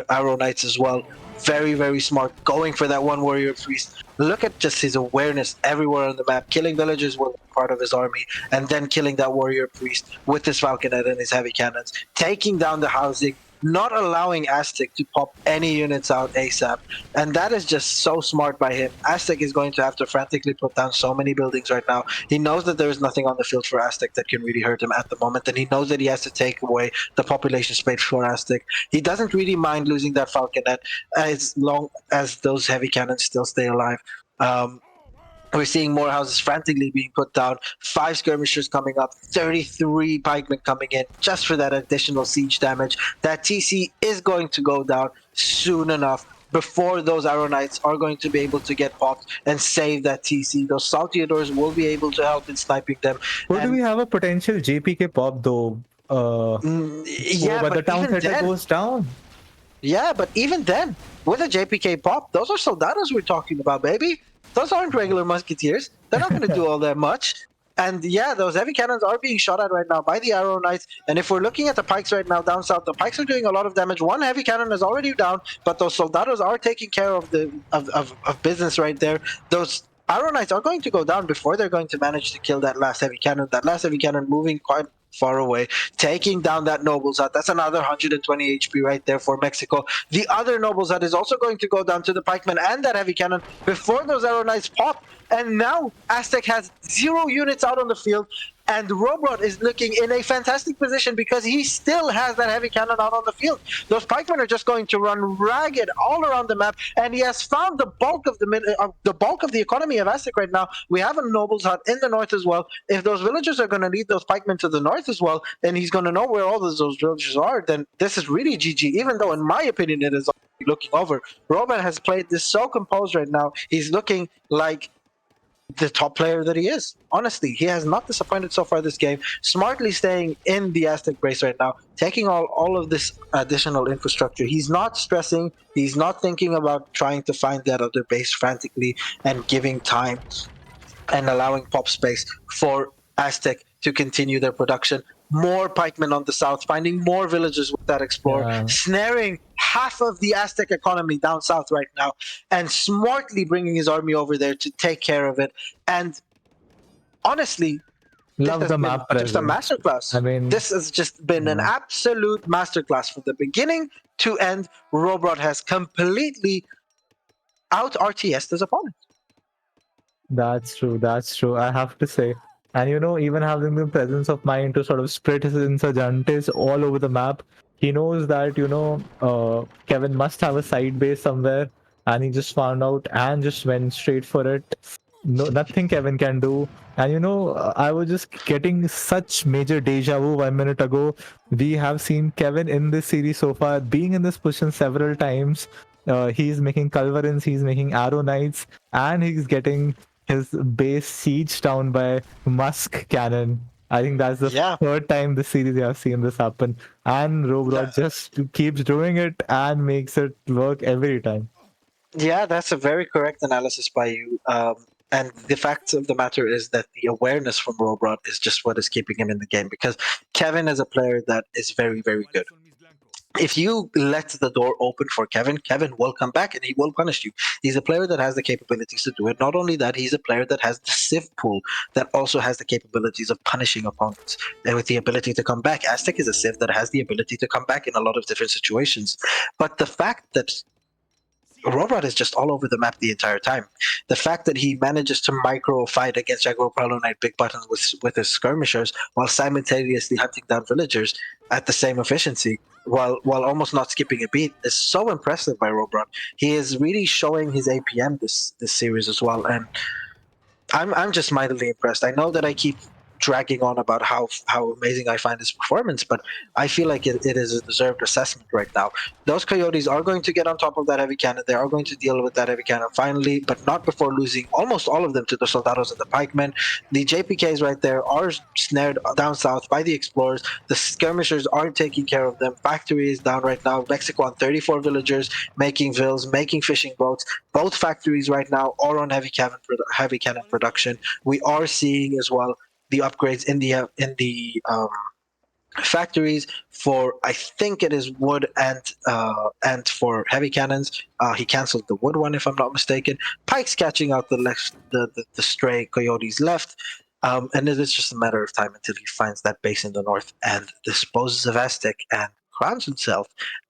Arrow Knights as well. Very, very smart, going for that one Warrior Priest. Look at just his awareness everywhere on the map. Killing villagers was part of his army, and then killing that Warrior Priest with his Falconet and his heavy cannons, taking down the housing, not allowing Aztec to pop any units out ASAP. And that is just so smart by him. Aztec is going to have to frantically put down so many buildings right now. He knows that there is nothing on the field for Aztec that can really hurt him at the moment, and he knows that he has to take away the population space for Aztec. He doesn't really mind losing that Falconet as long as those heavy cannons still stay alive. We're seeing more houses frantically being put down, 5 skirmishers coming up, 33 pikemen coming in just for that additional siege damage. That TC is going to go down soon enough before those Arrow Knights are going to be able to get popped and save that TC. Those Salteadors will be able to help in sniping them. Or do we have a potential JPK pop though? Yeah, but the town center goes down. Yeah, but even then, with a JPK pop, those are soldados we're talking about, baby. Those aren't regular musketeers. They're not going to do all that much. And yeah, those heavy cannons are being shot at right now by the Arrow Knights. And if we're looking at the pikes right now down south, the pikes are doing a lot of damage. One heavy cannon is already down, but those soldados are taking care of the of business right there. Those Arrow Knights are going to go down before they're going to manage to kill that last heavy cannon. That last heavy cannon moving quite far away, taking down that Nobles Hut. That's another 120 HP right there for Mexico. The other Nobles Hut is also going to go down to the pikemen and that heavy cannon before those arrow knights pop. And now Aztec has 0 units out on the field, and Rohbrot is looking in a fantastic position because he still has that heavy cannon out on the field. Those pikemen are just going to run ragged all around the map, and he has found the bulk of the economy of Aztec right now. We have a Nobles Hut in the north as well. If those villagers are going to lead those pikemen to the north as well, and he's going to know where all those villagers are, then this is really GG. Even though, in my opinion, it is looking over. Rohbrot has played this so composed right now. He's looking like the top player that he is. Honestly, he has not disappointed so far this game. Smartly staying in the Aztec base right now, taking all of this additional infrastructure. He's not stressing. He's not thinking about trying to find that other base frantically and giving time and allowing pop space for Aztec to continue their production. More pikemen on the south, finding more villages with that explorer, snaring half of the Aztec economy down south right now, and smartly bringing his army over there to take care of it. And honestly, Love the map just a masterclass. I mean, this has just been an absolute masterclass from the beginning to end. Rohbrot has completely out RTS'd his opponent. That's true. That's true. I have to say. And even having the presence of mind to sort of spread his insurgentes all over the map, he knows that, Kevin must have a side base somewhere, and he just found out and just went straight for it. No, nothing Kevin can do. And I was just getting such major deja vu 1 minute ago. We have seen Kevin in this series so far, being in this position several times. He's making culverins, he's making arrow knights, and he's getting his base siege down by Musk cannon. I think that's the third time this series I have seen this happen. And Rohbrot just keeps doing it and makes it work every time. Yeah, that's a very correct analysis by you. And the fact of the matter is that the awareness from Rohbrot is just what is keeping him in the game, because Kevin is a player that is very, very good. If you let the door open for Kevin, Kevin will come back and he will punish you. He's a player that has the capabilities to do it. Not only that, he's a player that has the Civ pool that also has the capabilities of punishing opponents and with the ability to come back. Aztec is a Civ that has the ability to come back in a lot of different situations. But the fact that Rohbrot is just all over the map the entire time. The fact that he manages to micro fight against Jaguar Prowler Knight Big Buttons with his skirmishers while simultaneously hunting down villagers at the same efficiency, while almost not skipping a beat, is so impressive by Rohbrot. He is really showing his APM this series as well, and I'm just mightily impressed. I know that I keep dragging on about how amazing I find his performance, but I feel like it is a deserved assessment right now. Those Coyotes are going to get on top of that heavy cannon. They are going to deal with that heavy cannon finally, but not before losing almost all of them to the Soldados and the Pikemen. The JPKs right there are snared down south by the Explorers. The skirmishers aren't taking care of them. Factory is down right now. Mexico on 34 villagers, making vills, making fishing boats. Both factories right now are on heavy cannon production. We are seeing as well the upgrades in the factories for, I think it is wood and for heavy cannons. He canceled the wood one if I'm not mistaken. Pike's catching out the stray Coyotes left. And it is just a matter of time until he finds that base in the north and disposes of Aztec and crowns himself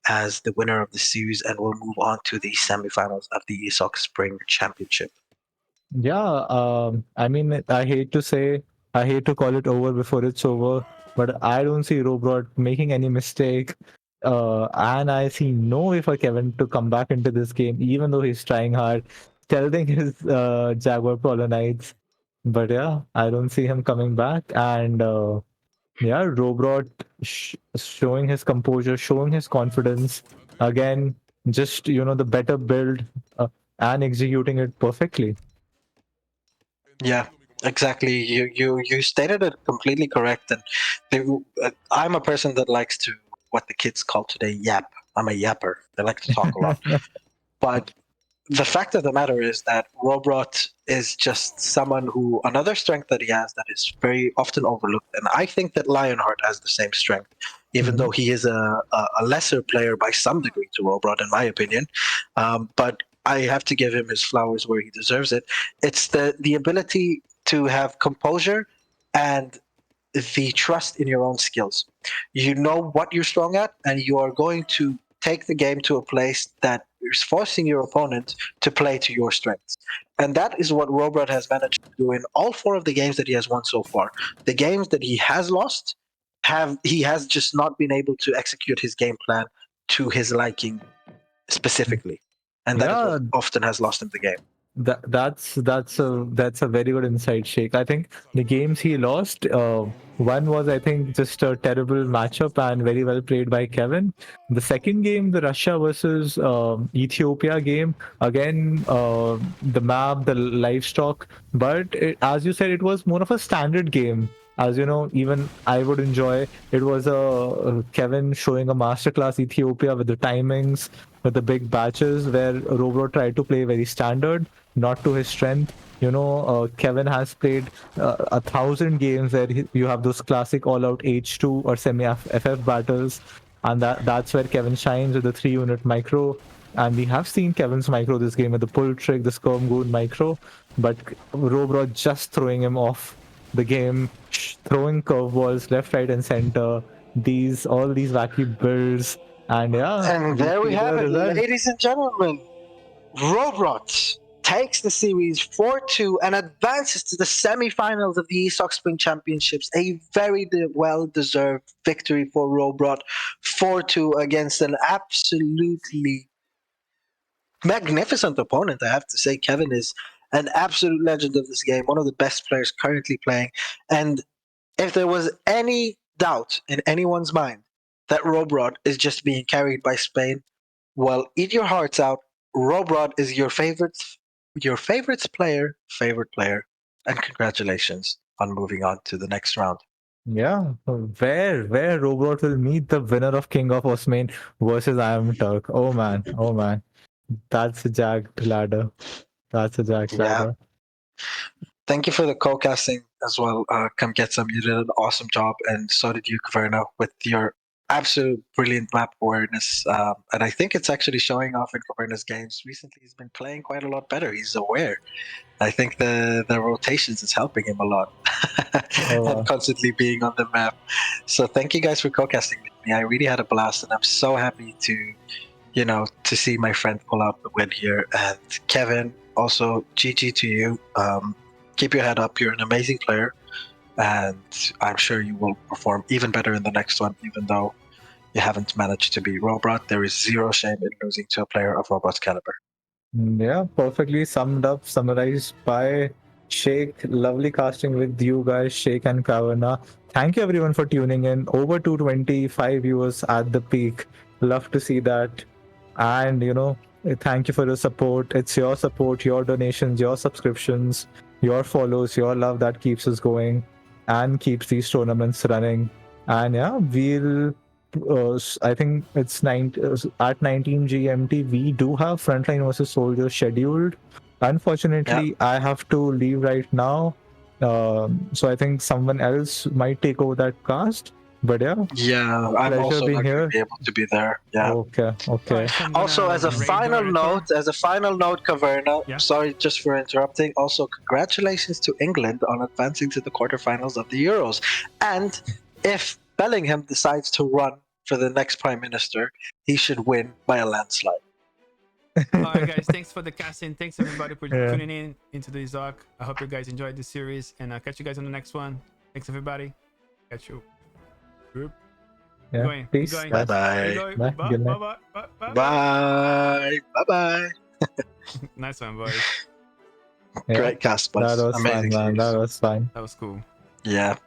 as the winner of the series, and will move on to the semifinals of the ESOC Spring Championship. Yeah, I mean, I hate to call it over before it's over, but I don't see Rohbrot making any mistake. And I see no way for Kevin to come back into this game, even though he's trying hard, stealthing his Jaguar Prowler Knights. But yeah, I don't see him coming back. And yeah, Rohbrot showing his composure, showing his confidence. Again, just, the better build and executing it perfectly. Yeah, exactly. You stated it completely correct. And I'm a person that likes to, what the kids call today, yap. I'm a yapper. They like to talk a lot. But the fact of the matter is that Rohbrot is just someone who, another strength that he has that is very often overlooked. And I think that Lionheart has the same strength, even though he is a lesser player by some degree to Rohbrot, in my opinion. But I have to give him his flowers where he deserves it. It's the ability to have composure and the trust in your own skills. You know what you're strong at, and you are going to take the game to a place that is forcing your opponent to play to your strengths. And that is what Rohbrot has managed to do in all 4 of the games that he has won so far. The games that he has lost, he has just not been able to execute his game plan to his liking specifically. And that is Yeah, what often has lost him the game. That's a very good insight, Sheikh. I think the games he lost, one was I think just a terrible matchup and very well played by Kevin. The second game, the Russia versus Ethiopia game, again the map, the livestock, but as you said, it was more of a standard game. As you know, even I would enjoy. It was a Kevin showing a masterclass Ethiopia with the timings, with the big batches, where Rohbrot tried to play very standard, not to his strength. Kevin has played 1,000 games where you have those classic all-out H2 or semi-FF battles, and that's where Kevin shines with the 3-unit micro. And we have seen Kevin's micro this game with the pull trick, the Skirm Goon micro, but Rohbrot just throwing him off the game, throwing curveballs left, right, and center. All these wacky builds, and yeah, And there we see have the it, result. ladies and gentlemen. Rohbrot takes the series 4-2 and advances to the semifinals of the ESOC Spring Championships. A very well-deserved victory for Rohbrot. 4-2 against an absolutely magnificent opponent, I have to say. Kevin is an absolute legend of this game, one of the best players currently playing. And if there was any doubt in anyone's mind that Rohbrot is just being carried by Spain, well, eat your hearts out. Rohbrot is your favorite player, and congratulations on moving on to the next round. Yeah, where Rohbrot will meet the winner of King of Osman versus I Am Turk. Oh man, that's a jagged ladder. That's a jagged Yeah. ladder. Thank you for the co-casting as well. Come get some. You did an awesome job, and so did you, Caverna, with your absolute brilliant map awareness. And I think it's actually showing off in Caverna's games. Recently, he's been playing quite a lot better. He's aware. I think the rotations is helping him a lot, Oh, wow. and constantly being on the map. So thank you guys for co-casting with me. I really had a blast, and I'm so happy to see my friend pull out the win here. And Kevin, also GG to you. Keep your head up. You're an amazing player, and I'm sure you will perform even better in the next one, even though you haven't managed to beat Rohbrot. There is zero shame in losing to a player of Rohbrot's caliber. Yeah, perfectly summed up, summarized by Sheikh. Lovely casting with you guys, Sheikh and Kavanagh. Thank you everyone for tuning in. Over 225 viewers at the peak. Love to see that. And thank you for your support. It's your support, your donations, your subscriptions, your follows, your love that keeps us going and keeps these tournaments running. And yeah, I think it's at 19 GMT. We do have Frontline versus Soldiers scheduled. Unfortunately, I have to leave right now. So I think someone else might take over that cast. But yeah, Yeah, I'm pleasure also being not going here. to be able to be there. Yeah. Okay. Alright, so I'm Also, gonna as a raid final your note, Caverna, Yeah. sorry just for interrupting. Also, congratulations to England on advancing to the quarterfinals of the Euros. And if Bellingham decides to run for the next Prime Minister, he should win by a landslide. Alright guys, thanks for the casting. Thanks everybody for Yeah. tuning in into the ESOC. I hope you guys enjoyed this series, and I'll catch you guys on the next one. Thanks everybody. Catch you. Group. Yeah. Going. Peace. Going. Bye guys. bye. Going. Bye. Bye. Good Bye. night. Bye. Bye. Bye. Bye. Bye bye. Nice one, boys. Yeah. Great cast, That boys. was fun, Amazing man. series. That was fun. That was cool. Yeah.